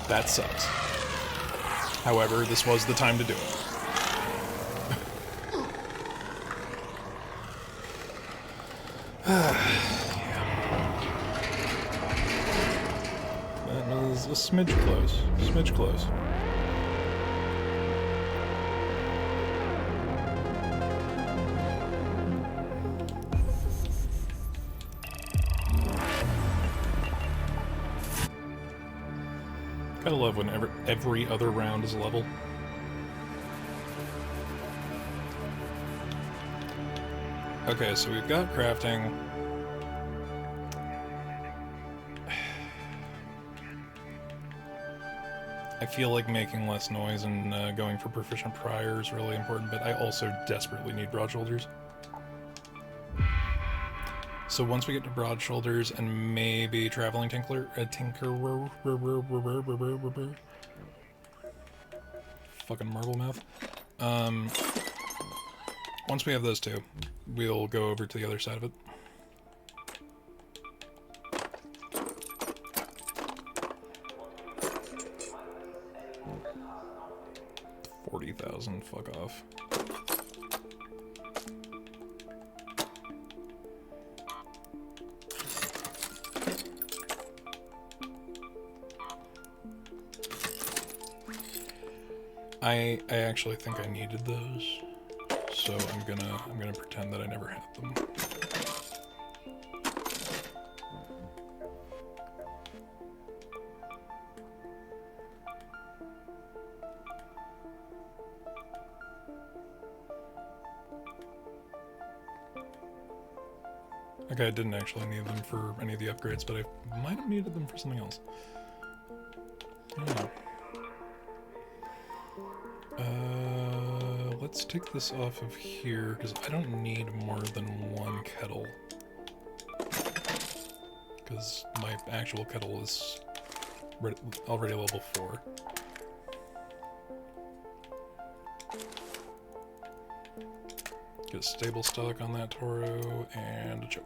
That sucks. However, this was the time to do it. That was a smidge close. Smidge close. Gotta love when every other round is level. Okay, so we've got crafting. I feel like making less noise and going for proficient prior is really important, but I also desperately need broad shoulders. So once we get to broad shoulders and maybe traveling tinkerer, fucking marble mouth. Once we have those two, we'll go over to the other side of it. $40,000, fuck off. I actually think I needed those, so I'm gonna pretend that I never had them. Okay, I didn't actually need them for any of the upgrades, but I might have needed them for something else. I don't know. Let's take this off of here, because I don't need more than one kettle. Because my actual kettle is already level 4. Get a stable stock on that Toro, and a choke.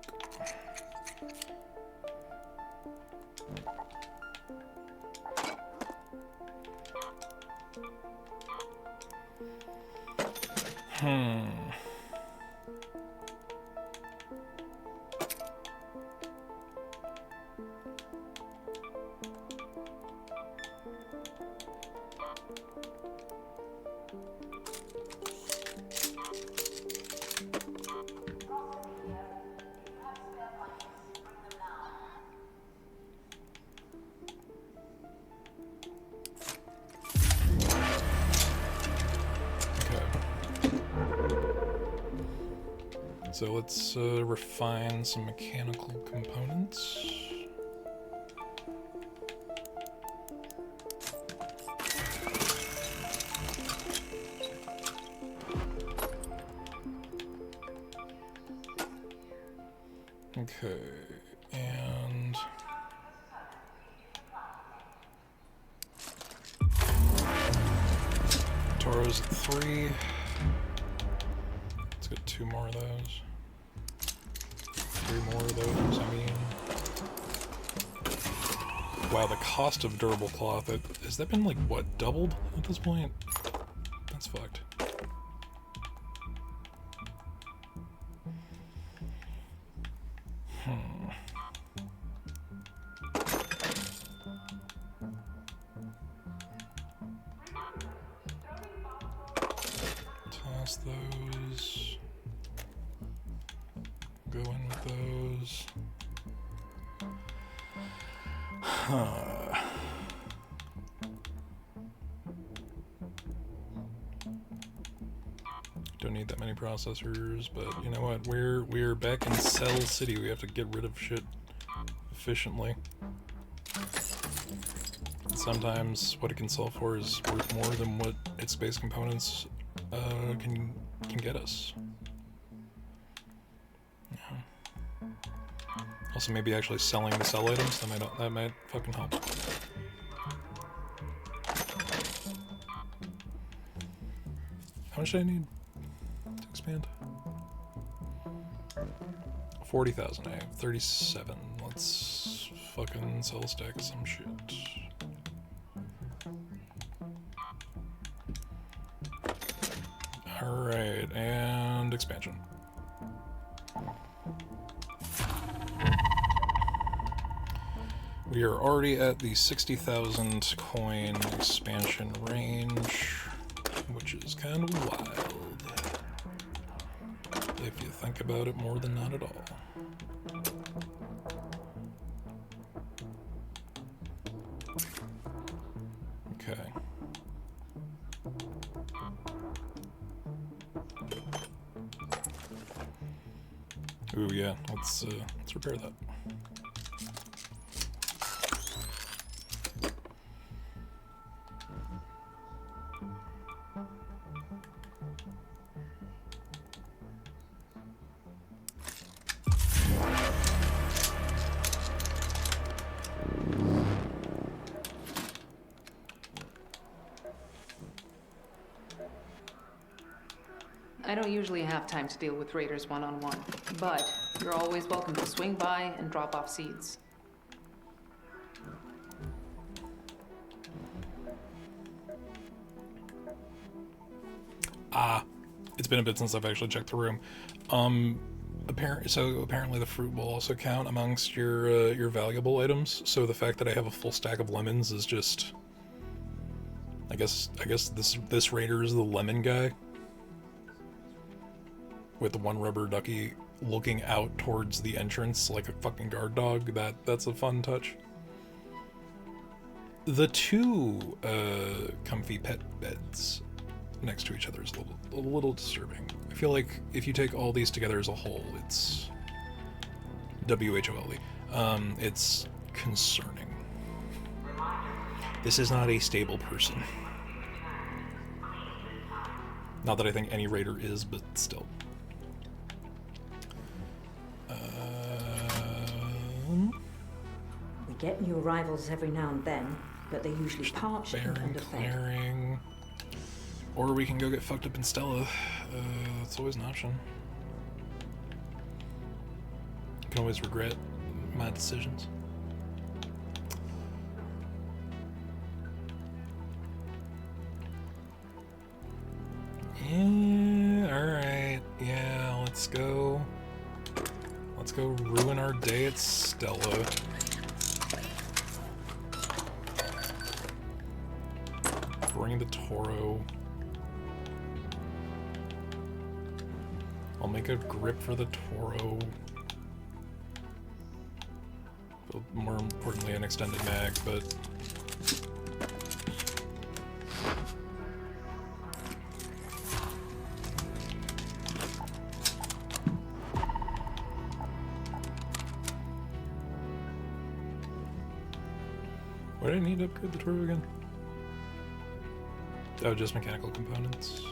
So let's refine some mechanical components. Okay, and Toro's at 3. Let's get 2 more of those. 3 more of those, I mean. Wow, the cost of durable cloth, has that been, like, what, doubled at this point? That's fucked. Toss those. Go in with those. Don't need that many processors, but you know what? We're back in Cell City. We have to get rid of shit efficiently. And sometimes what it can sell for is worth more than what its base components can get us. Yeah. Also, maybe actually selling the sell items, that might fucking help. How much do I need to expand? 40,000. I have 37. Let's fucking sell a stack of some shit. Alright, and expansion. We are already at the 60,000 coin expansion range, which is kind of wild, if you think about it more than not at all. Okay. Ooh, yeah, let's repair that. I don't usually have time to deal with raiders one-on-one, but you're always welcome to swing by and drop off seeds. It's been a bit since I've actually checked the room. Apparently the fruit will also count amongst your valuable items. So the fact that I have a full stack of lemons is just, I guess this raider is the lemon guy with the one rubber ducky looking out towards the entrance like a fucking guard dog. That's a fun touch. The two comfy pet beds next to each other is a little disturbing. I feel like if you take all these together as a whole, it's WHOLE. It's concerning. This is not a stable person. Not that I think any raider is, but still. We get new arrivals every now and then, but they're usually parched and underfed. Clearing. Or we can go get fucked up in Stella. That's always an option. I can always regret my decisions. Yeah, alright. Yeah, let's go. Let's go ruin our day at Stella. Bring the Toro. I'll make a grip for the Toro. But more importantly, an extended mag, but... What do I need to upgrade the Toro again? Oh, just mechanical components.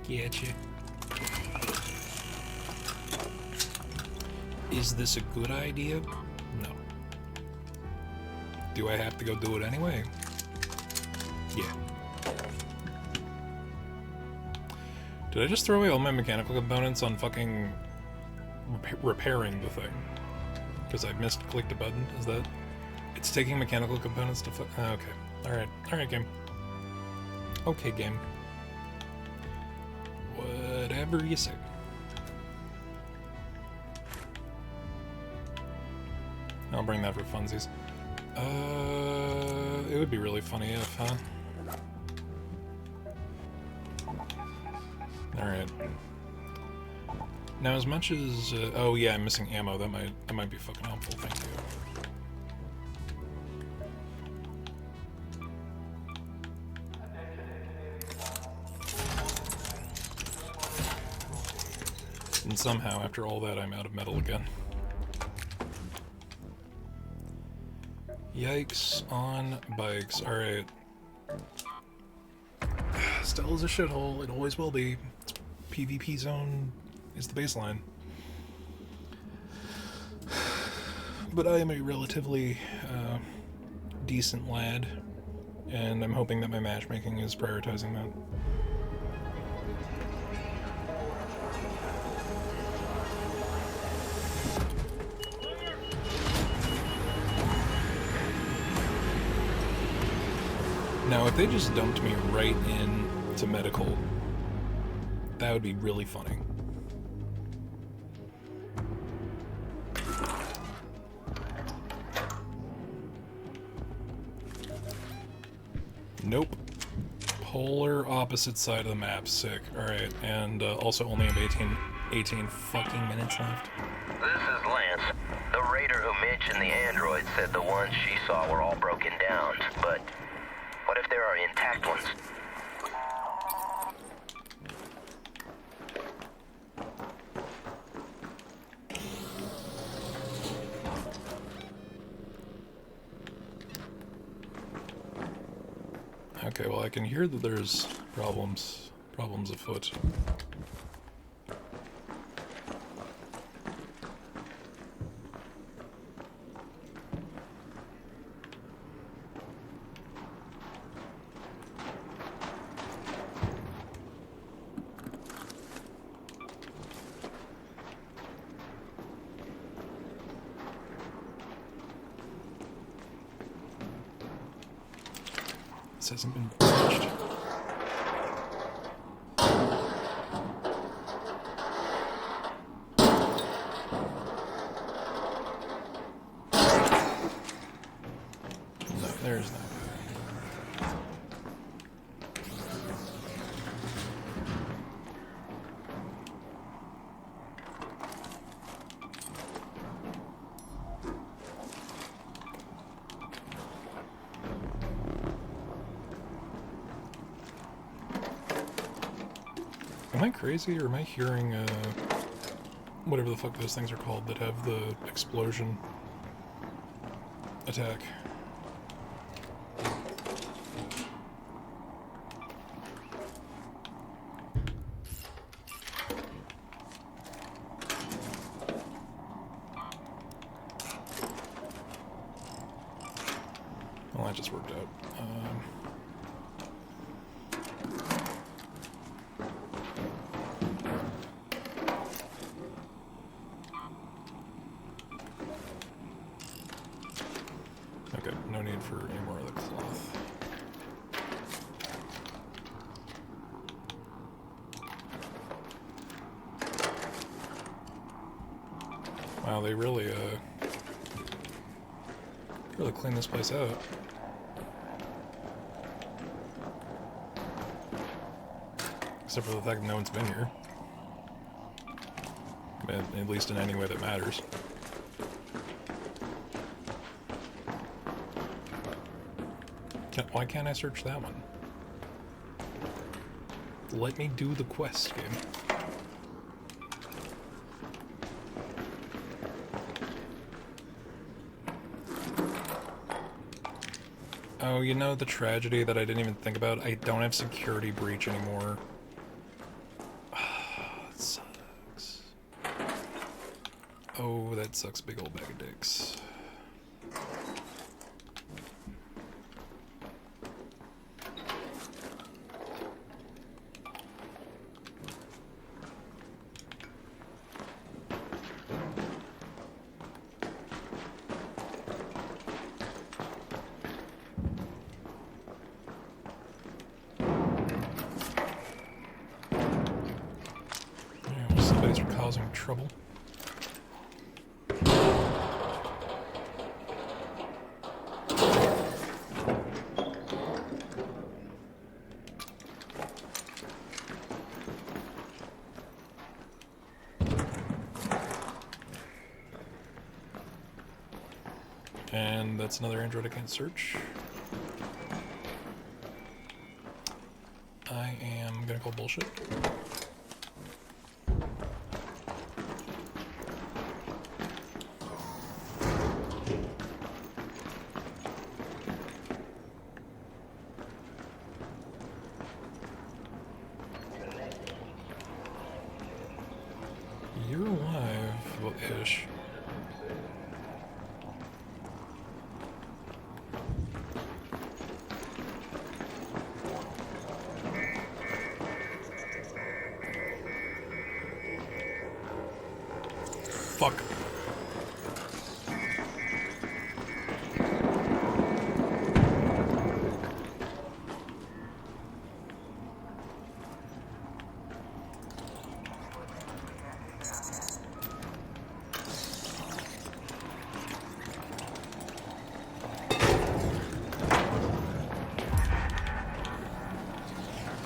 Getcha. Is this a good idea? No. Do I have to go do it anyway? Yeah. Did I just throw away all my mechanical components on fucking repairing the thing? Because I clicked a button. Is that... It's taking mechanical components to okay. Alright. Alright, game. Okay, game. Whatever you say. I'll bring that for funsies. It would be really funny if, huh? Alright. Now, as much as... oh yeah, I'm missing ammo. That might be fucking helpful. Thank you. And somehow, after all that, I'm out of metal again. Yikes on bikes. Alright. Stella's a shithole. It always will be. It's PvP zone is the baseline. But I am a relatively decent lad, and I'm hoping that my matchmaking is prioritizing that. Now, if they just dumped me right into medical, That would be really funny. Nope. Polar opposite side of the map. Sick. Alright, and also only have 18 fucking minutes left. This is Lance. The raider who mentioned the androids said the ones she saw were all broken down, but what if there are intact ones? Okay, well I can hear that there's problems afoot. This hasn't been patched. No, there's no. Am I crazy, or am I hearing, whatever the fuck those things are called that have the explosion attack? Well, that just worked out. Okay, no need for any more of the cloth. Wow, they really cleaned this place out. Except for the fact that no one's been here. At least in any way that matters. Why can't I search that one? Let me do the quest, game. Oh, you know the tragedy that I didn't even think about? I don't have security breach anymore. That sucks. Oh, that sucks, big old bag of dicks. Somebody's causing trouble. And that's another android I can't search. I am gonna call bullshit. You're alive, well-ish. Fuck.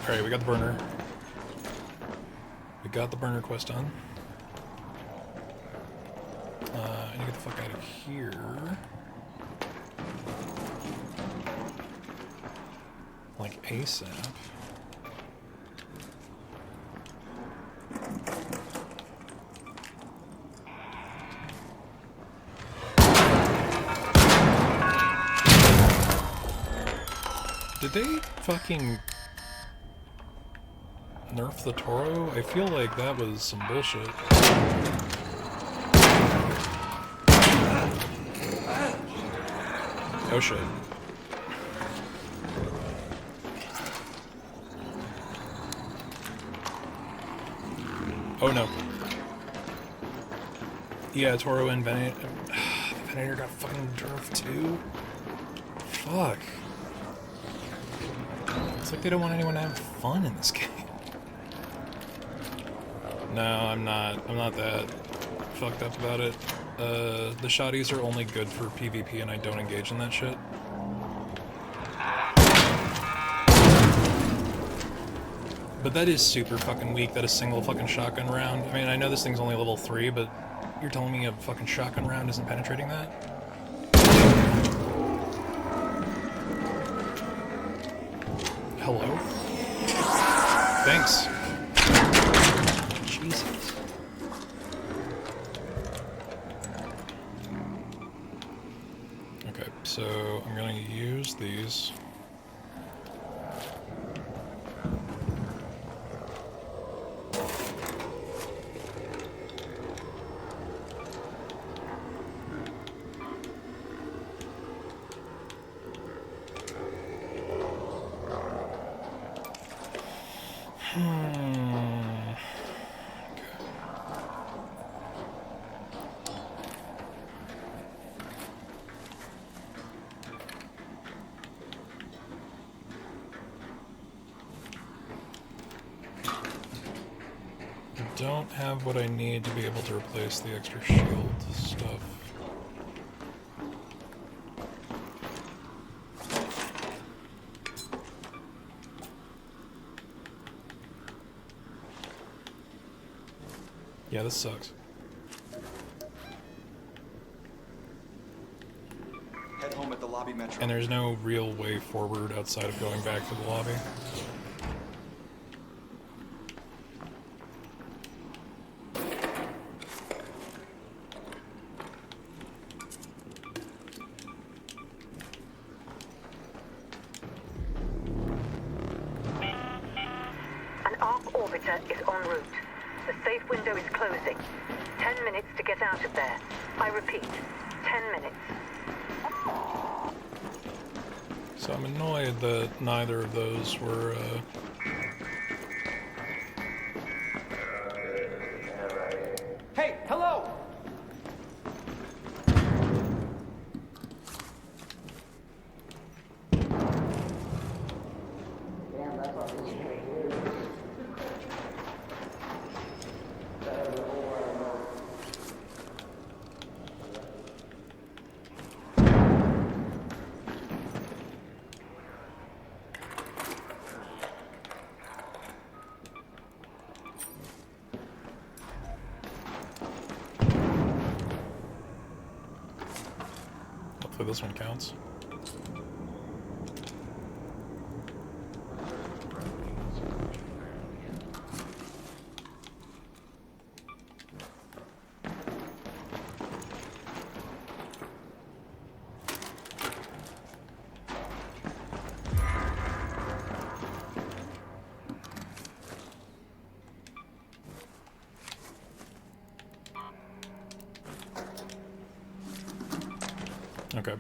Alright, we got the burner. We got the burner quest done. I need to get the fuck out of here. Like ASAP. Did they fucking nerf the Toro? I feel like that was some bullshit. Oh shit. Oh no. Yeah, Toro and Venator got fucking nerfed too. Fuck. It's like they don't want anyone to have fun in this game. No, I'm not that fucked up about it. The shotties are only good for PvP and I don't engage in that shit. But that is super fucking weak, that a single fucking shotgun round. I mean, I know this thing's only level 3, but you're telling me a fucking shotgun round isn't penetrating that? Hello? Thanks. Jesus. Okay, so I'm gonna use these. Don't have what I need to be able to replace the extra shield stuff. Yeah, this sucks. Head home at the lobby metro. And there's no real way forward outside of going back to the lobby. Is en route. The safe window is closing. 10 minutes to get out of there. I repeat, 10 minutes. So I'm annoyed that neither of those were, Hey, hello! hopefully this one counts. Okay.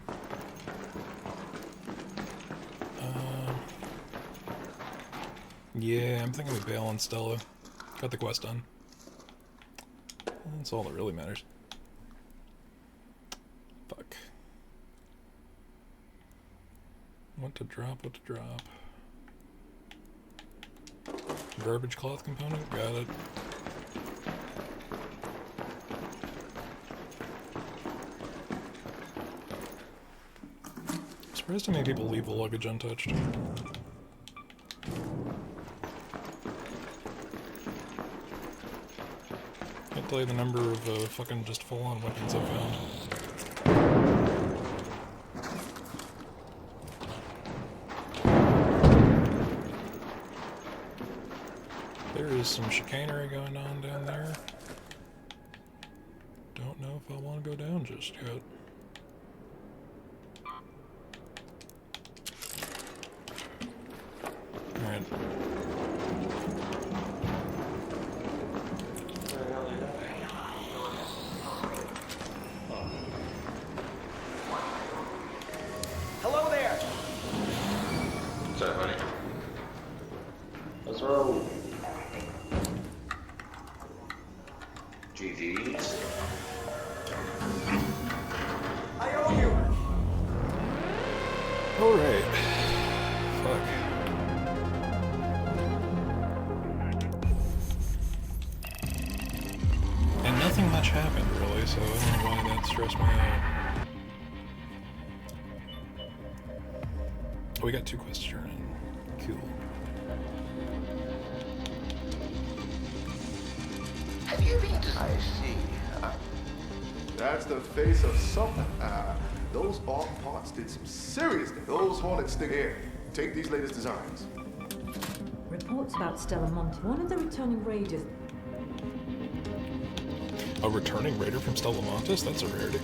Yeah, I'm thinking we bail on Stella. Got the quest done. That's all that really matters. Fuck. What to drop, what to drop. Garbage cloth component? Got it. Surprised how many people leave the luggage untouched. multiply the number of fucking just full-on weapons I've found. There is some chicanery going on down there. Don't know if I want to go down just yet. Alright. Hello there! What's up, honey? Let's roll. GG's. I owe you! Alright. Fuck. And nothing much happened, really, so I don't know why that stressed me out. Oh, we got 2 quests to turn in. Cool. Have you been to... I see. That's the face of something. Those off parts did some serious things. Those Hornets stick air. Take these latest designs. Reports about Stella Monte, one of the returning raiders. A returning raider from Stella Montes? That's a rarity.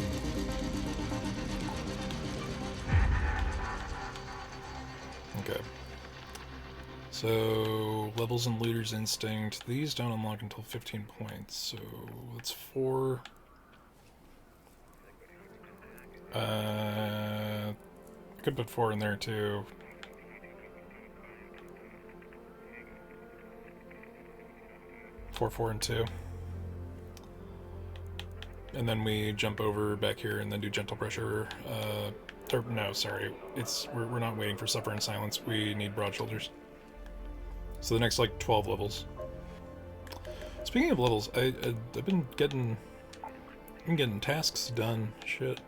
Okay. So, levels in Looter's Instinct. These don't unlock until 15 points, so that's 4. Could put 4 in there too. Four, and 2. And then we jump over back here and then do Gentle Pressure. Or, no, sorry. We're not waiting for Suffer in Silence. We need Broad Shoulders. So the next, like, 12 levels. Speaking of levels, I've been getting tasks done. Shit.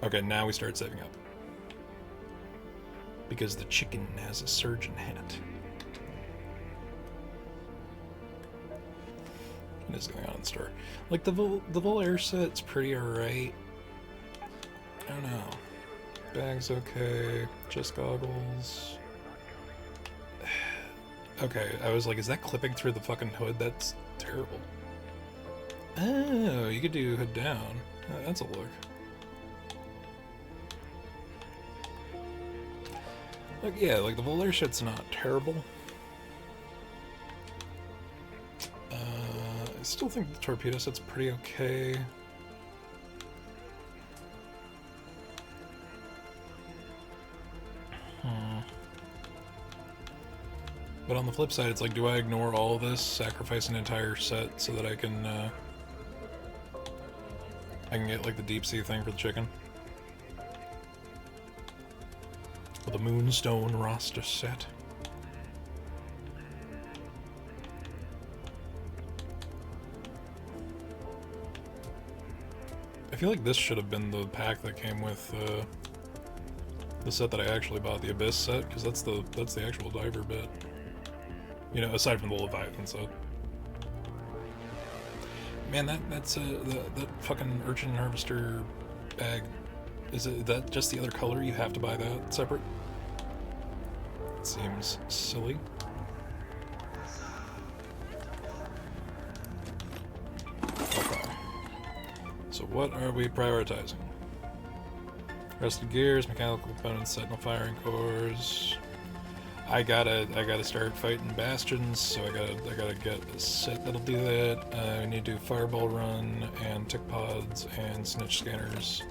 Okay, now we start saving up. Because the chicken has a surgeon hat. What is going on in the store? Like, the Volair set's pretty alright. I don't know. Bag's okay. Just goggles. Okay, I was like, is that clipping through the fucking hood? That's terrible. Oh, you could do hood down. That's a look. Like, yeah, like the Volair shit's not terrible. I still think the torpedo set's pretty okay. But on the flip side, it's like, do I ignore all of this, sacrifice an entire set so that I can get like the deep sea thing for the chicken? With a Moonstone roster set. I feel like this should have been the pack that came with the set that I actually bought, the Abyss set, because that's the actual diver bit. You know, aside from the Leviathan set. Man, that's that fucking Urchin Harvester bag. Is that just the other color? You have to buy that separate? It seems silly. Okay. So what are we prioritizing? Rusted gears, mechanical components, sentinel firing cores. I gotta start fighting bastions, so I gotta get a set that'll do that. I need to do fireball run and tick pods and snitch scanners.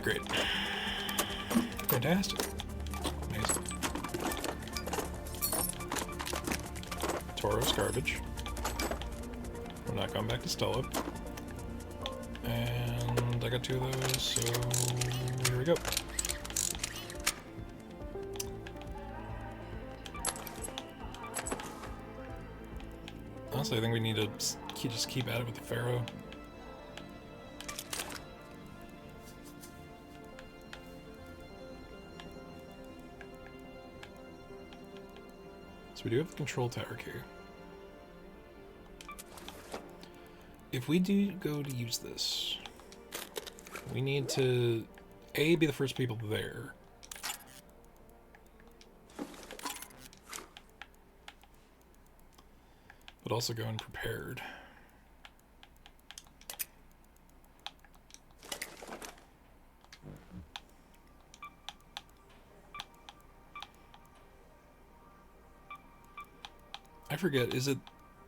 Great. Fantastic. Amazing. Tauros garbage. We're not going back to Stella. And I got 2 of those, so here we go. Honestly, I think we need to just keep at it with the Pharaoh. So we do have the control tower key. If we do go to use this, we need to, A, be the first people there. But also go in prepared. I forget, is it,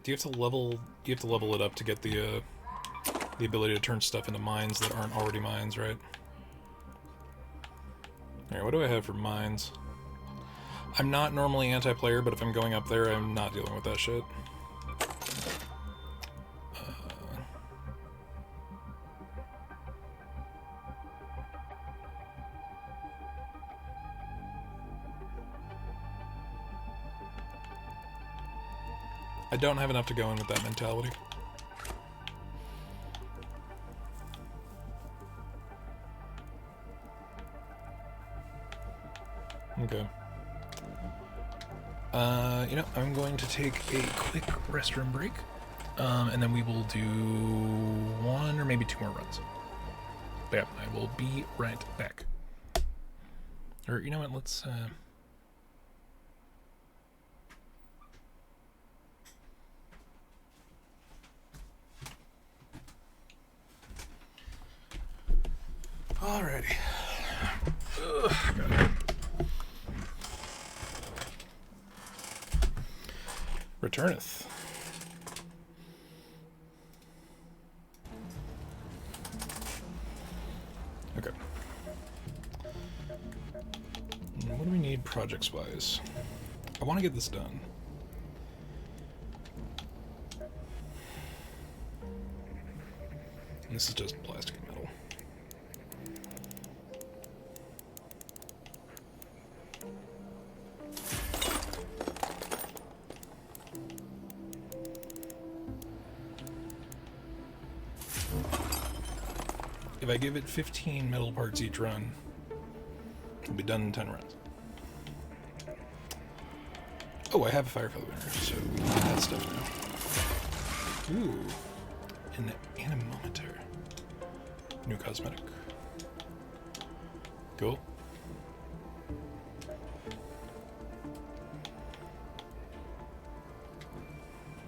do you have to level it up to get the ability to turn stuff into mines that aren't already mines, right? Alright, what do I have for mines? I'm not normally anti-player, but if I'm going up there, I'm not dealing with that shit. I don't have enough to go in with that mentality. Okay. You know, I'm going to take a quick restroom break, and then we will do 1 or maybe 2 more runs. But yeah, I will be right back. Or, you know what, let's, alrighty. Ugh, God. Returneth. Okay. What do we need projects-wise? I want to get this done. And this is just plastic and metal. If I give it 15 metal parts each run, it'll be done in 10 runs. Oh, I have a fire feather burner, so we can get that stuff now. Ooh, an anemometer. New cosmetic. Cool.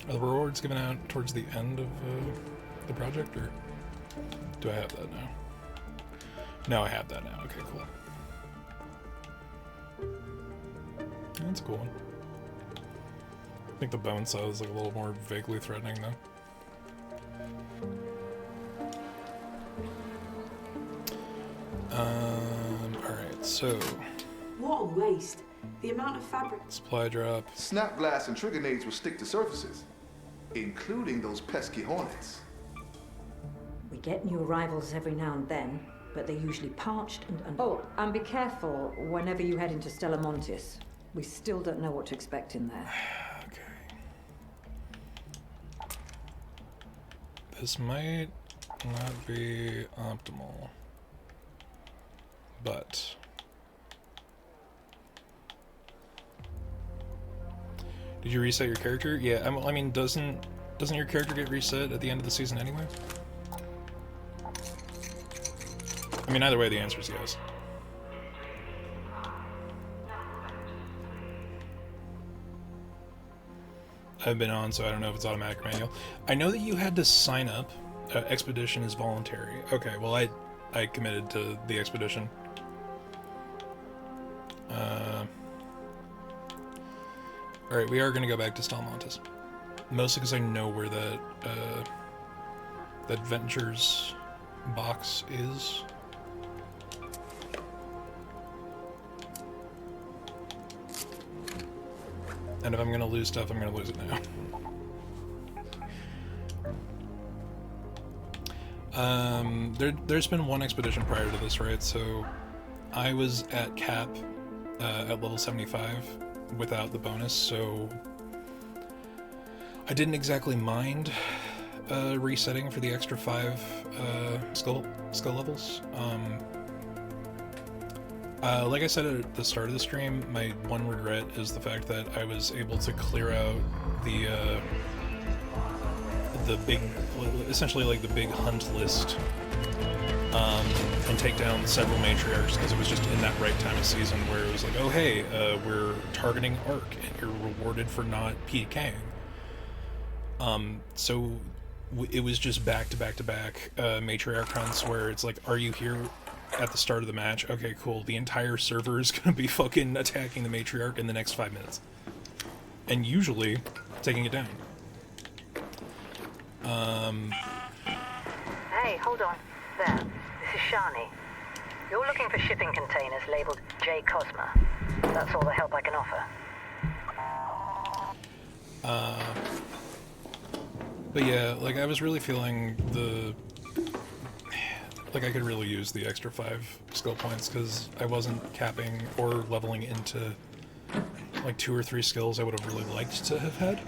Are the rewards given out towards the end of the project, or do I have that now? No, I have that now. Okay, cool. That's a cool one. I think the bone saw is like a little more vaguely threatening, though. Alright, so... What a waste. The amount of fabric... Supply drop. Snap glass and trigger nades will stick to surfaces, including those pesky hornets. We get new arrivals every now and then, but they're usually parched and... Oh, and be careful whenever you head into Stella Montis. We still don't know what to expect in there. Okay. This might not be optimal, but... Did you reset your character? Yeah, I mean, doesn't your character get reset at the end of the season anyway? I mean, either way, the answer is yes. I've been on, so I don't know if it's automatic or manual. I know that you had to sign up. Expedition is voluntary. Okay, well, I committed to the expedition. Alright, we are going to go back to Stalmontis. Mostly because I know where that Ventures box is. And if I'm going to lose stuff, I'm going to lose it now. There's been one expedition prior to this, right? So I was at cap at level 75 without the bonus, so I didn't exactly mind resetting for the extra 5 skill levels. Like I said at the start of the stream, my one regret is the fact that I was able to clear out the big, essentially like the big hunt list, and take down several matriarchs, because it was just in that right time of season where it was like, oh hey, we're targeting Ark, and you're rewarded for not PKing. So it was just back to back to back matriarch hunts where it's like, are you here at the start of the match? Okay, cool. The entire server is gonna be fucking attacking the matriarch in the next 5 minutes. And usually taking it down. Hey, hold on. There. This is Shani. You're looking for shipping containers labeled J. Cosma. That's all the help I can offer. But yeah, like I was really feeling like I could really use the extra 5 skill points, because I wasn't capping or leveling into like 2 or 3 skills I would have really liked to have had.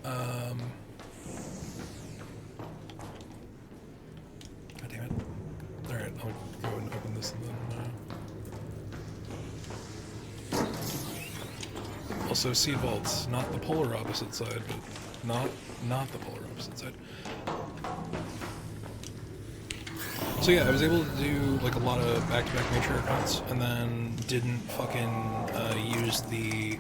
God damn it. Alright, I'll go and open this and then... Also, seed vaults, not the polar opposite side, but not the polar opposite side. So yeah, I was able to do like a lot of back-to-back matriarch hunts, and then didn't fucking use the...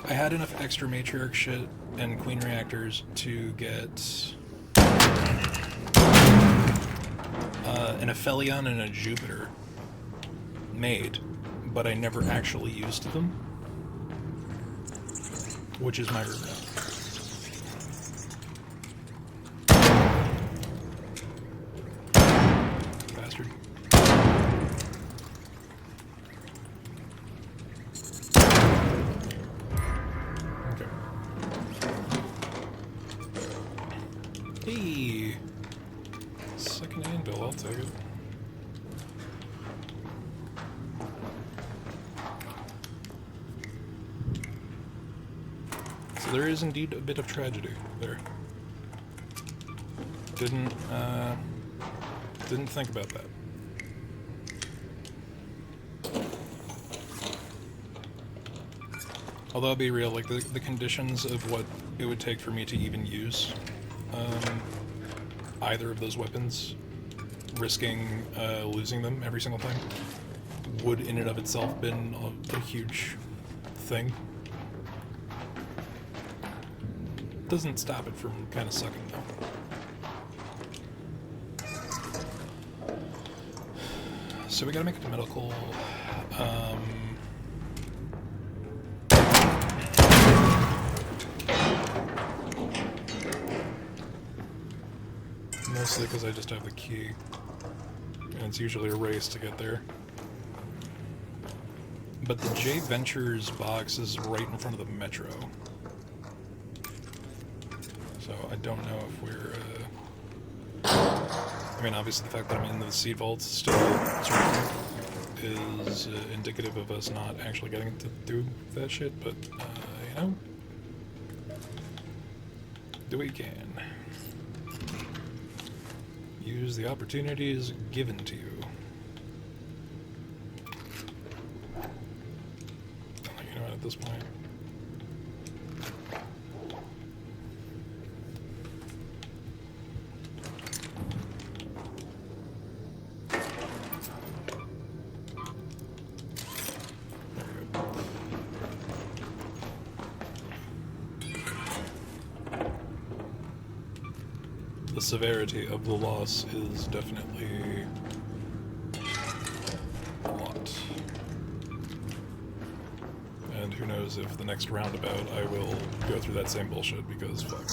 I had enough extra matriarch shit and queen reactors to get an Aphelion and a Jupiter made, but I never actually used them, which is my regret. Bastard. Okay. Hey! Second anvil, I'll take it. So there is indeed a bit of tragedy there. Didn't think about that. Although I'll be real, like the conditions of what it would take for me to even use either of those weapons, risking losing them every single time, would in and of itself been a huge thing. Doesn't stop it from kind of sucking though. So we gotta make it to medical. Mostly because I just have the key, and it's usually a race to get there. But the J Ventures box is right in front of the metro. So I don't know if we're, I mean, obviously the fact that I'm in the seed vaults still sort of is indicative of us not actually getting to do that shit, but, you know, do what you can. Use the opportunities given to you. You know what, at this point. The severity of the loss is definitely a lot. And who knows if the next roundabout I will go through that same bullshit, because fuck.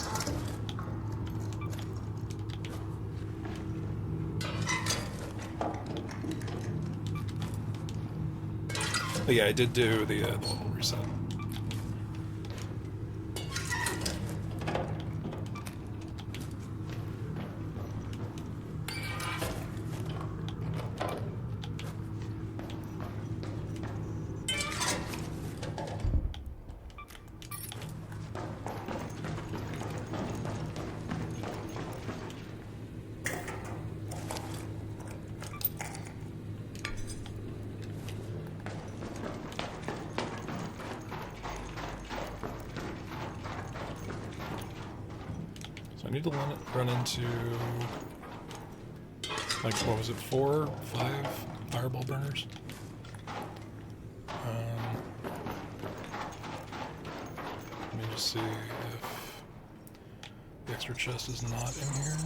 But yeah, I did do the level reset. So I need to run into, like, what was it, 4, 5 fireball burners? Let me just see if the extra chest is not in here.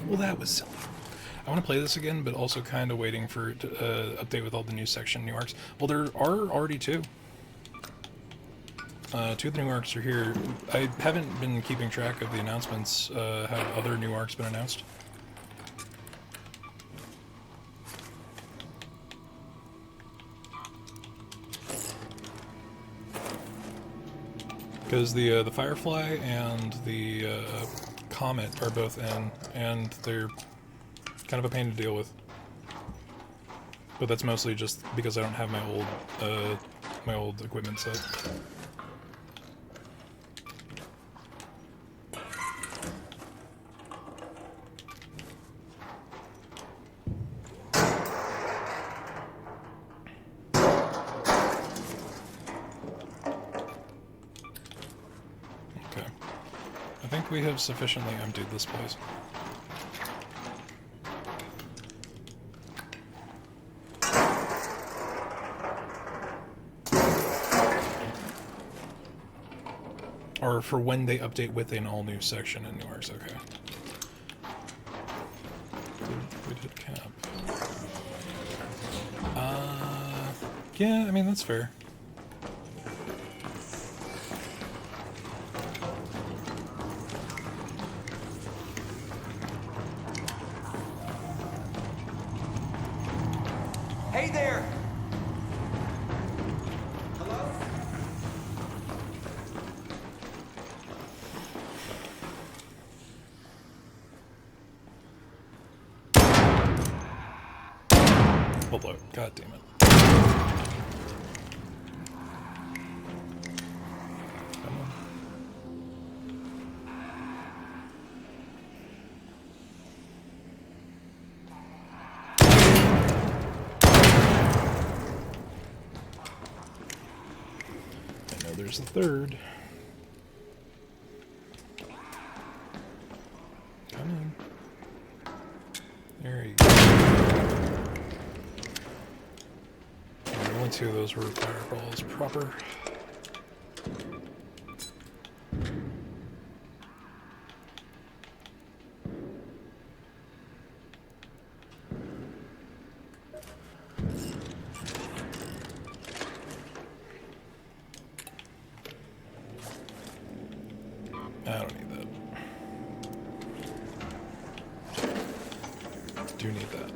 Well, that was silly. I want to play this again, but also kind of waiting for it to update with all the new section, new arcs. Well, there are already 2. 2 of the new arcs are here. I haven't been keeping track of the announcements. Have other new arcs been announced? Because the Firefly and the Comet are both in, and they're kind of a pain to deal with. But that's mostly just because I don't have my old equipment set. I think we have sufficiently emptied this place. Or for when they update with an all-new section in new arcs, okay. We did cap. Yeah, I mean, that's fair. Hey there! Hello? Hello. God damn it. Come on. There's the third. Come on. There you go. And only 2 of those were fireballs proper. I don't need that. Do need that.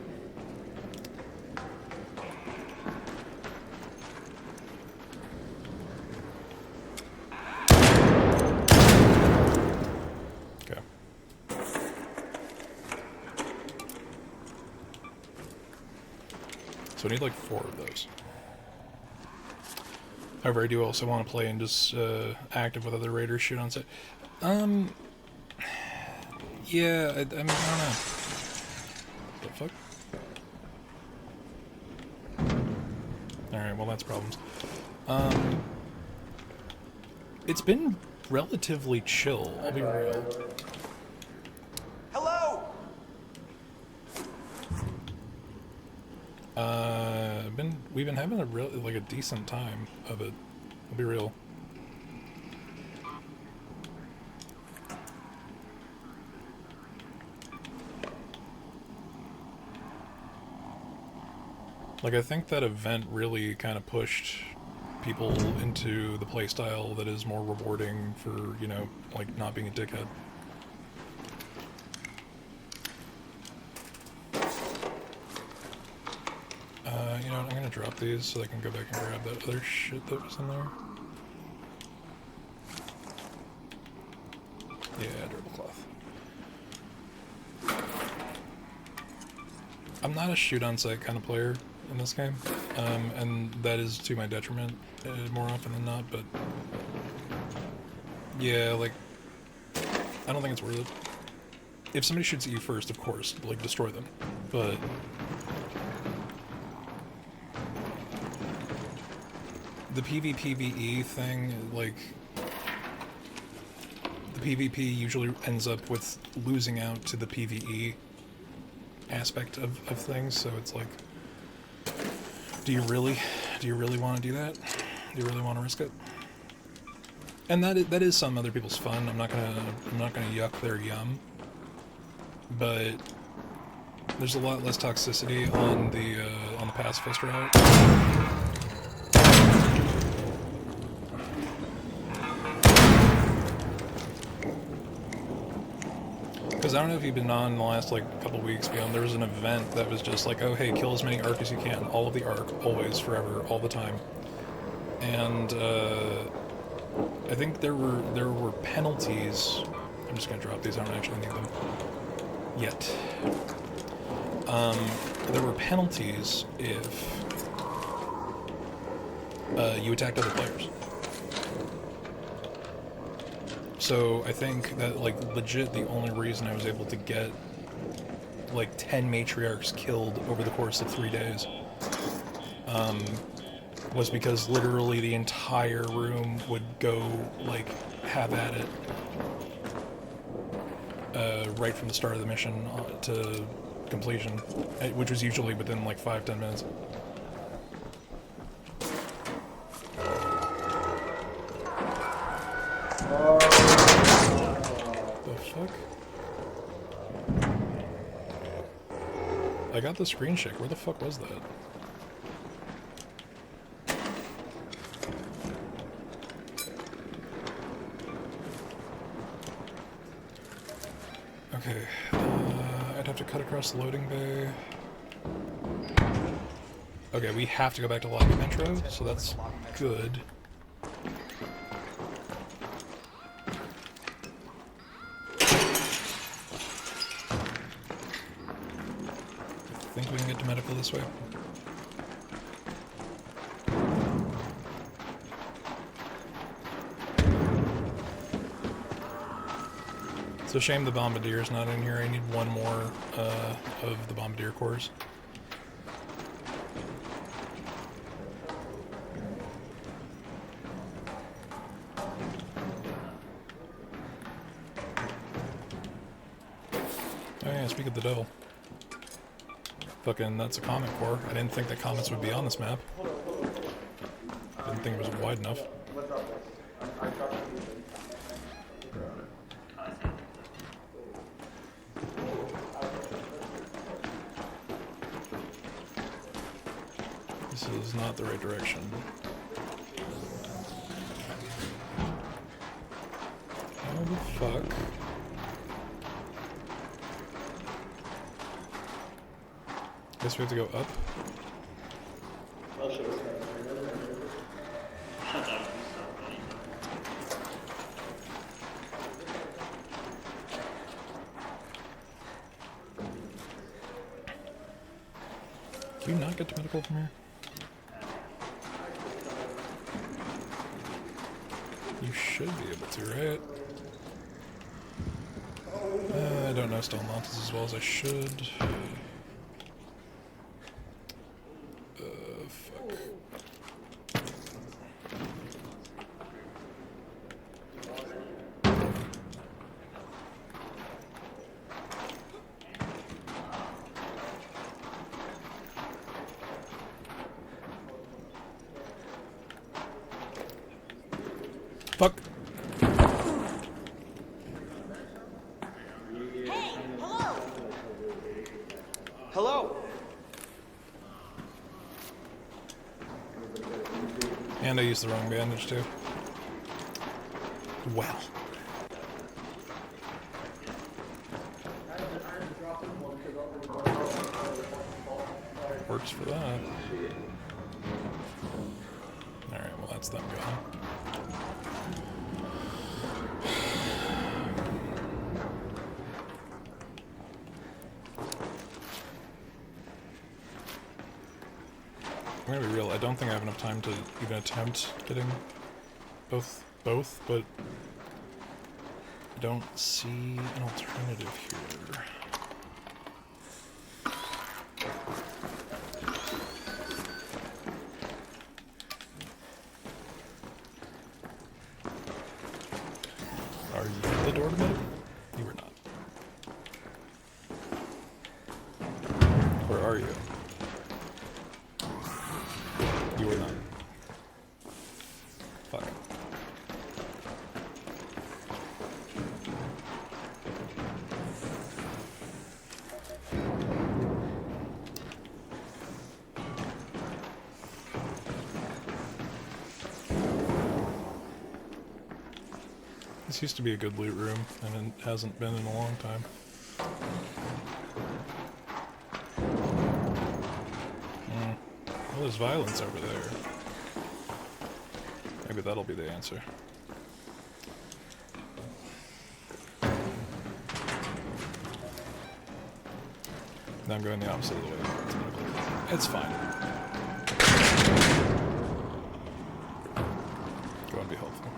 Okay. So I need like 4 of those. However, I do also want to play and just active with other raiders shoot on set. Yeah, I mean, I don't know. The fuck? Alright, well that's problems. It's been relatively chill, I'll be real. Hello! We've been having a decent time of it. I'll be real. Like, I think that event really kind of pushed people into the playstyle that is more rewarding for, you know, like, not being a dickhead. You know what, I'm gonna drop these so I can go back and grab that other shit that was in there. not a shoot-on-sight kind of player in this game, and that is to my detriment more often than not, but yeah, like, I don't think it's worth it. If somebody shoots at you first, of course, like, destroy them, but the PvPvE thing, like, the PvP usually ends up with losing out to the PvE aspect of things, so it's like, do you really want to do that? Do you really want to risk it? And that is some other people's fun. I'm not gonna yuck their yum, but there's a lot less toxicity on the pacifist route. Because I don't know if you've been on in the last, like, couple weeks, Beyond, there was an event that was just like, oh hey, kill as many Ark as you can, all of the Ark, always, forever, all the time. And, I think there were penalties. I'm just gonna drop these, I don't actually need them yet. There were penalties if, you attacked other players. So I think that, like, legit the only reason I was able to get, like, 10 matriarchs killed over the course of 3 days, was because literally the entire room would go, like, have at it, right from the start of the mission to completion, which was usually within, like, 5-10 minutes. I got the screen shake. Where the fuck was that? Okay, I'd have to cut across the loading bay. Okay, we have to go back to lobby metro, so that's good. I think we can get to medical this way. It's a shame the Bombardier's not in here. I need one more of the Bombardier cores. Oh yeah, speak of the devil. Fucking, that's a comet core. I didn't think that comets would be on this map. Didn't think it was wide enough. This is not the right direction. How the fuck? Guess we have to go up. Can you not get to medical from here? You should be able to, right? I don't know Stelmontis as well as I should. Fuck. Fuck. Hey, hello. Hello. And I used the wrong bandage too. Well. Works for that. Alright, well that's them gone. I'm gonna be real, I don't think I have enough time to even attempt getting both, but I don't see an alternative here. Are you the door to me? You were not. Where are you? You were not. Fuck. This used to be a good loot room, and it hasn't been in a long time. Well, there's violence over there. Maybe that'll be the answer. Now I'm going the opposite of the way. It's fine. Go and be helpful.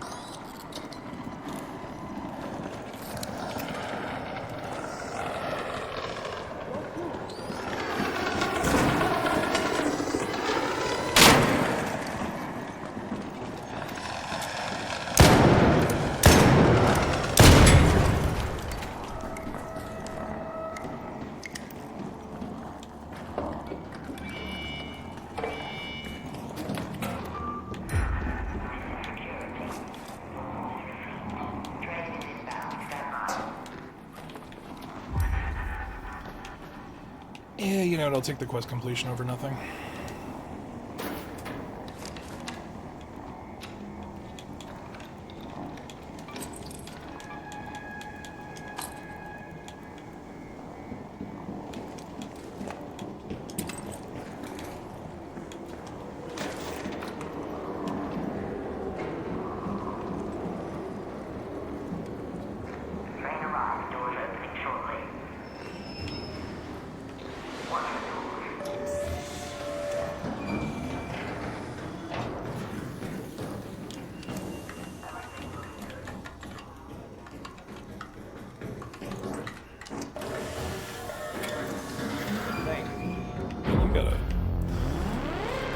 Yeah, you know what, I'll take the quest completion over nothing.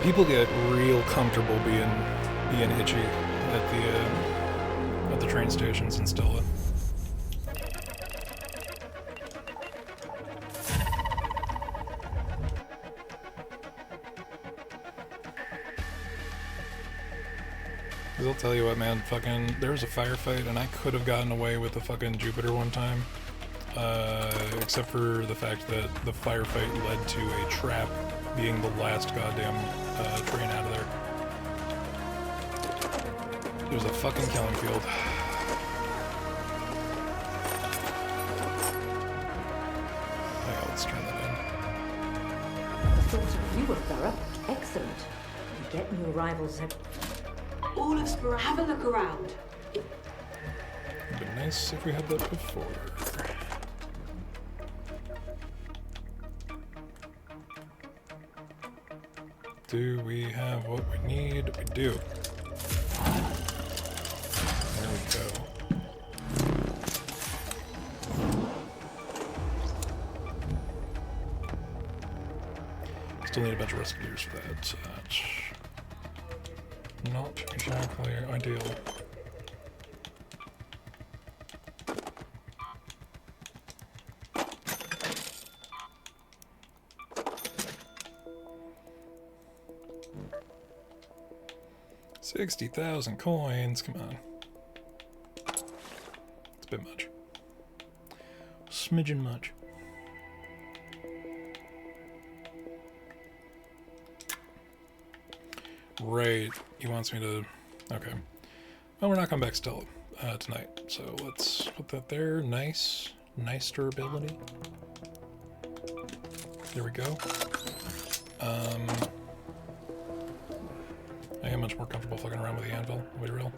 People get real comfortable being hitchy at the train stations in Stella. Because I'll tell you what, man, fucking, there was a firefight and I could have gotten away with the fucking Jupiter one time. Except for the fact that the firefight led to a trap being the last goddamn train out of there. There's a fucking killing field. Yeah, let's turn that in. Thought of you were thorough. Excellent. You get new arrivals. All of Spira, have a look around. It'd be nice if we had that before. Do we have what we need? We do. There we go. Still need a bunch of rescuers for that, so that's not exactly ideal. $60,000 coins, come on. It's a bit much. Smidgen much. Right, he wants me to... Okay. Well, we're not coming back to Stella tonight, so let's put that there. Nice. Nice durability. There we go. I am much more comfortable fucking around with the anvil, to be real.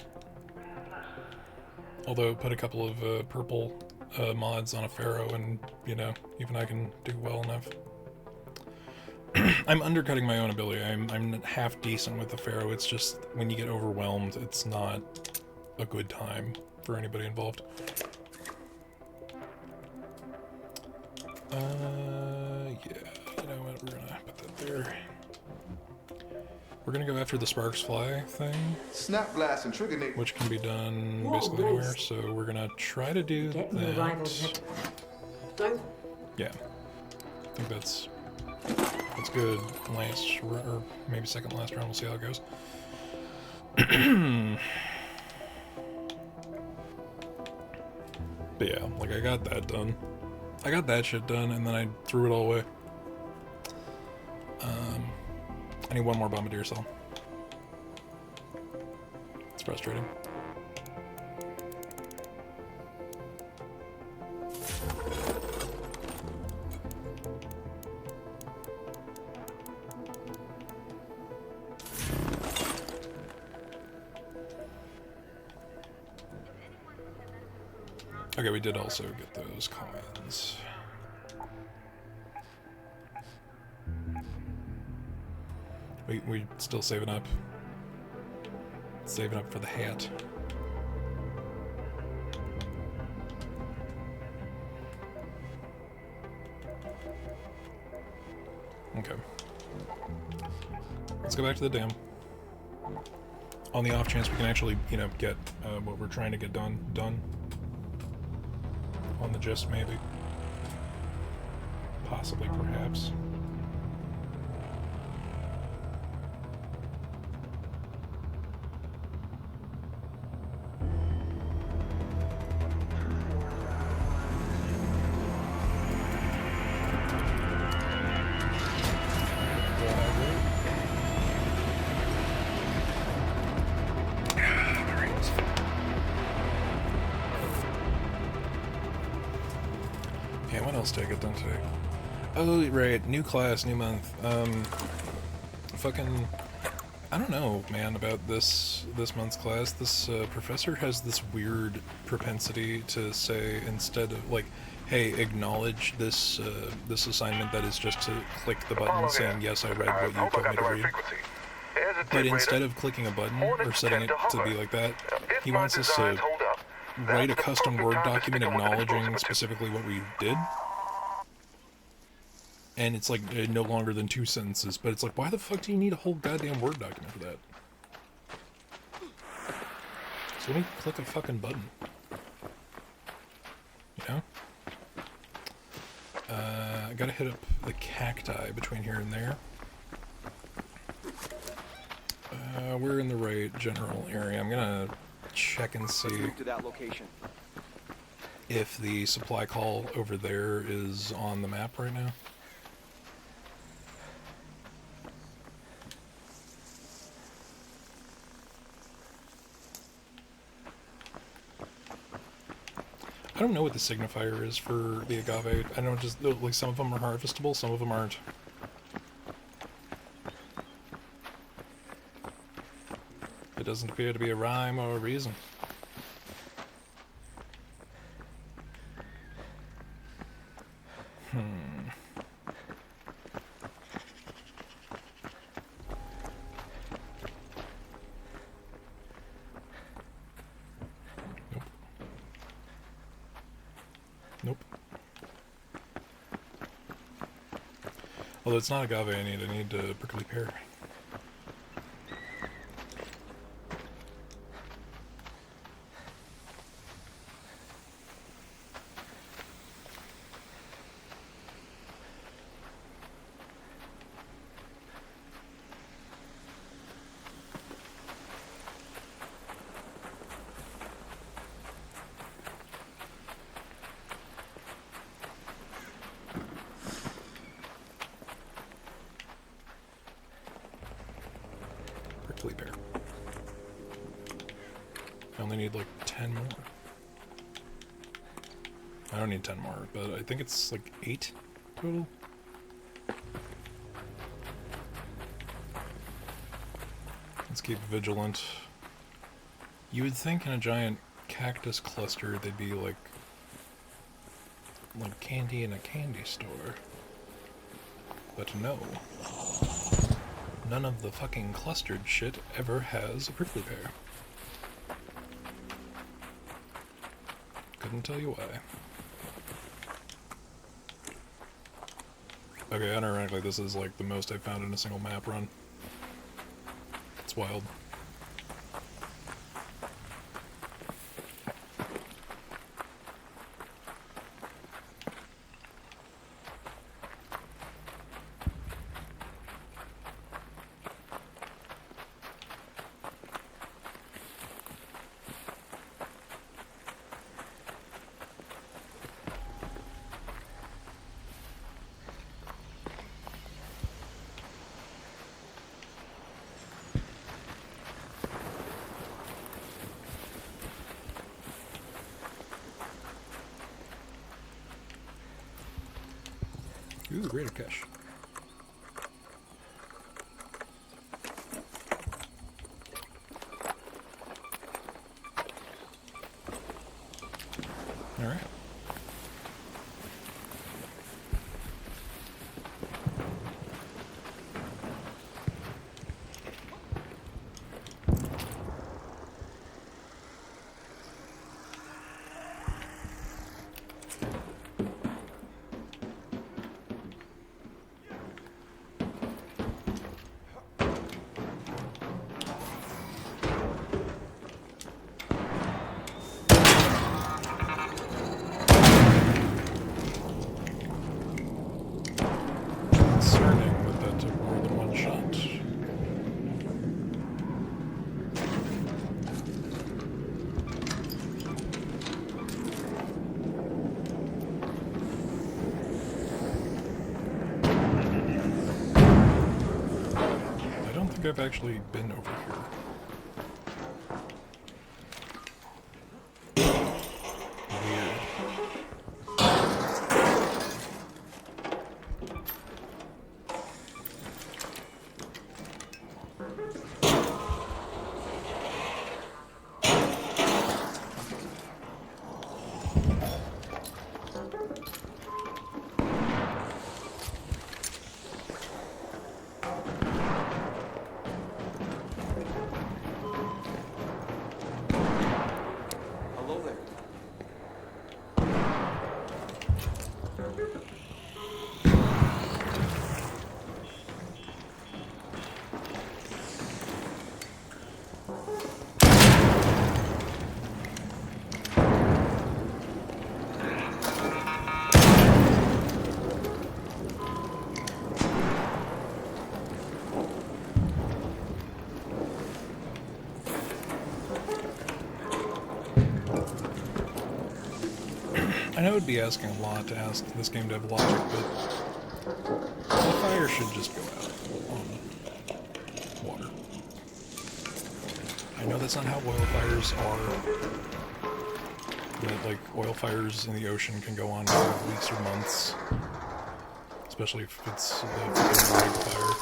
Although, put a couple of purple mods on a Pharaoh and, you know, even I can do well enough. I'm undercutting my own ability. I'm half decent with the Pharaoh. It's just when you get overwhelmed, it's not a good time for anybody involved. Yeah, you know what? We're gonna put that there. We're gonna go after the Sparks Fly thing. Snap blast and trigger Nate. Which can be done basically anywhere. So we're gonna try to do that. Don't. Yeah, I think that's good. Last or maybe second last round. We'll see how it goes. But yeah, like I got that done. I got that shit done, and then I threw it all away. I need one more bombardier cell. It's frustrating. Okay, we did also get those coins. We still saving up. Saving up for the hat. Okay. Let's go back to the dam. On the off chance we can actually, you know, get what we're trying to get done. On the gist, maybe. Possibly, perhaps. Yeah, what else did I get done today? Oh, right, new class, new month. Fucking, I don't know, man, about this month's class. This professor has this weird propensity to say, instead of like, hey, acknowledge this this assignment that is just to click the button saying, yes, I read what you told me to read. But instead of clicking a button or setting it to be like that, he wants us to write a custom Word document acknowledging specifically what we did. And it's like no longer than 2 sentences, but it's like, why the fuck do you need a whole goddamn Word document for that? So let me click a fucking button. You know? I gotta hit up the cacti between here and there. We're in the right general area. I'm gonna check and see if the supply call over there is on the map right now. I don't know what the signifier is for the agave. I know just like some of them are harvestable, some of them aren't. It doesn't appear to be a rhyme or a reason. Nope. Although it's not agave I need prickly pear. Prickly pear. I only need like 10 more. I don't need 10 more, but I think it's like 8 total. Let's keep vigilant. You would think in a giant cactus cluster they'd be like candy in a candy store. But no. none of the fucking clustered shit ever has a prickly pear. Couldn't tell you why. Okay, unironically, this is like the most I've found in a single map run. It's wild. Ooh, greater cache. Alright. I've actually been over here. I know it would be asking a lot to ask this game to have logic, but the fire should just go out on water. I know that's not how oil fires are, but like oil fires in the ocean can go on for weeks or months, especially if it's the big fire.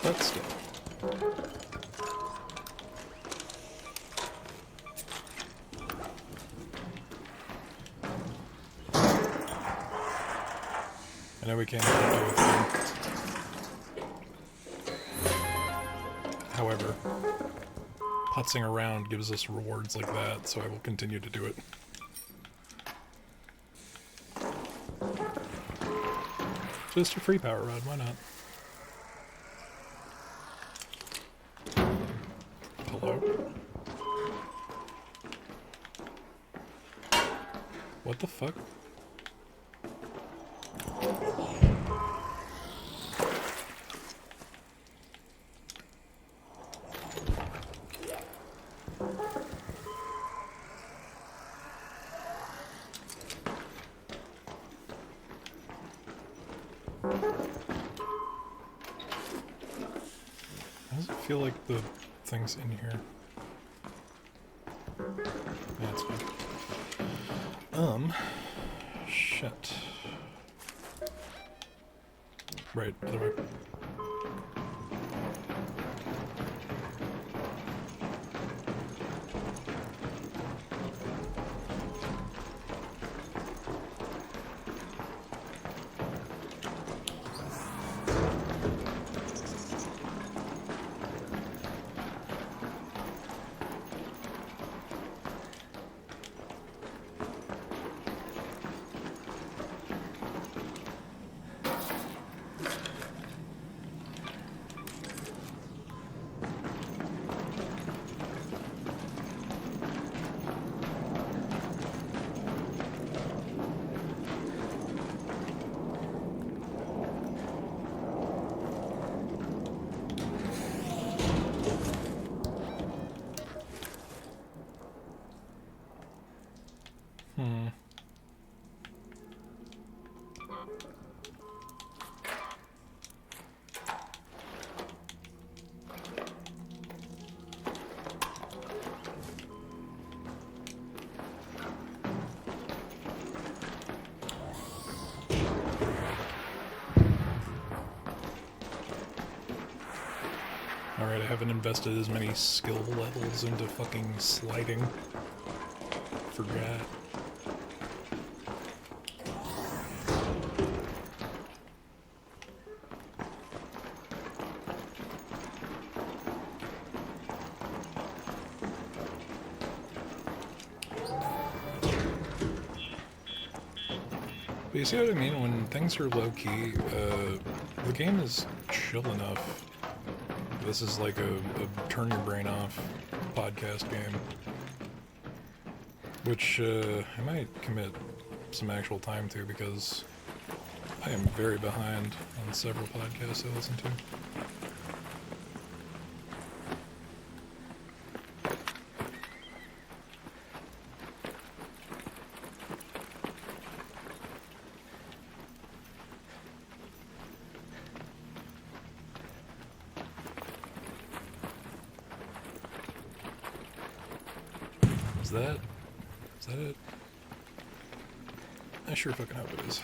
But still. I know we can't deal with them. However, putzing around gives us rewards like that, so I will continue to do it. Just a free power rod, why not? Hello? What the fuck? How does it feel like the thing's in here? Yeah, it's fine. Shit. Right, other way. Alright, I haven't invested as many skill levels into fucking sliding. Forgot. But you see what I mean? When things are low-key, the game is chill enough. This is like a turn your brain off podcast game. Which I might commit some actual time to because I am very behind on several podcasts I listen to. Is that it? I sure fucking hope it is.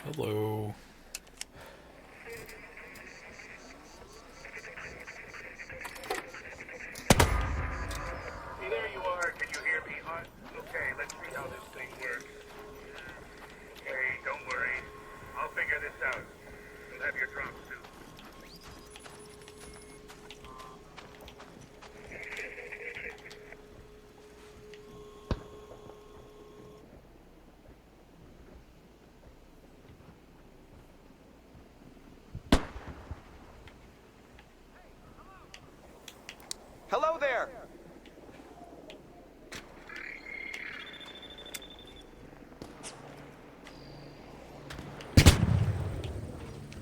Hello. There you are. Can you hear me, hon? Okay, let's see how this thing works. Okay, don't worry. I'll figure this out. You'll have your drops soon. Hello there!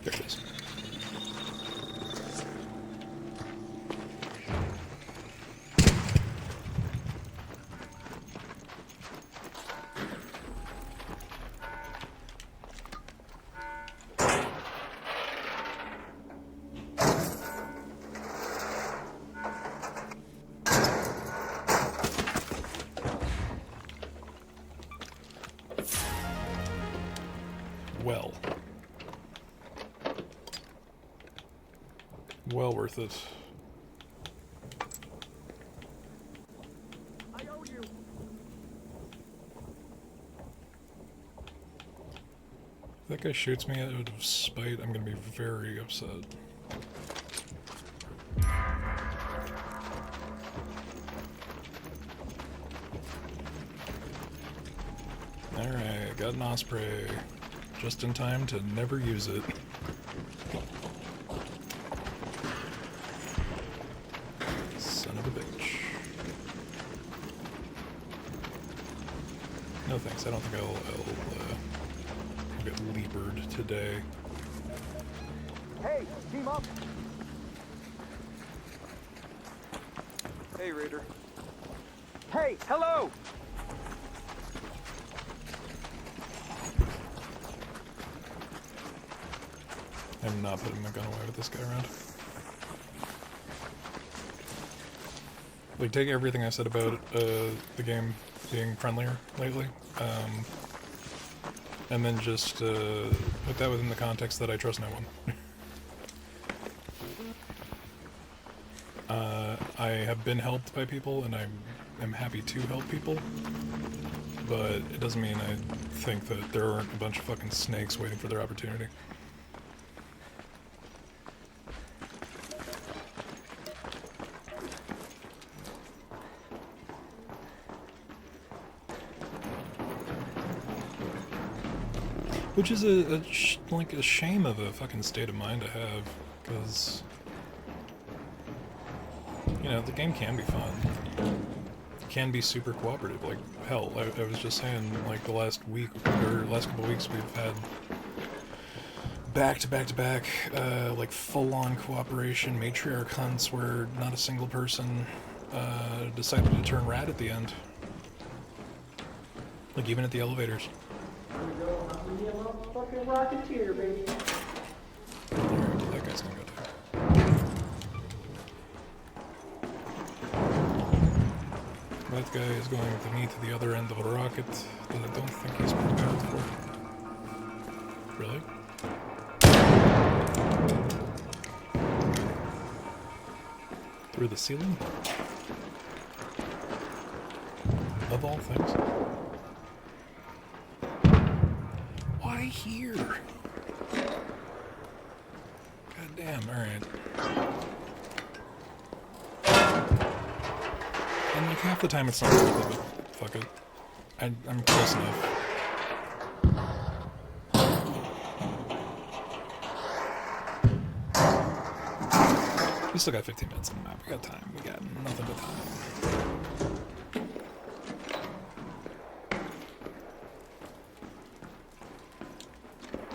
There it is. Well worth it. I owe you. If that guy shoots me out of spite, I'm gonna be very upset. Alright, got an Osprey. Just in time to never use it. Son of a bitch. No thanks, I don't think I'll get leapered today. Hey, team up! Hey, Raider. Hey, hello! I'm not putting my gun away with this guy around. Like, take everything I said about the game being friendlier lately, and then just put that within the context that I trust no one. I have been helped by people, and I'm happy to help people, but it doesn't mean I think that there aren't a bunch of fucking snakes waiting for their opportunity. Which is like a shame of a fucking state of mind to have, because, you know, the game can be fun. You can be super cooperative. Like, hell, I was just saying, like, the last week, or last couple weeks, we've had back-to-back-to-back, like, full-on cooperation matriarch hunts where not a single person, decided to turn rat at the end. Like, even at the elevators. Fucking Rocketeer, baby. Alright, that guy's gonna go too. That guy is going with me to the other end of a rocket that I don't think he's prepared for. Really? Through the ceiling? Of all things. Why here? God damn, alright. And like half the time it's not worth it, but fuck it. I'm close enough. We still got 15 minutes on the map. We got time. We got nothing but time.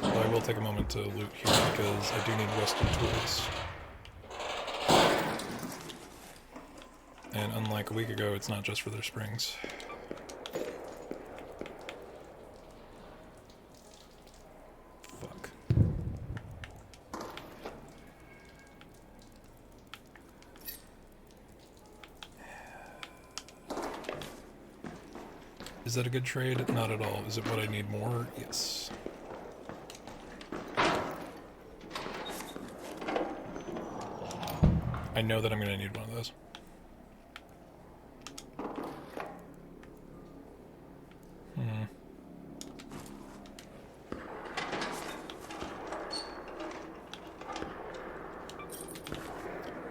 But I will take a moment to loot here because I do need rusted tools. And unlike a week ago, it's not just for their springs. Fuck. Is that a good trade? Not at all. Is it what I need more? Yes. I know that I'm going to need one of those.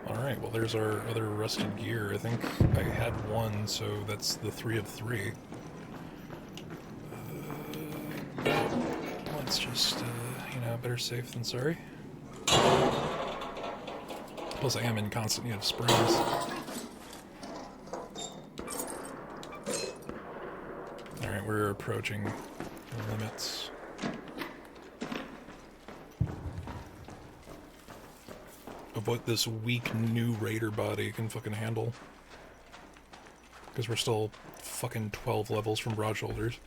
Alright, well there's our other rusted gear. I think I had one, so that's the 3 of 3. Let's just, you know, better safe than sorry. Plus I am in constant need of springs. Alright, we're approaching the limits. Of what this weak new raider body can fucking handle. Because we're still fucking 12 levels from broad shoulders.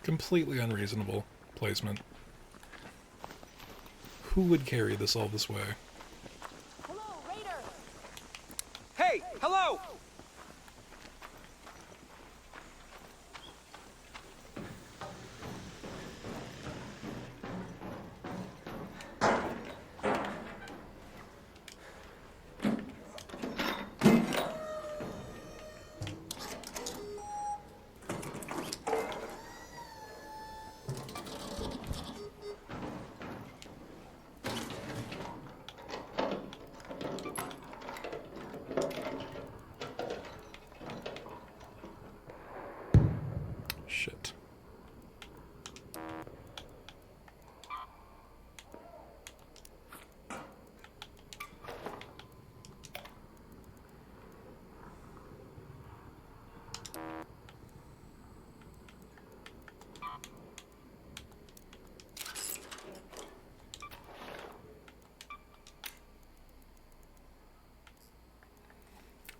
Completely unreasonable placement. Who would carry this all this way? Hey, hello! Shit.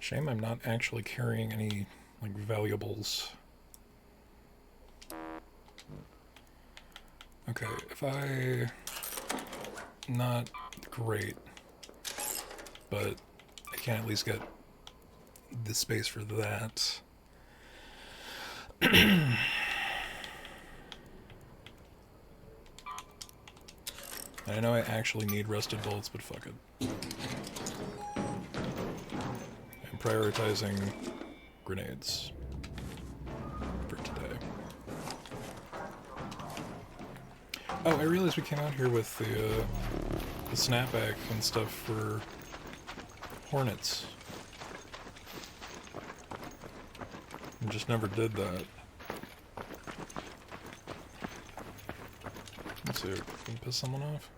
Shame I'm not actually carrying any, like, valuables. Okay, if I... Not great, but I can at least get the space for that. I know I actually need rusted bolts, but fuck it. I'm prioritizing grenades for today. Oh, I realized we came out here with the snapback and stuff for hornets. I just never did that. to. Can piss someone off?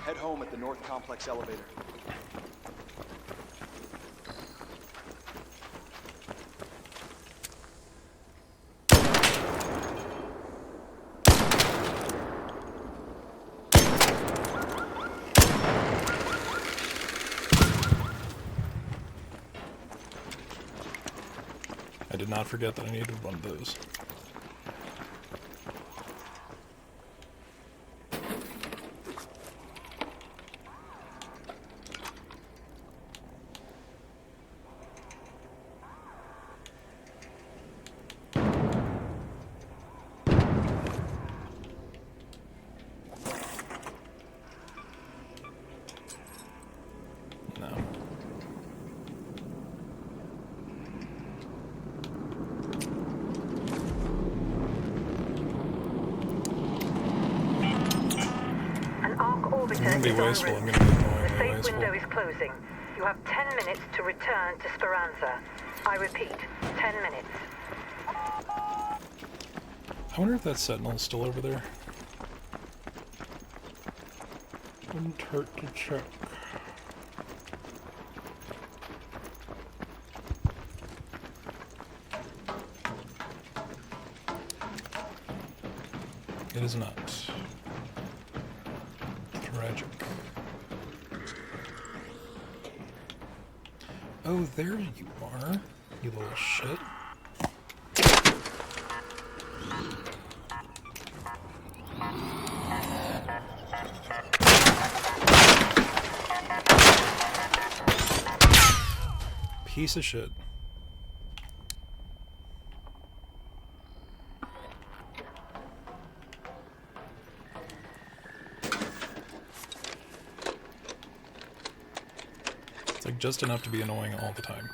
Head home at the North Complex elevator. I did not forget that I needed one of those. I'm gonna be wasteful. I'm gonna be annoyingly wasteful. The window is closing. You have 10 minutes to return to Speranza. I repeat, 10 minutes. I wonder if that sentinel's still over there. Wouldn't hurt to check. It is not. Tragic. Oh, there you are, you little shit. Piece of shit. It's like just enough to be annoying all the time.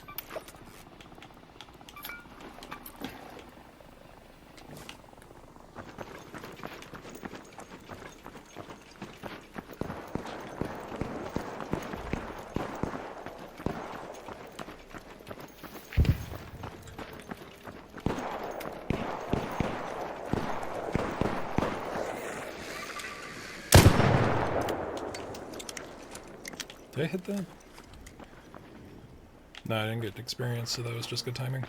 Did I hit that? No, I didn't get experience, so that was just good timing.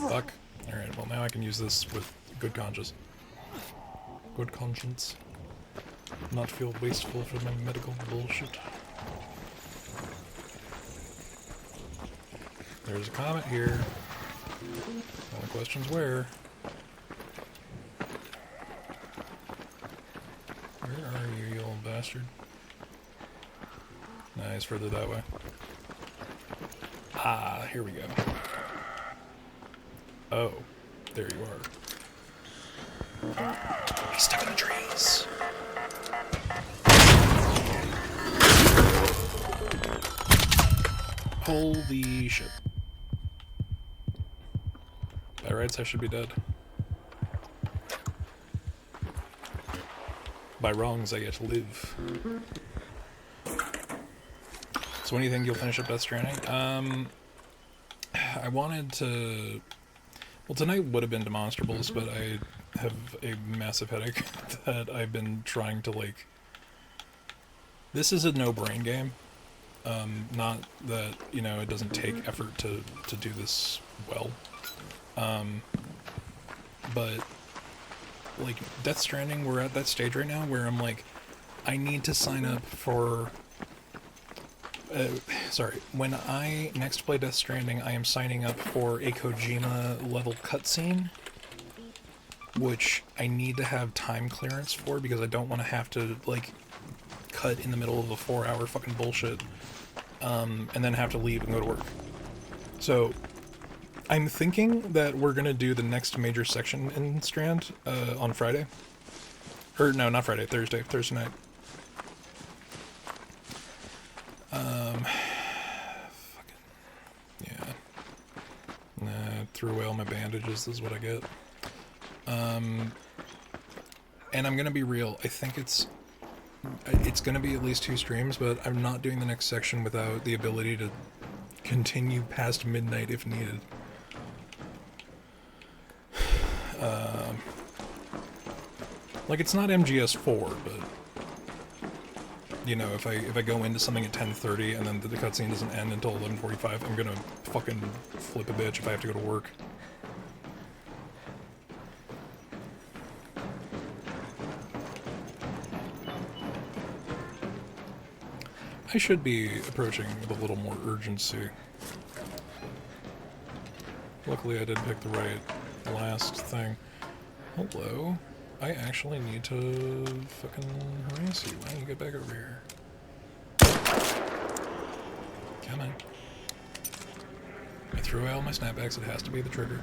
Fuck. Alright, well now I can use this with good conscience. Good conscience. Not feel wasteful for my medical bullshit. There's a comet here. Only question's where. Where are you, you old bastard? Nice, further that way. Ah, here we go. Oh, there you are. He's stuck in the trees. Holy shit. By rights, I should be dead. By wrongs, I get to live. So when do you think you'll finish up Death Stranding? I wanted to... Well, tonight would have been Demonstrables, but I have a massive headache that I've been trying to, like... This is a no-brain game. Not that, you know, it doesn't take effort to do this well. But... like, Death Stranding, we're at that stage right now where I'm like, I need to sign up for... sorry, when I next play Death Stranding, I am signing up for a Kojima-level cutscene, which I need to have time clearance for, because I don't want to have to, like, cut in the middle of a 4-hour fucking bullshit, and then have to leave and go to work. So... I'm thinking that we're gonna do the next major section in Strand on Friday. Or no, not Friday, Thursday night. Yeah. Nah, threw away all my bandages, this is what I get. And I'm gonna be real, I think it's gonna be at least 2 streams, but I'm not doing the next section without the ability to continue past midnight if needed. Like, it's not MGS4, but you know, if I go into something at 10:30 and then the cutscene doesn't end until 11:45, I'm gonna fucking flip a bitch if I have to go to work. I should be approaching with a little more urgency. Luckily I did pick the right last thing. Hello? I actually need to fucking harass you. Why don't you get back over here? Come on. I threw away all my snapbacks, it has to be the trigger.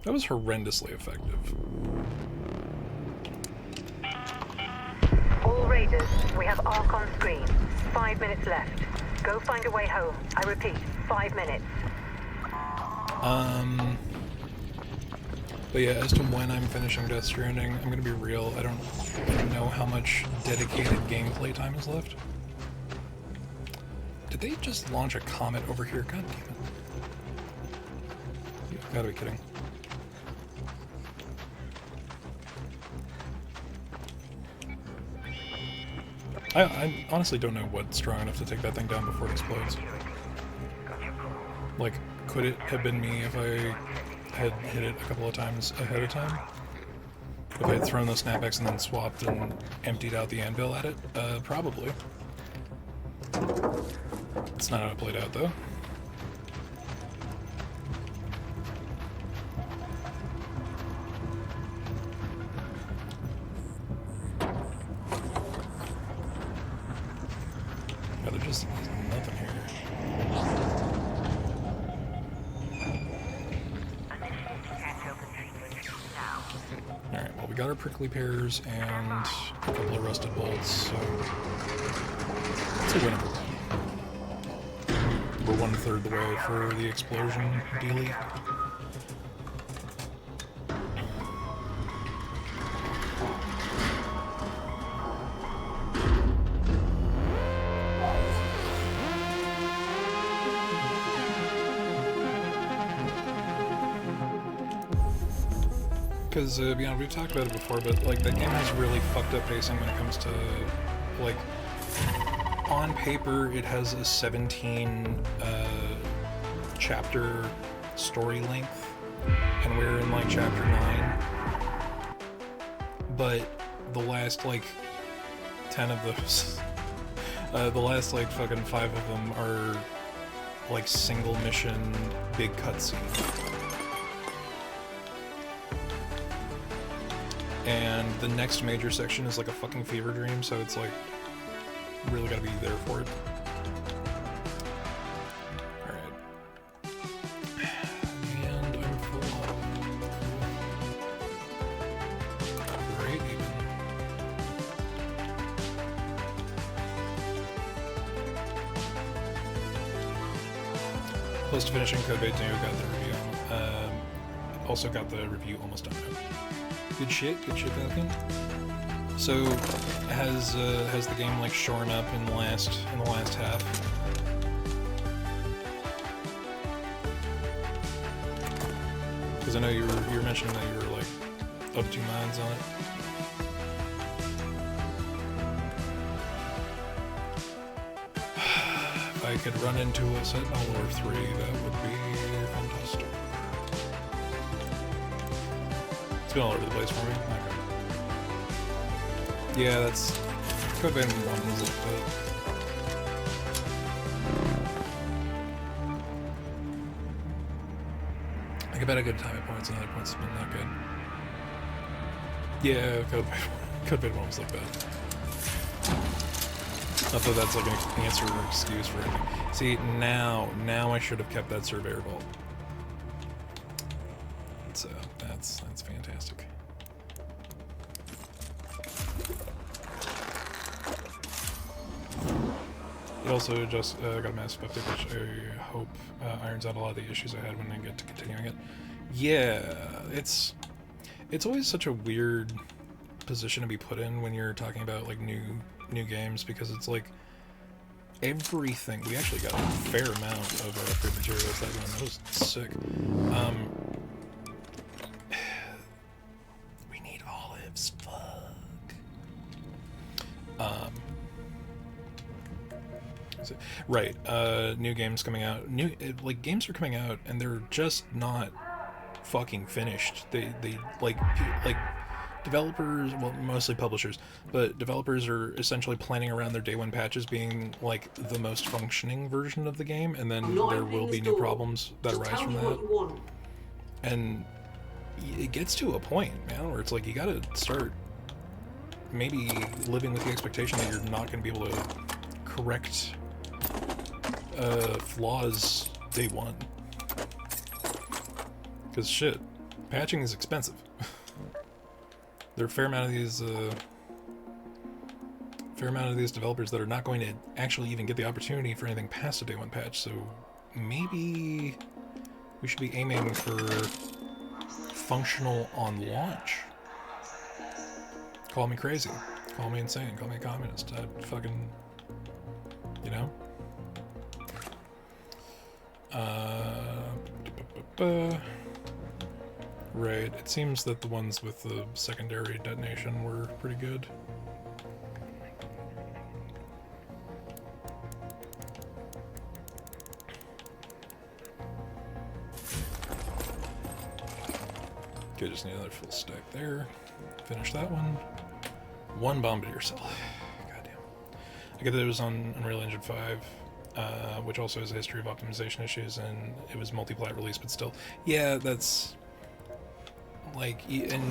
That was horrendously effective. All Raiders, we have ARC on screen. 5 minutes left. Go find a way home. I repeat, 5 minutes. But yeah, as to when I'm finishing Death Stranding, I'm gonna be real, I don't know how much dedicated gameplay time is left. Did they just launch a comet over here? God damn it. You gotta be kidding. I honestly don't know what's strong enough to take that thing down before it explodes. Like, could it have been me if I had hit it a couple of times ahead of time? If I had thrown those snapbacks and then swapped and emptied out the anvil at it? Probably. It's not how it played out, though. Just nothing here. Alright, well we got our prickly pears and a couple of rusted bolts, so it's a winnable run. We're 1/3 the way for the explosion dealie. Because, you know, we've talked about it before, but, like, that game has really fucked up pacing when it comes to, like, on paper, it has a 17, chapter story length, and we're in, like, chapter 9. But the last, like, 10 of those, the last, like, fucking 5 of them are, like, single mission, big cutscene. And the next major section is like a fucking fever dream, so it's like, really gotta be there for it. Alright. And I'm full up. Great, even. Close to finishing Codebait 2, got the review. Also got the review almost done now. Good shit, Falcon. So, has the game like shorn up in the last half? Because I know you were mentioning that you were like up 2 minds on it. If I could run into a Sentinel or 3, that would be fantastic. It's been all over the place for me. Okay. Yeah, that's Codebait 1 was like that. Like I've had a good time at points, and other points have been not good. Yeah, Codebait 1 was like that. Not that that's like an answer or excuse for anything. See, now I should have kept that surveyor vault. So that's fantastic. It also just got a massive update, which I hope irons out a lot of the issues I had when I get to continuing it. Yeah, it's always such a weird position to be put in when you're talking about like new games, because it's like everything. We actually got a fair amount of upgrade materials that one. That was sick. We need olives. Fuck. Right. New games coming out. Like games are coming out and they're just not fucking finished. They like developers, well, mostly publishers, but developers are essentially planning around their day one patches being like the most functioning version of the game, and then there will be new problems that arise from that. And it gets to a point, man, where it's like you gotta start maybe living with the expectation that you're not going to be able to correct flaws day one. Because shit, patching is expensive. There are a fair amount of these developers that are not going to actually even get the opportunity for anything past a day one patch, so maybe we should be aiming for functional on launch. Call me crazy, call me insane, call me a communist. I fucking, you know? Right, it seems that the ones with the secondary detonation were pretty good. Okay, just need another full stack there. Finish that one. One bombardier cell. Goddamn. I get that it was on Unreal Engine 5, which also has a history of optimization issues, and it was multi-plat release, but still. Yeah, that's... like, and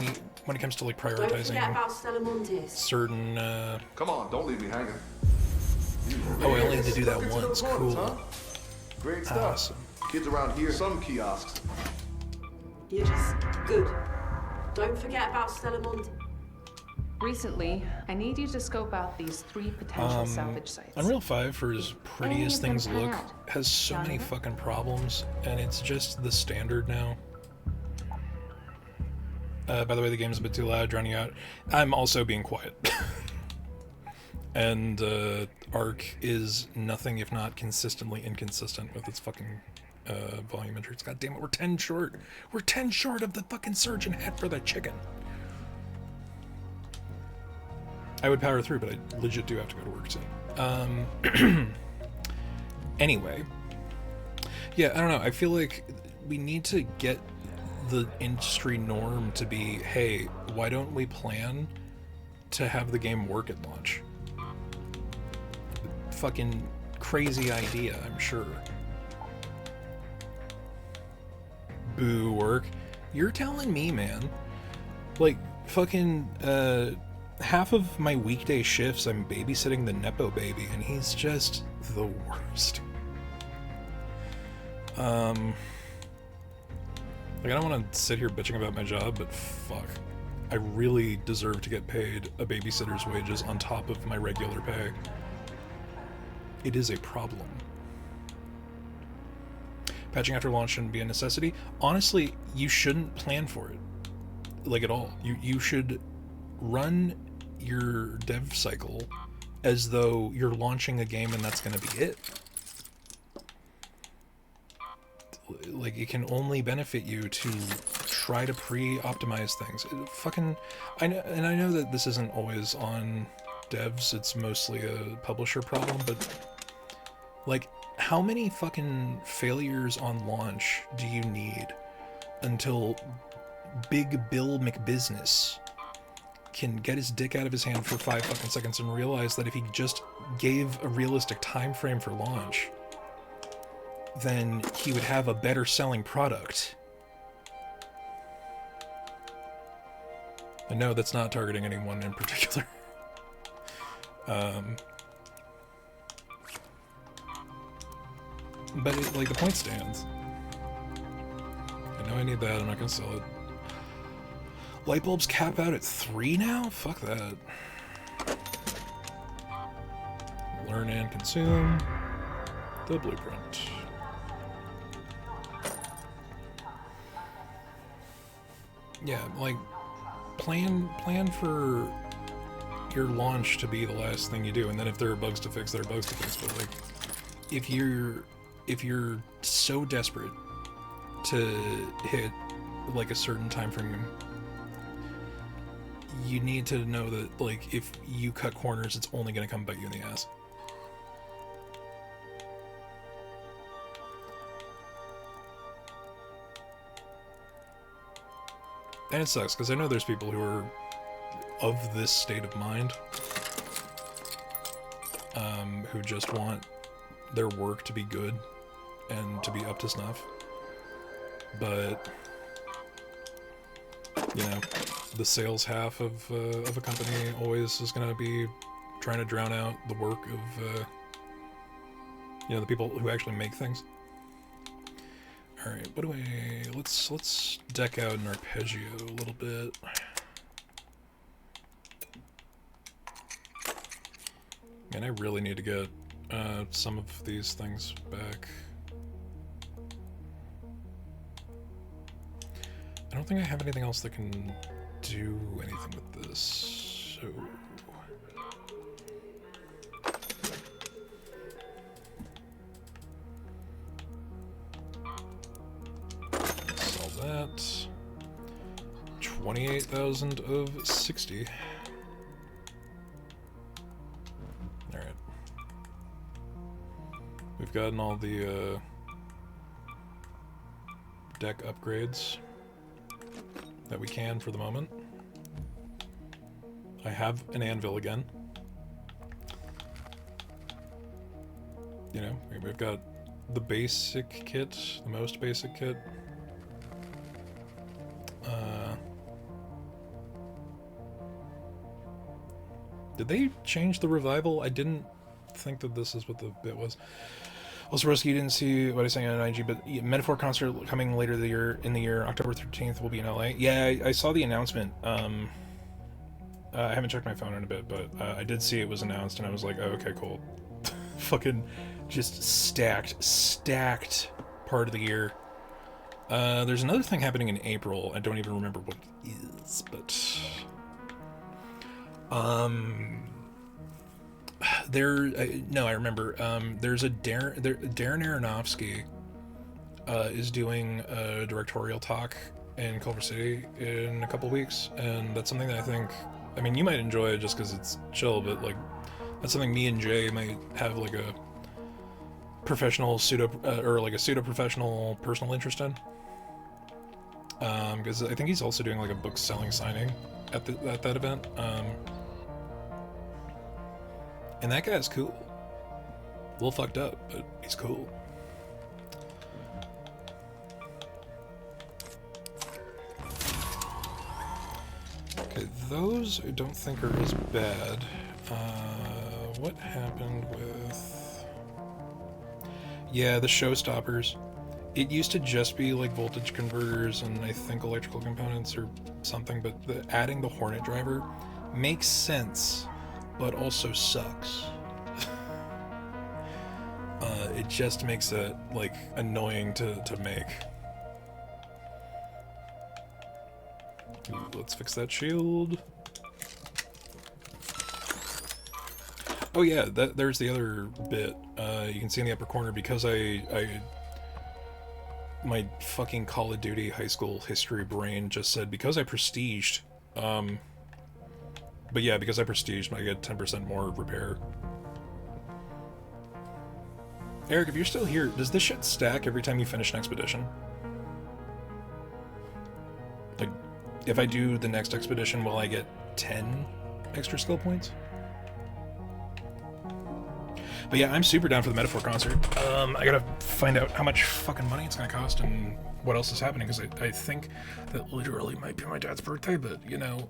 when it comes to like prioritizing certain come on, don't leave me hanging. Oh, I only had to do that once. Cool. Huh? Great stuff. Awesome. Kids around here, some kiosks. You're just good. Don't forget about Stella Monte. Recently, I need you to scope out these 3 potential salvage sites. Unreal 5, for as pretty as things look, has so many fucking problems, and it's just the standard now. By the way, the game's a bit too loud, drowning you out. I'm also being quiet. And Arc is nothing if not consistently inconsistent with its fucking volume metrics. God damn it, we're 10 short. We're 10 short of the fucking surgeon head for the chicken. I would power through, but I legit do have to go to work soon. Anyway. Yeah, I don't know. I feel like we need to get the industry norm to be, hey, why don't we plan to have the game work at launch? Fucking crazy idea, I'm sure. Boo work. You're telling me, man. Like, fucking, half of my weekday shifts I'm babysitting the Nepo baby, and he's just the worst. Like, I don't want to sit here bitching about my job, but fuck. I really deserve to get paid a babysitter's wages on top of my regular pay. It is a problem. Patching after launch shouldn't be a necessity. Honestly, you shouldn't plan for it. Like, at all. You should run your dev cycle as though you're launching a game and that's going to be it. Like, it can only benefit you to try to pre-optimize things. I know that this isn't always on devs, it's mostly a publisher problem, but like, how many fucking failures on launch do you need until Big Bill McBusiness can get his dick out of his hand for 5 fucking seconds and realize that if he just gave a realistic time frame for launch, then he would have a better selling product? And no, that's not targeting anyone in particular. But like the point stands. I know I need that. I'm not gonna sell it. Light bulbs cap out at 3 now? Fuck that. Learn and consume the blueprint. Yeah, like plan for your launch to be the last thing you do, and then if there are bugs to fix, there are bugs to fix. But like, if you're so desperate to hit like a certain time frame, you need to know that like if you cut corners, it's only going to come bite you in the ass. And it sucks because I know there's people who are of this state of mind, who just want their work to be good and to be up to snuff. But you know, the sales half of a company always is going to be trying to drown out the work of you know, the people who actually make things. All right, what do I? Let's deck out an arpeggio a little bit. Man, I really need to get some of these things back. I don't think I have anything else that can do anything with this, so... Sell that. 28,000 of 60. Alright. We've gotten all the deck upgrades that we can for the moment. I have an anvil again. You know, we've got the basic kit, the most basic kit. Did they change the revival? I didn't think that this is what the bit was. Also, Roski, you didn't see what I was saying on IG, but Metaphor concert coming later in the year, October 13th, will be in LA. Yeah, I saw the announcement. I haven't checked my phone in a bit, but I did see it was announced, and I was like, oh, okay, cool. Fucking just stacked part of the year. There's another thing happening in April. I don't even remember what it is, but... no, I remember. There's a Darren Aronofsky is doing a directorial talk in Culver City in a couple weeks, and that's something that I mean, you might enjoy it just because it's chill, but like, that's something me and Jay might have like a professional or like a pseudo-professional personal interest in. Because I think he's also doing like a book selling signing at that event. And that guy's cool. A little fucked up, but he's cool. Okay, those I don't think are as bad. What happened with... Yeah, the showstoppers. It used to just be like voltage converters and I think electrical components or something, but adding the Hornet driver makes sense, but also sucks. It just makes it like annoying to make. Ooh, let's fix that shield. Oh yeah, there's the other bit. You can see in the upper corner, because my fucking Call of Duty high school history brain just said, because I prestiged, but yeah, because I prestiged, I get 10% more repair. Eric, if you're still here, does this shit stack every time you finish an expedition? Like, if I do the next expedition, will I get 10 extra skill points? But yeah, I'm super down for the Metaphor concert. I gotta find out how much fucking money it's gonna cost and what else is happening, because I think that literally might be my dad's birthday, but, you know,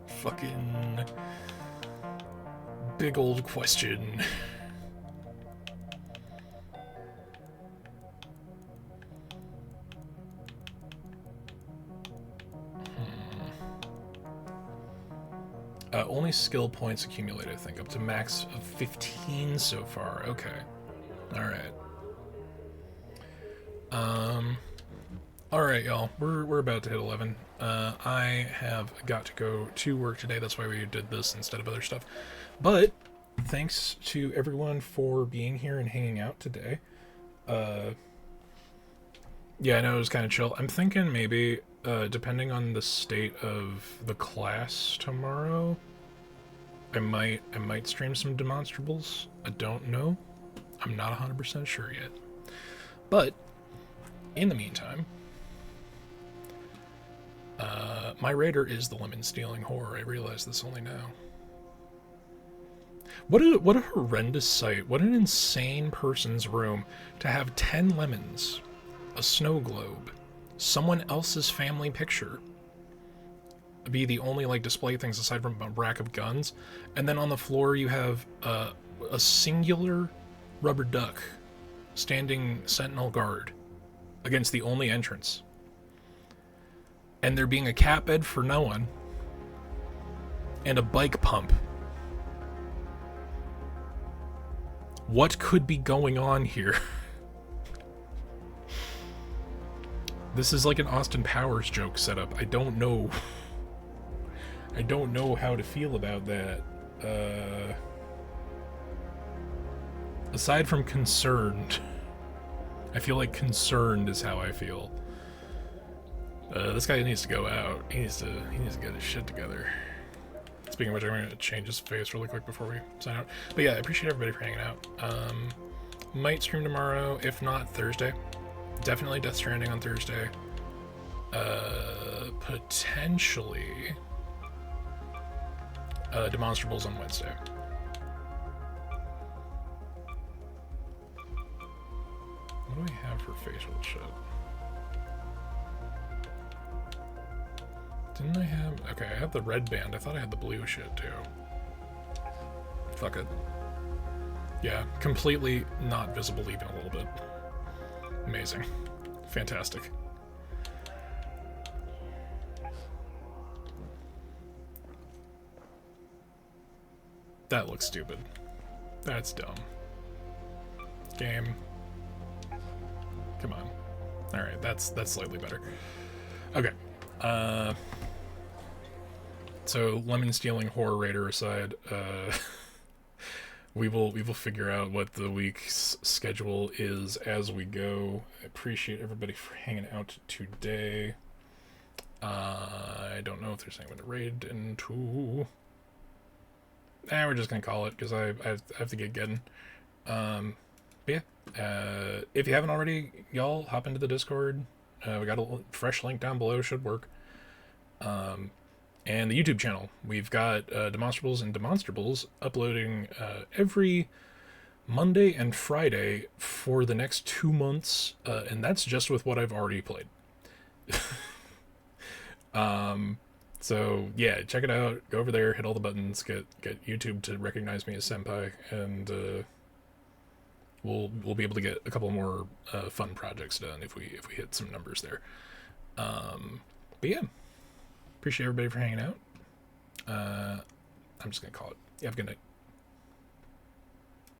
fucking big old question. Only skill points accumulated, I think, up to max of 15 so far. Okay. Alright. Alright, y'all. We're about to hit 11. I have got to go to work today. That's why we did this instead of other stuff. But thanks to everyone for being here and hanging out today. Yeah, I know it was kind of chill. I'm thinking maybe, depending on the state of the class tomorrow, I might stream some demonstrables. I don't know. I'm not 100% sure yet. But in the meantime, my raider is the lemon stealing whore. I realize this only now. What a horrendous sight. What an insane person's room to have 10 lemons, a snow globe, someone else's family picture be the only like display things aside from a rack of guns, and then on the floor you have a singular rubber duck standing sentinel guard against the only entrance, and there being a cat bed for no one and a bike pump. What could be going on here? This is like an Austin Powers joke setup. I don't know. I don't know how to feel about that. Aside from concerned, I feel like concerned is how I feel. This guy needs to go out. He needs to get his shit together. Speaking of which, I'm going to change his face really quick before we sign out. But yeah, I appreciate everybody for hanging out. Might stream tomorrow, if not Thursday. Definitely Death Stranding on Thursday. Potentially demonstrables on Wednesday. What do I have for facial shit? Didn't I have... Okay, I have the red band. I thought I had the blue shit, too. Fuck it. Yeah, completely not visible even a little bit. Amazing. Fantastic. That looks stupid. That's dumb. Game. Come on. Alright, that's slightly better. Okay. So lemon stealing horror raider aside, we will figure out what the week's schedule is as we go. I appreciate everybody for hanging out today. I don't know if there's anyone to raid into. We're just gonna call it because I have to get getting. But yeah, if you haven't already, y'all hop into the Discord. We got a fresh link down below, should work. And the YouTube channel. We've got Demonstrables and Demonstrables uploading every Monday and Friday for the next 2 months, and that's just with what I've already played. So yeah, check it out. Go over there, hit all the buttons, get YouTube to recognize me as Senpai, and we'll be able to get a couple more fun projects done if we hit some numbers there. But yeah, appreciate everybody for hanging out. I'm just gonna call it. Yeah, have a good night.